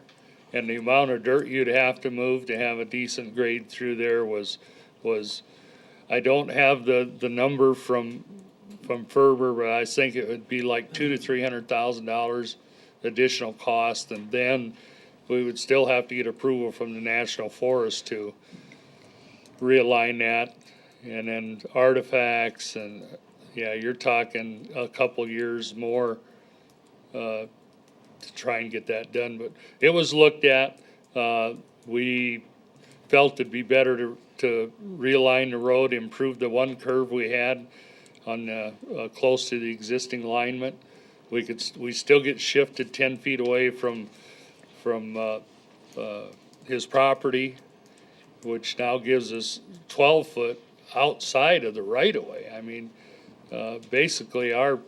And the amount of dirt you'd have to move to have a decent grade through there was I don't have the number from Ferber, but I think it would be like $200,000 to $300,000 additional cost, and then we would still have to get approval from the National Forest to realign that, and then artifacts, and yeah, you're talking a couple years more to try and get that done. But it was looked at. We felt it'd be better to realign the road, improve the one curve we had on close to the existing alignment. We still get shifted 10 feet away from his property, which now gives us 12 foot outside of the right of way. I mean, basically our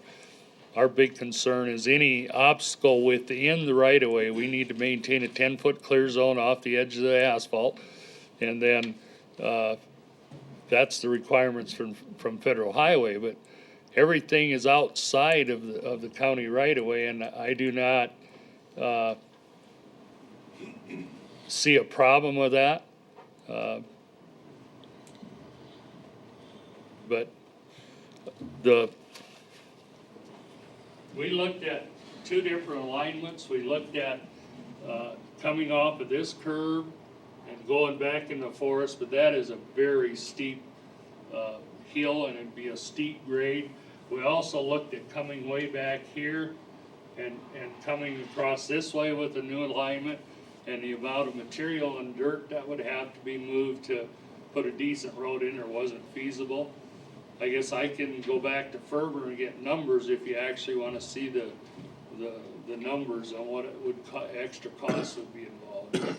big concern is any obstacle within the right of way. We need to maintain a 10-foot clear zone off the edge of the asphalt, and then that's the requirements from federal highway. But everything is outside of the county right of way, and I do not see a problem with that. But we looked at two different alignments. We looked at coming off of this curve and going back in the forest, but that is a very steep hill, and it'd be a steep grade. We also looked at coming way back here and coming across this way with a new alignment, and the amount of material and dirt that would have to be moved to put a decent road in there wasn't feasible. I guess I can go back to Ferber and get numbers if you actually want to see the numbers on what it would extra costs would be involved.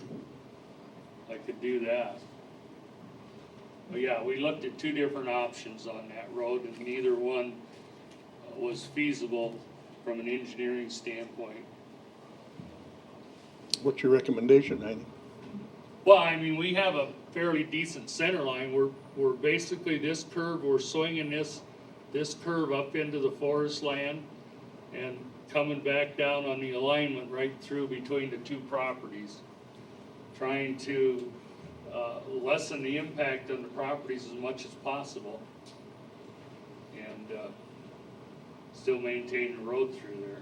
I could do that. But yeah, we looked at two different options on that road, and neither one was feasible from an engineering standpoint. What's your recommendation, Heidi? Well, I mean, we have a fairly decent center line. We're basically this curve, we're swinging this curve up into the forest land and coming back down on the alignment right through between the two properties, trying to lessen the impact on the properties as much as possible, and still maintain the road through there.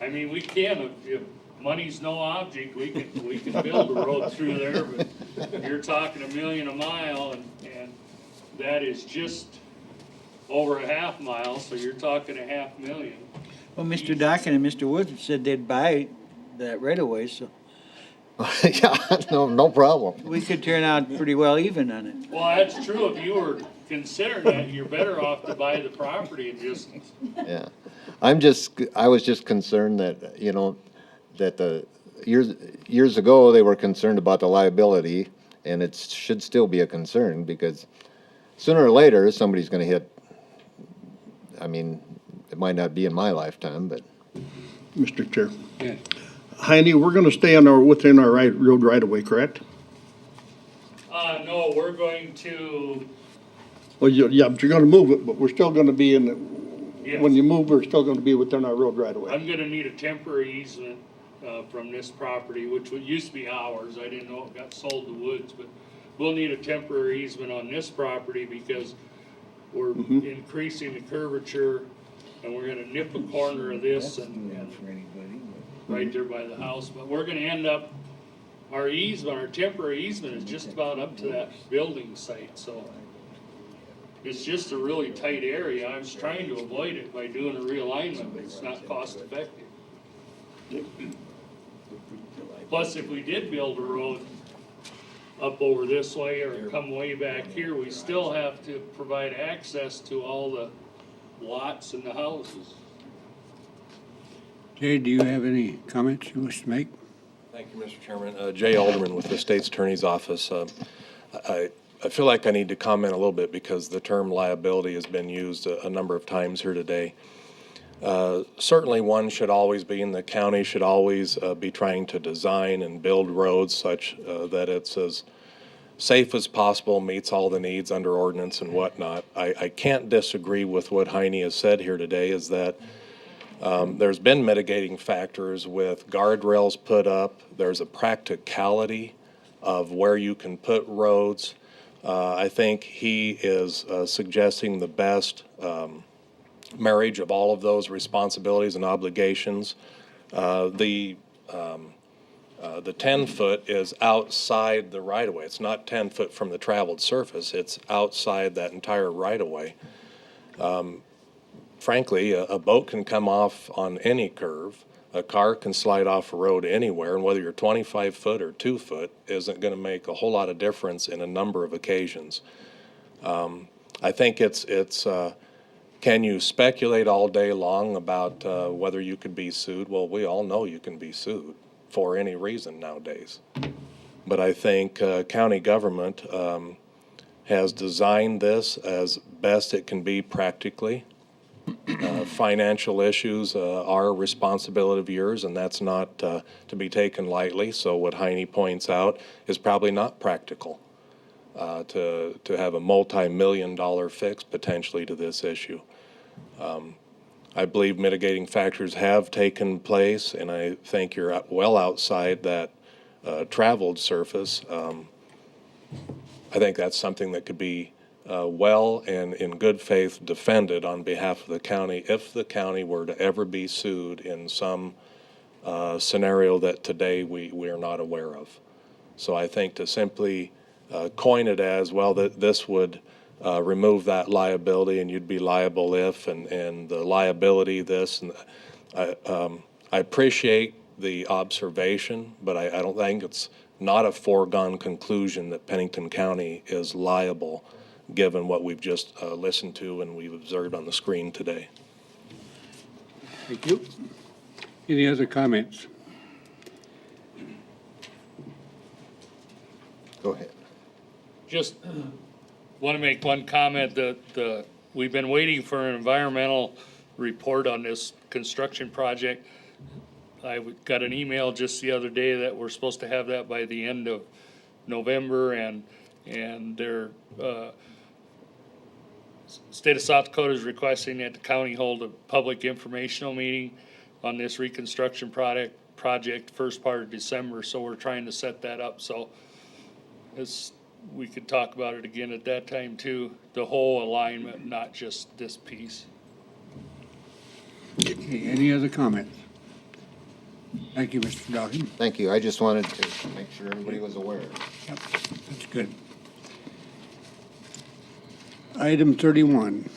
I mean, we can, if money's no object, we can build a road through there, but you're talking $1 million a mile, and that is just over a half mile, so you're talking $500,000. Well, Mr. Dockin and Mr. Woods said they'd buy that right away, so Yeah, no problem. we could turn out pretty well even on it. Well, that's true. If you were considering that, you're better off to buy the property and just, Yeah. I was just concerned that, that the years ago, they were concerned about the liability, and it should still be a concern, because sooner or later, somebody's gonna hit, I mean, it might not be in my lifetime, but. Mr. Chair. Yeah. Heidi, we're gonna stay on within our road right away, correct? no, we're going to, Well, yeah, but you're gonna move it, but we're still gonna be in, yes. when you move, we're still gonna be within our road right away. I'm gonna need a temporary easement, from this property, which used to be ours. I didn't know it got sold to Woods, but we'll need a temporary easement on this property because we're increasing the curvature, and we're gonna nip a corner of this and right there by the house. But we're gonna end up, our easement, our temporary easement is just about up to that building site, so it's just a really tight area. I was trying to avoid it by doing a realignment, but it's not cost effective. Plus, if we did build a road up over this way or come way back here, we still have to provide access to all the lots and the houses. Jay, do you have any comments you wish to make? Thank you, Mr. Chairman. Jay Alderman with the State's Attorney's Office. I feel like I need to comment a little bit because the term liability has been used a number of times here today. Certainly one should always be, and the county should always be trying to design and build roads such that it's as safe as possible, meets all the needs under ordinance and whatnot. I can't disagree with what Heine has said here today, is that there's been mitigating factors with guardrails put up. There's a practicality of where you can put roads. I think he is suggesting the best marriage of all of those responsibilities and obligations. The 10-foot is outside the right-of-way. It's not 10 foot from the traveled surface. It's outside that entire right-of-way. Frankly, a boat can come off on any curve. A car can slide off a road anywhere, and whether you're 25 foot or 2 foot isn't going to make a whole lot of difference in a number of occasions. I think it's can you speculate all day long about whether you could be sued? Well, we all know you can be sued for any reason nowadays. But I think county government has designed this as best it can be practically. Financial issues are a responsibility of yours, and that's not to be taken lightly. So what Heine points out is probably not practical to have a multi-million-dollar fix potentially to this issue. I believe mitigating factors have taken place, and I think you're well outside that traveled surface. I think that's something that could be well and in good faith defended on behalf of the county if the county were to ever be sued in some scenario that today we are not aware of. So I think to simply coin it as, well, that this would remove that liability and you'd be liable if, and the liability this, and I appreciate the observation, but I don't think it's not a foregone conclusion that Pennington County is liable given what we've just listened to and we've observed on the screen today. Thank you. Any other comments? Go ahead. Just want to make one comment that we've been waiting for an environmental report on this construction project. I got an email just the other day that we're supposed to have that by the end of November, and their state of South Dakota is requesting that the county hold a public informational meeting on this reconstruction project first part of December. So we're trying to set that up. So we could talk about it again at that time too. The whole alignment, not just this piece. Okay, any other comments? Thank you, Mr. Dawkins. Thank you. I just wanted to make sure everybody was aware. Yep, that's good. Item 31.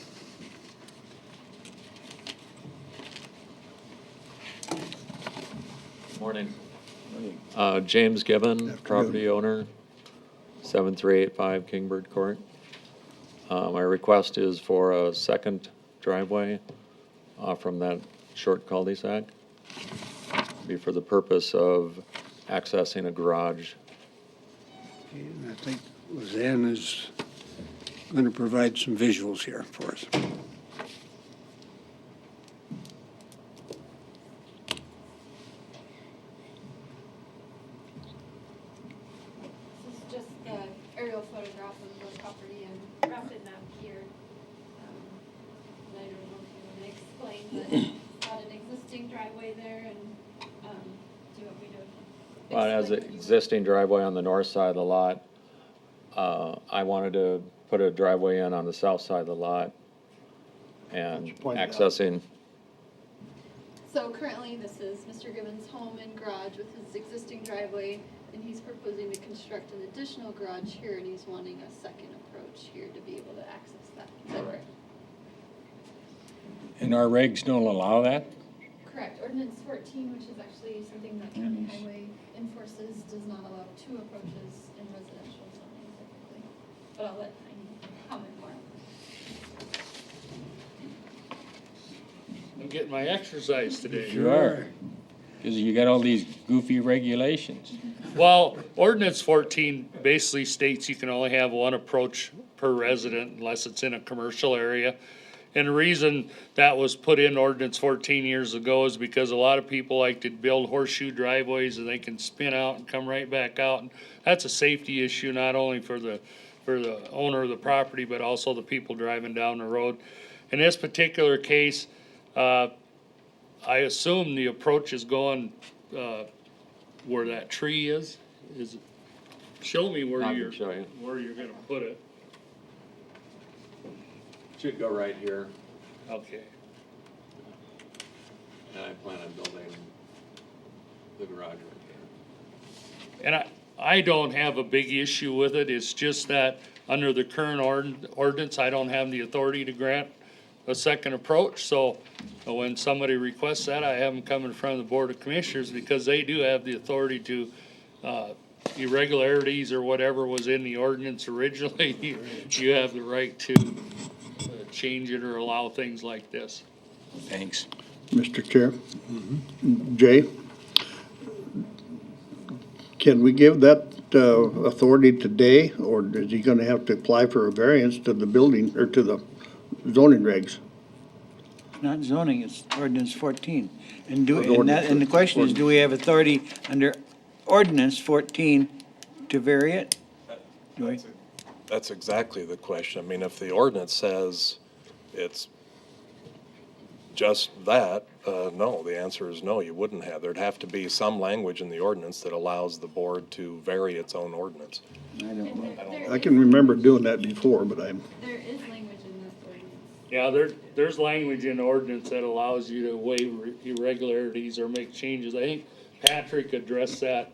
Morning. James Gibbon, property owner, 7385 Kingbird Court. My request is for a second driveway from that short cul-de-sac. Be for the purpose of accessing a garage. Okay, and I think Lizanne is going to provide some visuals here for us. This is just the aerial photograph of the property and rapid map here. And I don't know if you want to explain, but it's got an existing driveway there, and do you want me to? Well, it has an existing driveway on the north side of the lot. I wanted to put a driveway in on the south side of the lot and accessing. So currently, this is Mr. Gibbons' home and garage with his existing driveway, and he's proposing to construct an additional garage here, and he's wanting a second approach here to be able to access that. Is that correct? And our regs don't allow that? Correct. Ordinance 14, which is actually something that county highway enforces, does not allow two approaches in residential zoning typically. But I'll let Heine comment more. getting my exercise today. You are. Because you got all these goofy regulations. Well, ordinance 14 basically states you can only have one approach per resident unless it's in a commercial area. And the reason that was put in ordinance 14 years ago is because a lot of people like to build horseshoe driveways and they can spin out and come right back out. And that's a safety issue, not only for the owner of the property, but also the people driving down the road. In this particular case, I assume the approach is going, where that tree is it, show me I where can you're, show you. where you're gonna put it. Should go right here, Okay. and I plan on building the garage right there. And I don't have a big issue with it, it's just that under the current ordinance, I don't have the authority to grant a second approach, so when somebody requests that, I have them come in front of the Board of Commissioners, because they do have the authority to, irregularities or whatever was in the ordinance originally, you have the right to change it or allow things like this. Thanks. Mr. Chair? Jay? Can we give that authority today, or is he gonna have to apply for a variance to the building, or to the zoning regs? Not zoning, it's ordinance 14. And Ordinance. the question is, do we have authority under ordinance 14 to vary it? Do we? That's exactly the question. I mean, if the ordinance says it's just that, no, the answer is no, you wouldn't have. There'd have to be some language in the ordinance that allows the board to vary its own ordinance. I don't know. I can remember doing that before, but I'm, There is language in this ordinance. Yeah, there's language in the ordinance that allows you to waive irregularities or make changes. I think Patrick addressed that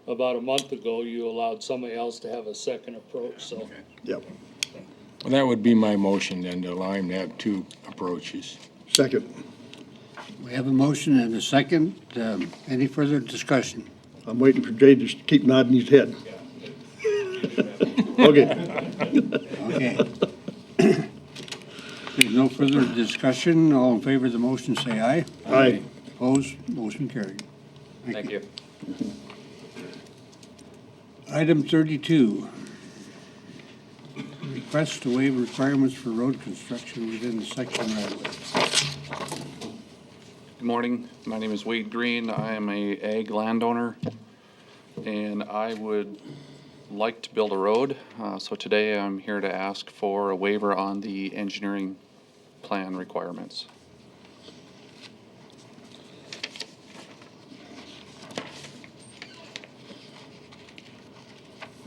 about a month ago. You allowed somebody else to have a second approach, so. yep. Well, that would be my motion then, to allow him to have two approaches. Second. We have a motion and a second. Any further discussion? I'm waiting for Jay to just keep nodding his head. Okay. Okay. There's no further discussion. All in favor of the motion, say aye. Aye. Opposed? Motion carried. Thank you. Item 32. Request to waive requirements for road construction within the section right of way. Good morning. My name is Wade Green. I am a ag landowner, and I would like to build a road. So today I'm here to ask for a waiver on the engineering plan requirements.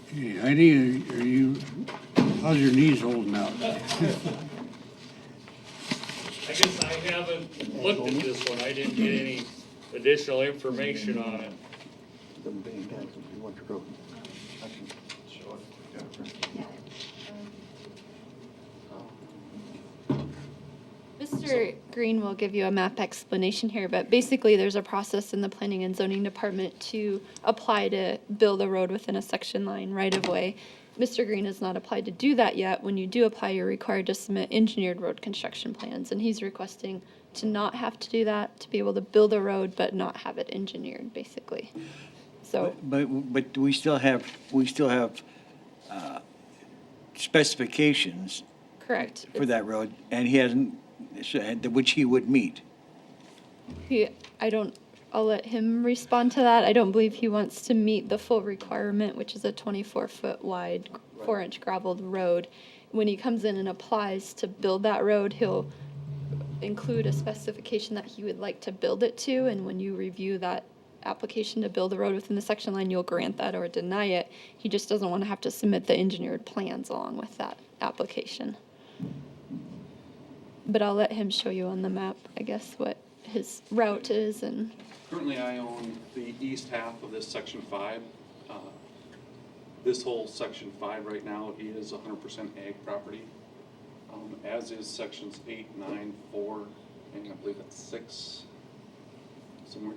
Hey, Heidi, how's your knees holding out? I guess I haven't looked at this one. I didn't get any additional information on it. Mr. Green will give you a map explanation here, but basically there's a process in the planning and zoning department to apply to build a road within a section line right of way. Mr. Green has not applied to do that yet. When you do apply, you're required to submit engineered road construction plans, and he's requesting to not have to do that, to be able to build a road but not have it engineered, basically. So, But we still have specifications correct. for that road, and he hasn't, which he would meet. I'll let him respond to that. I don't believe he wants to meet the full requirement, which is a 24-foot wide, 4-inch gravelled road. When he comes in and applies to build that road, he'll include a specification that he would like to build it to, and when you review that application to build a road within the section line, you'll grant that or deny it. He just doesn't want to have to submit the engineered plans along with that application. But I'll let him show you on the map, I guess, what his route is. And Currently, I own the east half of this section 5. This whole section 5 right now is 100% ag property, as is sections 8, 9, 4, and I believe it's 6 somewhere.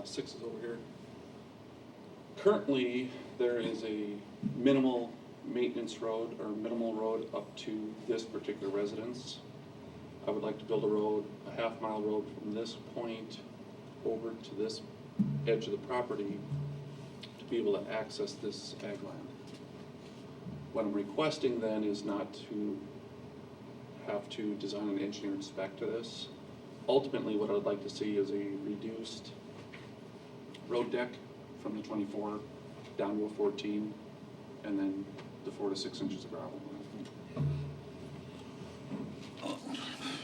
6 is over here. Currently, there is a minimal maintenance road or minimal road up to this particular residence. I would like to build a road, a half-mile road from this point over to this edge of the property to be able to access this ag land. What I'm requesting then is not to have to design an engineered spec to this. Ultimately, what I'd like to see is a reduced road deck from the 24 down to a 14, and then the 4 to 6 inches of gravel.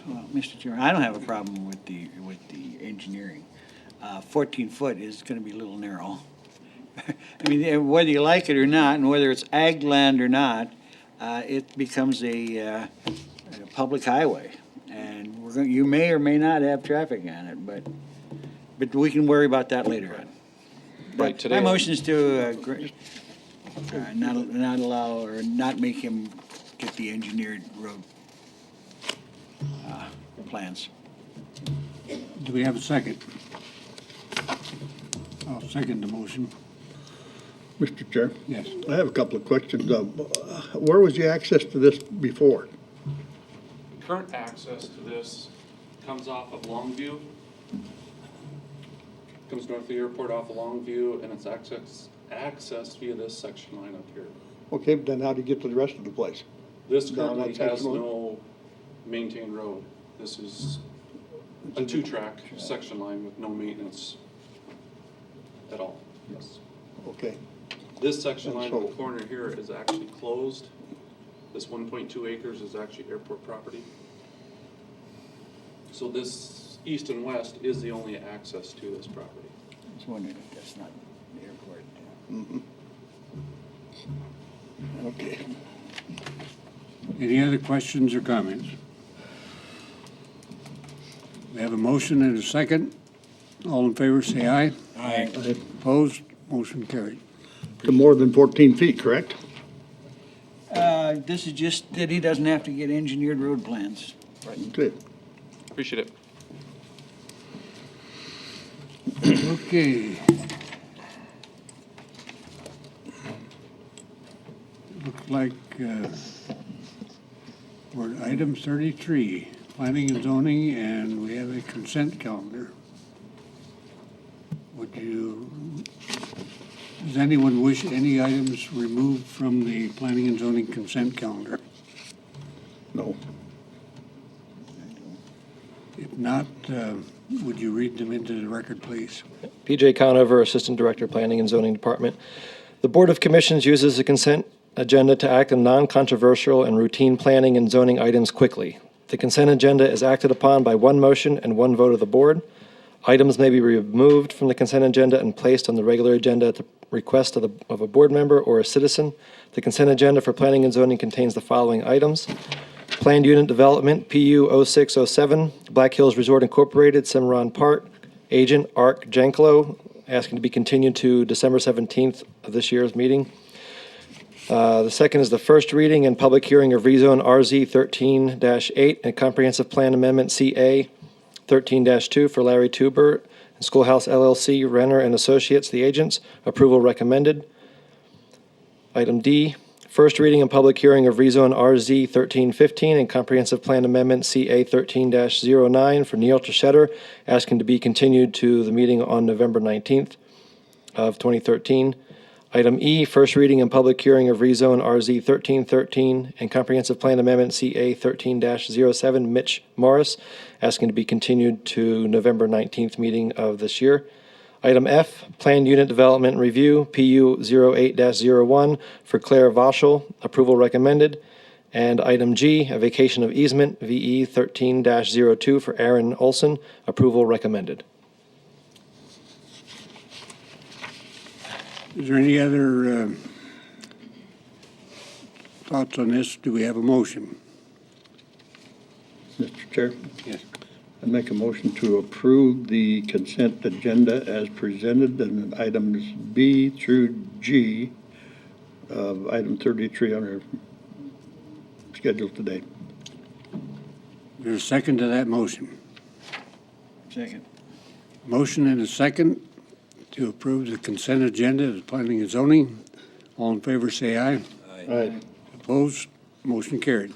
Well, Mr. Chairman, I don't have a problem with the engineering. 14 foot is going to be a little narrow. I mean, whether you like it or not, and whether it's ag land or not, it becomes a public highway. And you may or may not have traffic on it, but we can worry about that later on. Right, today- My motion is to not allow or not make him get the engineered road plans. Do we have a second? I'll second the motion. Mr. Chair? Yes. I have a couple of questions. Where was the access to this before? Current access to this comes off of Longview. Comes north of the airport off of Longview, and it's accessed via this section line up here. Okay, but then how do you get to the rest of the place? This Down currently that has section line? no maintained road. This is a 2-track section line with no maintenance at all. Yes. Okay. This section And line on the so- corner here is actually closed. This 1.2 acres is actually airport property. So this east and west is the only access to this property. I was wondering if that's not the airport. Okay. Any other questions or comments? We have a motion and a second. All in favor, say aye. Aye. Opposed? Motion carried. To more than 14 feet, correct? This is just that he doesn't have to get engineered road plans. Okay. Appreciate it. Okay. Looks like we're at item 33, planning and zoning, and we have a consent calendar. Does anyone wish any items removed from the planning and zoning consent calendar? No. If not, would you read them into the record, please? PJ Conover, Assistant Director, Planning and Zoning Department. The Board of Commissions uses the consent agenda to act on non-controversial and routine planning and zoning items quickly. The consent agenda is acted upon by one motion and one vote of the board. Items may be removed from the consent agenda and placed on the regular agenda at the request of a board member or a citizen. The consent agenda for planning and zoning contains the following items. Planned Unit Development, PU 0607, Black Hills Resort Incorporated, Cimarron Park, Agent Ark Janklow, asking to be continued to December 17th of this year's meeting. The second is the first reading and public hearing of rezone RZ 13-8 and comprehensive plan amendment CA 13-2 for Larry Tuber and Schoolhouse LLC, Renner and Associates, the agents. Approval recommended. Item D, first reading and public hearing of rezone RZ 13-15 and comprehensive plan amendment CA 13-09 for Neil Treschetter, asking to be continued to the meeting on November 19th of 2013. Item E, first reading and public hearing of rezone RZ 13-13 and comprehensive plan amendment CA 13-07, Mitch Morris, asking to be continued to November 19th meeting of this year. Item F, planned unit development review, PU 08-01 for Claire Vauchel, approval recommended. And item G, a vacation of easement, VE 13-02 for Aaron Olson, approval recommended. Is there any other thoughts on this? Do we have a motion? Mr. Chair? Yes. I make a motion to approve the consent agenda as presented and items B through G of item 33 on our schedule today. There's a second to that motion. Second. Motion and a second to approve the consent agenda of planning and zoning. All in favor, say aye. Aye. Opposed? Motion carried.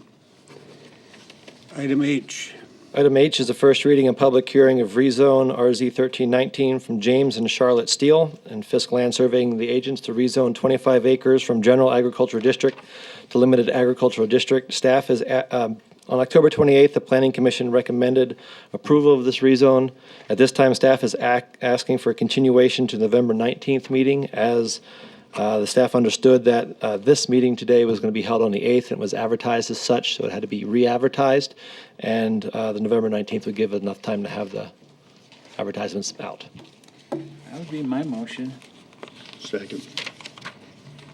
Item H, Item H is the first reading and public hearing of rezone RZ 1319 from James and Charlotte Steele and Fisk Land Surveying the agents to rezone 25 acres from General Agricultural District to Limited Agricultural District. Staff is, on October 28th, the Planning Commission recommended approval of this rezone. At this time, staff is asking for a continuation to November 19th meeting, as the staff understood that this meeting today was going to be held on the 8th and was advertised as such, so it had to be re-advertised. And the November 19th would give enough time to have the advertisements out. That would be my motion. Second.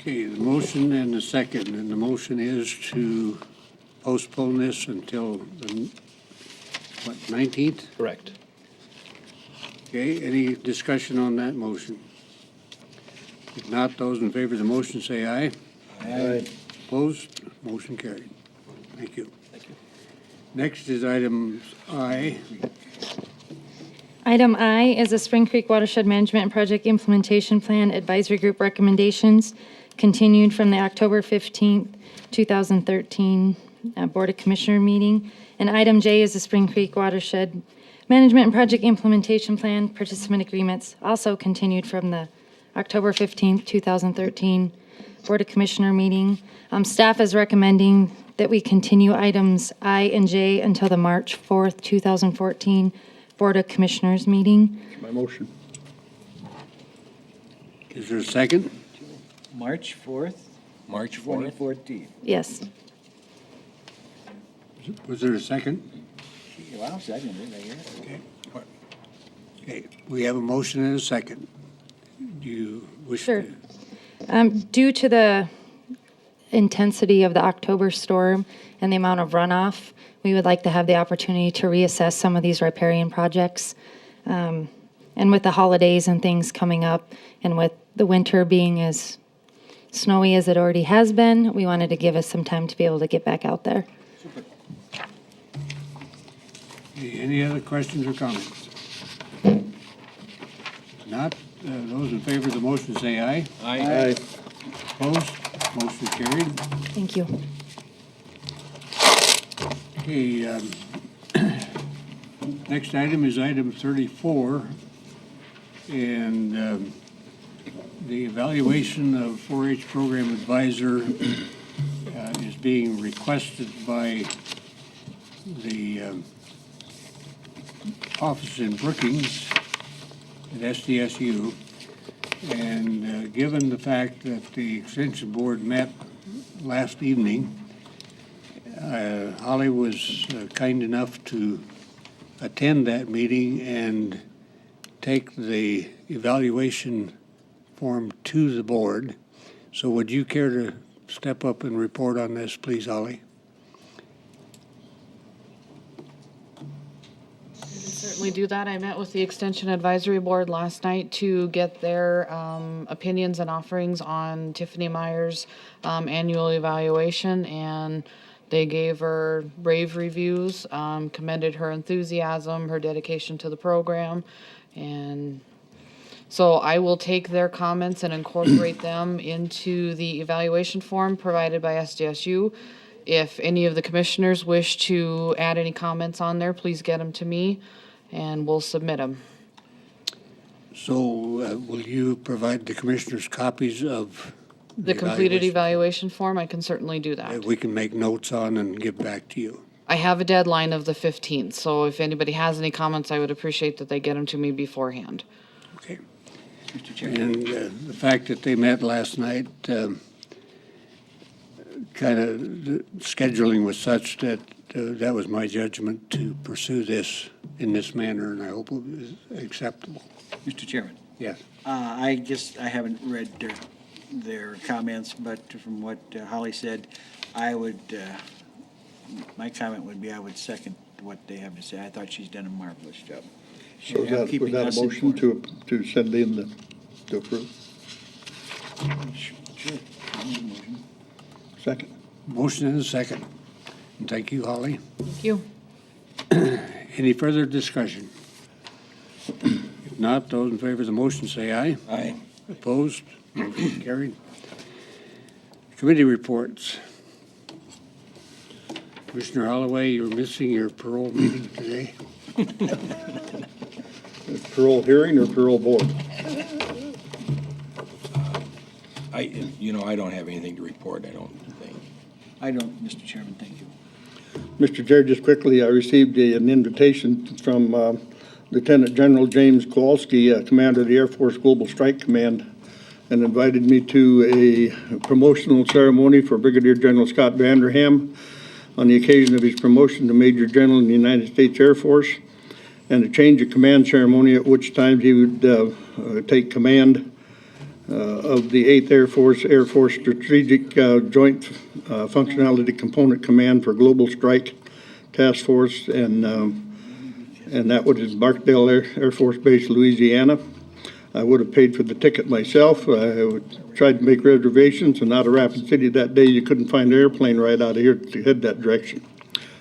Okay, the motion and the second, and the motion is to postpone this until the, 19th? Correct. Okay, any discussion on that motion? If not, those in favor of the motion say aye. Aye. Opposed? Motion carried. Thank you. Thank you. Next is item I. Item I is the Spring Creek Watershed Management and Project Implementation Plan Advisory Group recommendations, continued from the October 15th, 2013 Board of Commissioner meeting. And item J is the Spring Creek Watershed Management and Project Implementation Plan participant agreements, also continued from the October 15th, 2013 Board of Commissioner meeting. Staff is recommending that we continue items I and J until the March 4th, 2014 Board of Commissioners meeting. My motion. Is there a second? March 4th, March 4th? 2014. Yes. Was there a second? Well, seconded, I guess. Okay. Okay, we have a motion and a second. Do you wish Sure. to? Due to the intensity of the October storm and the amount of runoff, we would like to have the opportunity to reassess some of these riparian projects. And with the holidays and things coming up, and with the winter being as snowy as it already has been, we wanted to give us some time to be able to get back out there. Okay, any other questions or comments? Not, those in favor of the motion say aye. Aye. Opposed? Motion carried. Thank you. Okay, next item is item 34, and the evaluation of 4-H program advisor is being requested by the office in Brookings at SDSU. And given the fact that the Extension Board met last evening, Holly was kind enough to attend that meeting and take the evaluation form to the board. So would you care to step up and report on this, please, Holly? Certainly do that. I met with the Extension Advisory Board last night to get their opinions and offerings on Tiffany Meyer's annual evaluation, and they gave her rave reviews, commended her enthusiasm, her dedication to the program, and so I will take their comments and incorporate them into the evaluation form provided by SDSU. If any of the commissioners wish to add any comments on there, please get them to me, and we'll submit them. So will you provide the commissioners copies of The completed evaluation form, I can certainly do that. we can make notes on and give back to you? I have a deadline of the 15th, so if anybody has any comments, I would appreciate that they get them to me beforehand. Okay. Mr. Chair. And the fact that they met last night, kind of the scheduling was such that that was my judgment to pursue this in this manner, and I hope it was acceptable. Mr. Chairman. Yes. I haven't read their comments, but from what Holly said, I would, my comment would be I would second what they have to say. I thought she's done a marvelous job. So was that a motion to send in to approve? Sure. I'll make a motion. Second. Motion and a second. And thank you, Holly. Thank you. Any further discussion? If not, those in favor of the motion say aye. Aye. Opposed? Motion carried. Committee reports. Commissioner Holloway, you're missing your parole meeting today. Parole hearing or parole board? I don't have anything to report, I don't think. I don't, Mr. Chairman, thank you. Mr. Chair, just quickly, I received an invitation from Lieutenant General James Kowalski, Commander of the Air Force Global Strike Command, and invited me to a promotional ceremony for Brigadier General Scott Vanderham on the occasion of his promotion to Major General in the United States Air Force, and a change of command ceremony at which time he would take command of the 8th Air Force Strategic Joint Functionality Component Command for Global Strike Task Force, and that was in Barksdale Air Force Base, Louisiana. I would have paid for the ticket myself. I tried to make reservations, and out of Rapid City that day, you couldn't find an airplane right out of here to head that direction.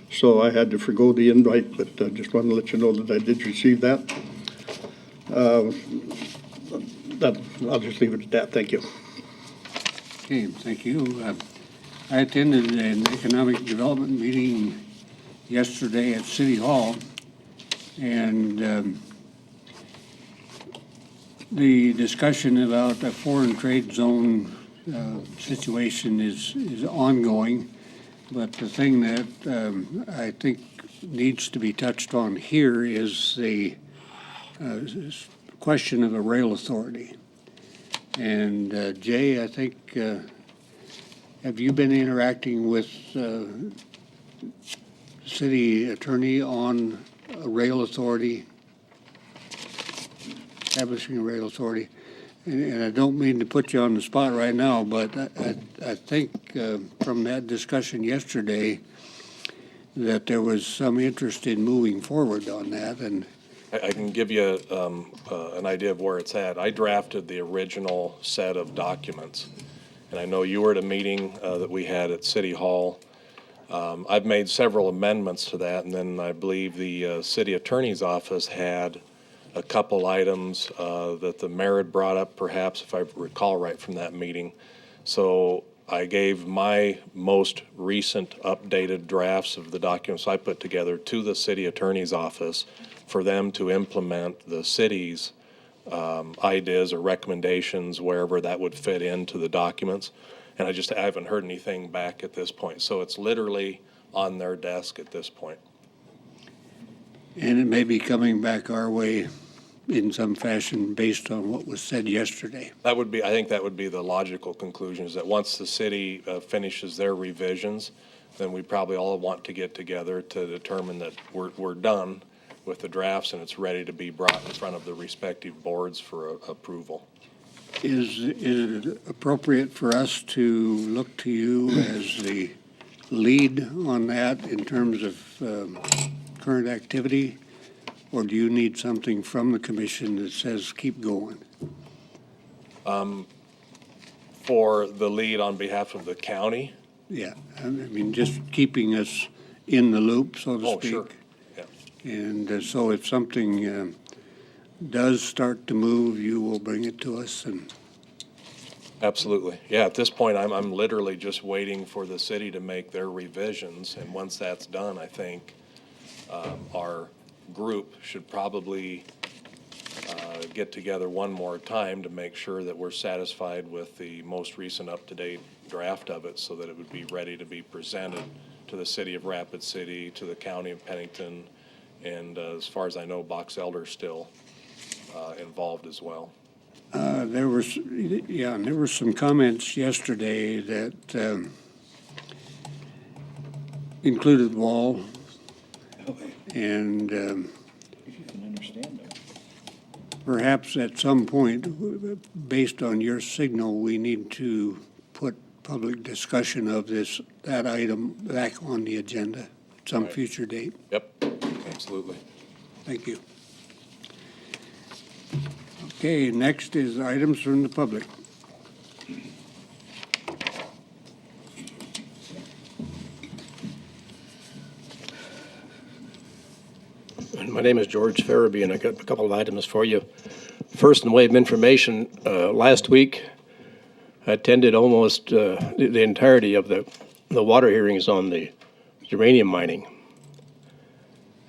So I had to forgo the invite, but just wanted to let you know that I did receive that. I'll just leave it at that. Thank you. Okay, thank you. I attended an economic development meeting yesterday at City Hall, and the discussion about the foreign trade zone situation is ongoing, but the thing that I think needs to be touched on here is the question of a rail authority. And Jay, I think, have you been interacting with city attorney on a rail authority, establishing a rail authority? And I don't mean to put you on the spot right now, but I think from that discussion yesterday that there was some interest in moving forward on that. And I can give you an idea of where it's at. I drafted the original set of documents, and I know you were at a meeting that we had at City Hall. I've made several amendments to that, and then I believe the city attorney's office had a couple items that the mayor had brought up, perhaps, if I recall right from that meeting. So I gave my most recent updated drafts of the documents I put together to the city attorney's office for them to implement the city's ideas or recommendations wherever that would fit into the documents. And I haven't heard anything back at this point. So it's literally on their desk at this point. And it may be coming back our way in some fashion based on what was said yesterday. I think that would be the logical conclusion, is that once the city finishes their revisions, then we probably all want to get together to determine that we're done with the drafts and it's ready to be brought in front of the respective boards for approval. Is it appropriate for us to look to you as the lead on that in terms of current activity? Or do you need something from the commission that says keep going? For the lead on behalf of the county? Yeah, I mean, just keeping us in the loop, so to speak. Sure. Yeah. And so if something does start to move, you will bring it to us. And Absolutely. Yeah, at this point, I'm literally just waiting for the city to make their revisions. And once that's done, I think our group should probably get together one more time to make sure that we're satisfied with the most recent up-to-date draft of it so that it would be ready to be presented to the city of Rapid City, to the county of Pennington, and as far as I know, Box Elder's still involved as well. there were some comments yesterday that included Wall and If you can understand them. perhaps at some point, based on your signal, we need to put public discussion of that item back on the agenda at some future date. Yep, absolutely. Thank you. Okay, next is items from the public. My name is George Farabee, and I got a couple of items for you. First, in the way of information, last week I attended almost the entirety of the water hearings on the uranium mining.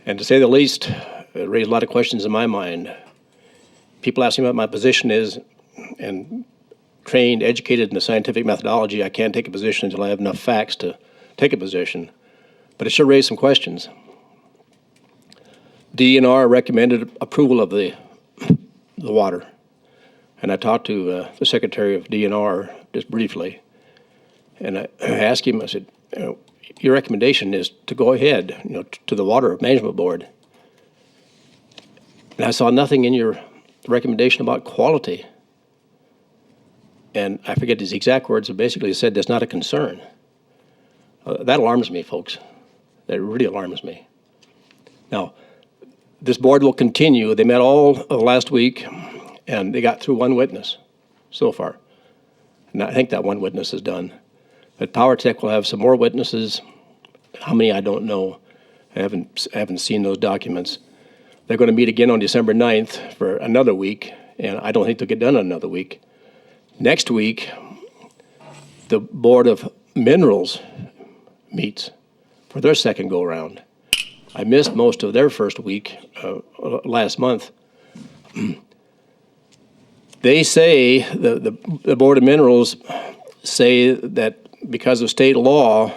And to say the least, it raised a lot of questions in my mind. People asking what my position is, and trained, educated in the scientific methodology, I can't take a position until I have enough facts to take a position. But it sure raised some questions. DNR recommended approval of the water. And I talked to the secretary of DNR just briefly. And I asked him, I said, your recommendation is to go ahead, to the Water Management Board. And I saw nothing in your recommendation about quality. And I forget his exact words, but basically he said that's not a concern. That alarms me, folks. That really alarms me. Now, this board will continue. They met all of last week, and they got through one witness so far. And I think that one witness is done. But PowerTech will have some more witnesses. How many, I don't know. I haven't seen those documents. They're going to meet again on December 9th for another week, and I don't think they'll get done in another week. Next week, the Board of Minerals meets for their second go-around. I missed most of their first week last month. They say, the Board of Minerals say that because of state law,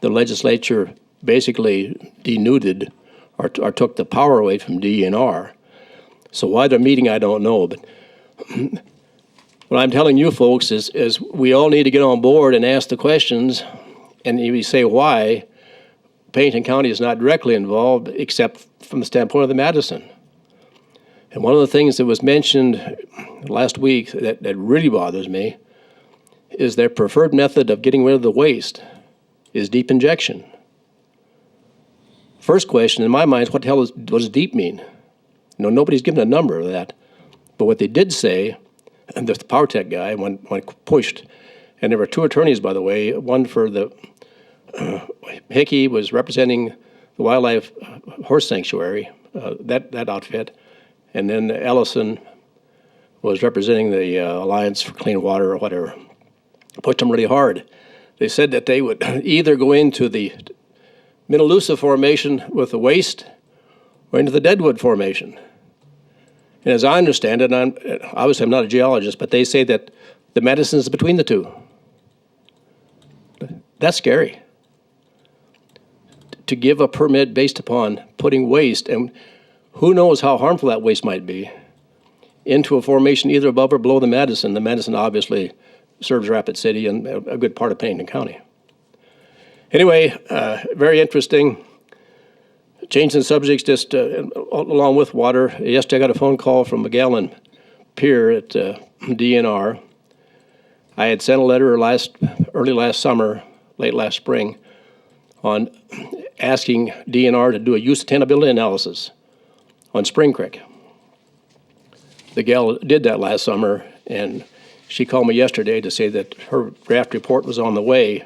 the legislature basically denuded or took the power away from DNR. So why they're meeting, I don't know. But what I'm telling you folks is we all need to get on board and ask the questions, and you say why. Pennington County is not directly involved except from the standpoint of the Madison. And one of the things that was mentioned last week that really bothers me is their preferred method of getting rid of the waste is deep injection. First question in my mind is what the hell does deep mean? Nobody's given a number of that. But what they did say, and the PowerTech guy, when pushed, and there were two attorneys, by the way, one for the Hickey was representing the Wildlife Horse Sanctuary, that outfit, and then Ellison was representing the Alliance for Clean Water or whatever. Pushed them really hard. They said that they would either go into the Minnelusa Formation with the waste or into the Deadwood Formation. And as I understand it, and obviously I'm not a geologist, but they say that the Madison is between the two. That's scary. To give a permit based upon putting waste, and who knows how harmful that waste might be, into a formation either above or below the Madison. The Madison obviously serves Rapid City and a good part of Pennington County. Anyway, very interesting. Changing subjects just along with water. Yesterday I got a phone call from McGallen Pier at DNR. I had sent a letter early last summer, late last spring, on asking DNR to do a use attainability analysis on Spring Creek. The gal did that last summer, and she called me yesterday to say that her draft report was on the way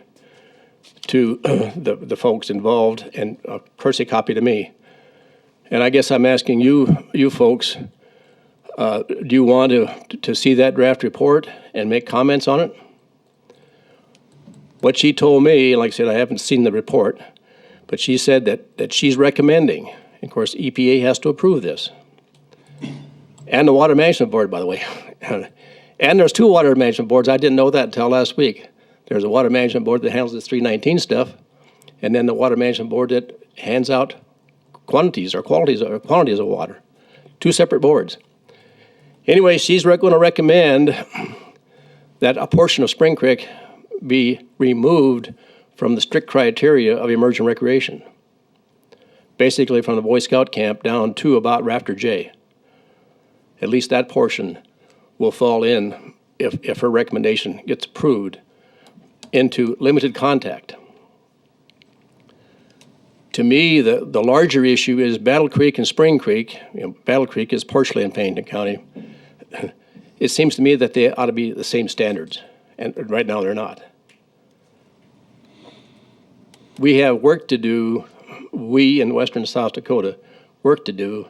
to the folks involved, and a courtesy copy to me. And I guess I'm asking you folks, do you want to see that draft report and make comments on it? What she told me, like I said, I haven't seen the report, but she said that she's recommending, and of course EPA has to approve this, and the Water Management Board, by the way. And there's two Water Management Boards. I didn't know that until last week. There's a Water Management Board that handles this 319 stuff, and then the Water Management Board that hands out quantities or quantities of water. Two separate boards. Anyway, she's going to recommend that a portion of Spring Creek be removed from the strict criteria of emergent recreation. Basically from the Boy Scout camp down to about Rafter J. At least that portion will fall in, if her recommendation gets approved, into limited contact. To me, the larger issue is Battle Creek and Spring Creek. Battle Creek is partially in Pennington County. It seems to me that they ought to be the same standards, and right now they're not. We have work to do, we in western South Dakota, work to do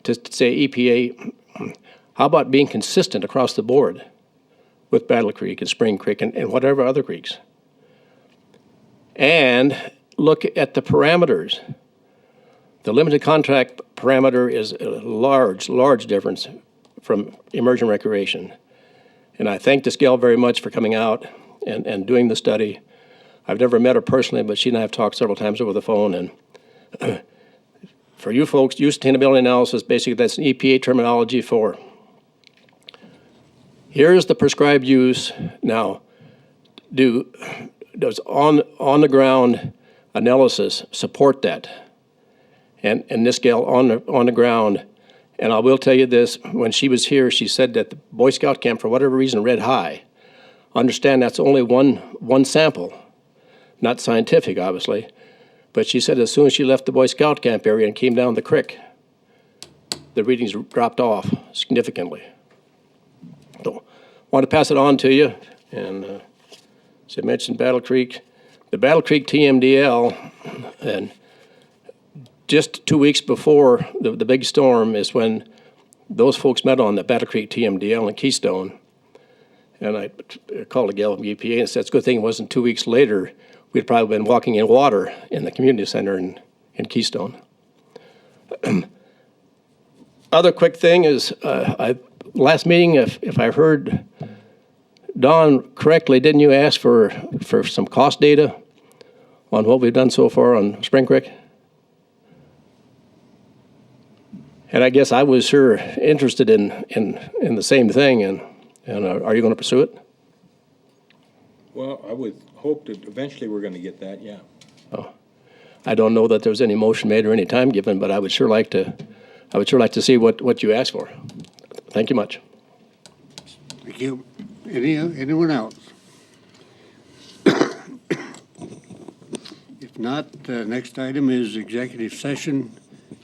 to say, EPA, how about being consistent across the board with Battle Creek and Spring Creek and whatever other creeks? And look at the parameters. The limited contract parameter is a large difference from immersion recreation. And I thank this gal very much for coming out and doing the study. I've never met her personally, but she and I have talked several times over the phone. And for you folks, use sustainability analysis, basically that's an EPA terminology for here's the prescribed use. Now, does on the ground analysis support that? And this gal on the ground, and I will tell you this, when she was here, she said that the Boy Scout camp, for whatever reason, read high. Understand that's only one sample, not scientific, obviously. But she said as soon as she left the Boy Scout camp area and came down the creek, the readings dropped off significantly. So, I want to pass it on to you. And as I mentioned, Battle Creek, the Battle Creek TMDL, and just 2 weeks before the big storm is when those folks met on the Battle Creek TMDL in Keystone. And I called a gal from EPA and said, it's a good thing it wasn't 2 weeks later. We'd probably been walking in water in the community center in Keystone. Other quick thing is, last meeting, if I heard Don correctly, didn't you ask for some cost data on what we've done so far on Spring Creek? And I guess I was sure interested in the same thing, and are you going to pursue it? Well, I would hope that eventually we're going to get that, yeah. Oh, I don't know that there was any motion made or any time given, but I would sure like to see what you asked for. Thank you much. Thank you. Anyone else? If not, the next item is executive session.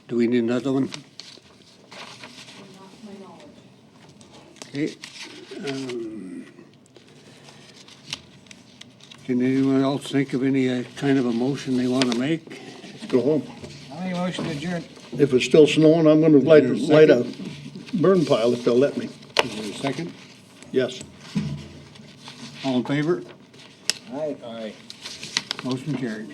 Do we need another one? Okay. Can anyone else think of any kind of a motion they want to make? Go home. I make a motion to adjourn. If it's still snowing, I'm gonna there a light a burn pile if they'll let me. Is there a second? Yes. All in favor? Aye. Aye. Motion carried.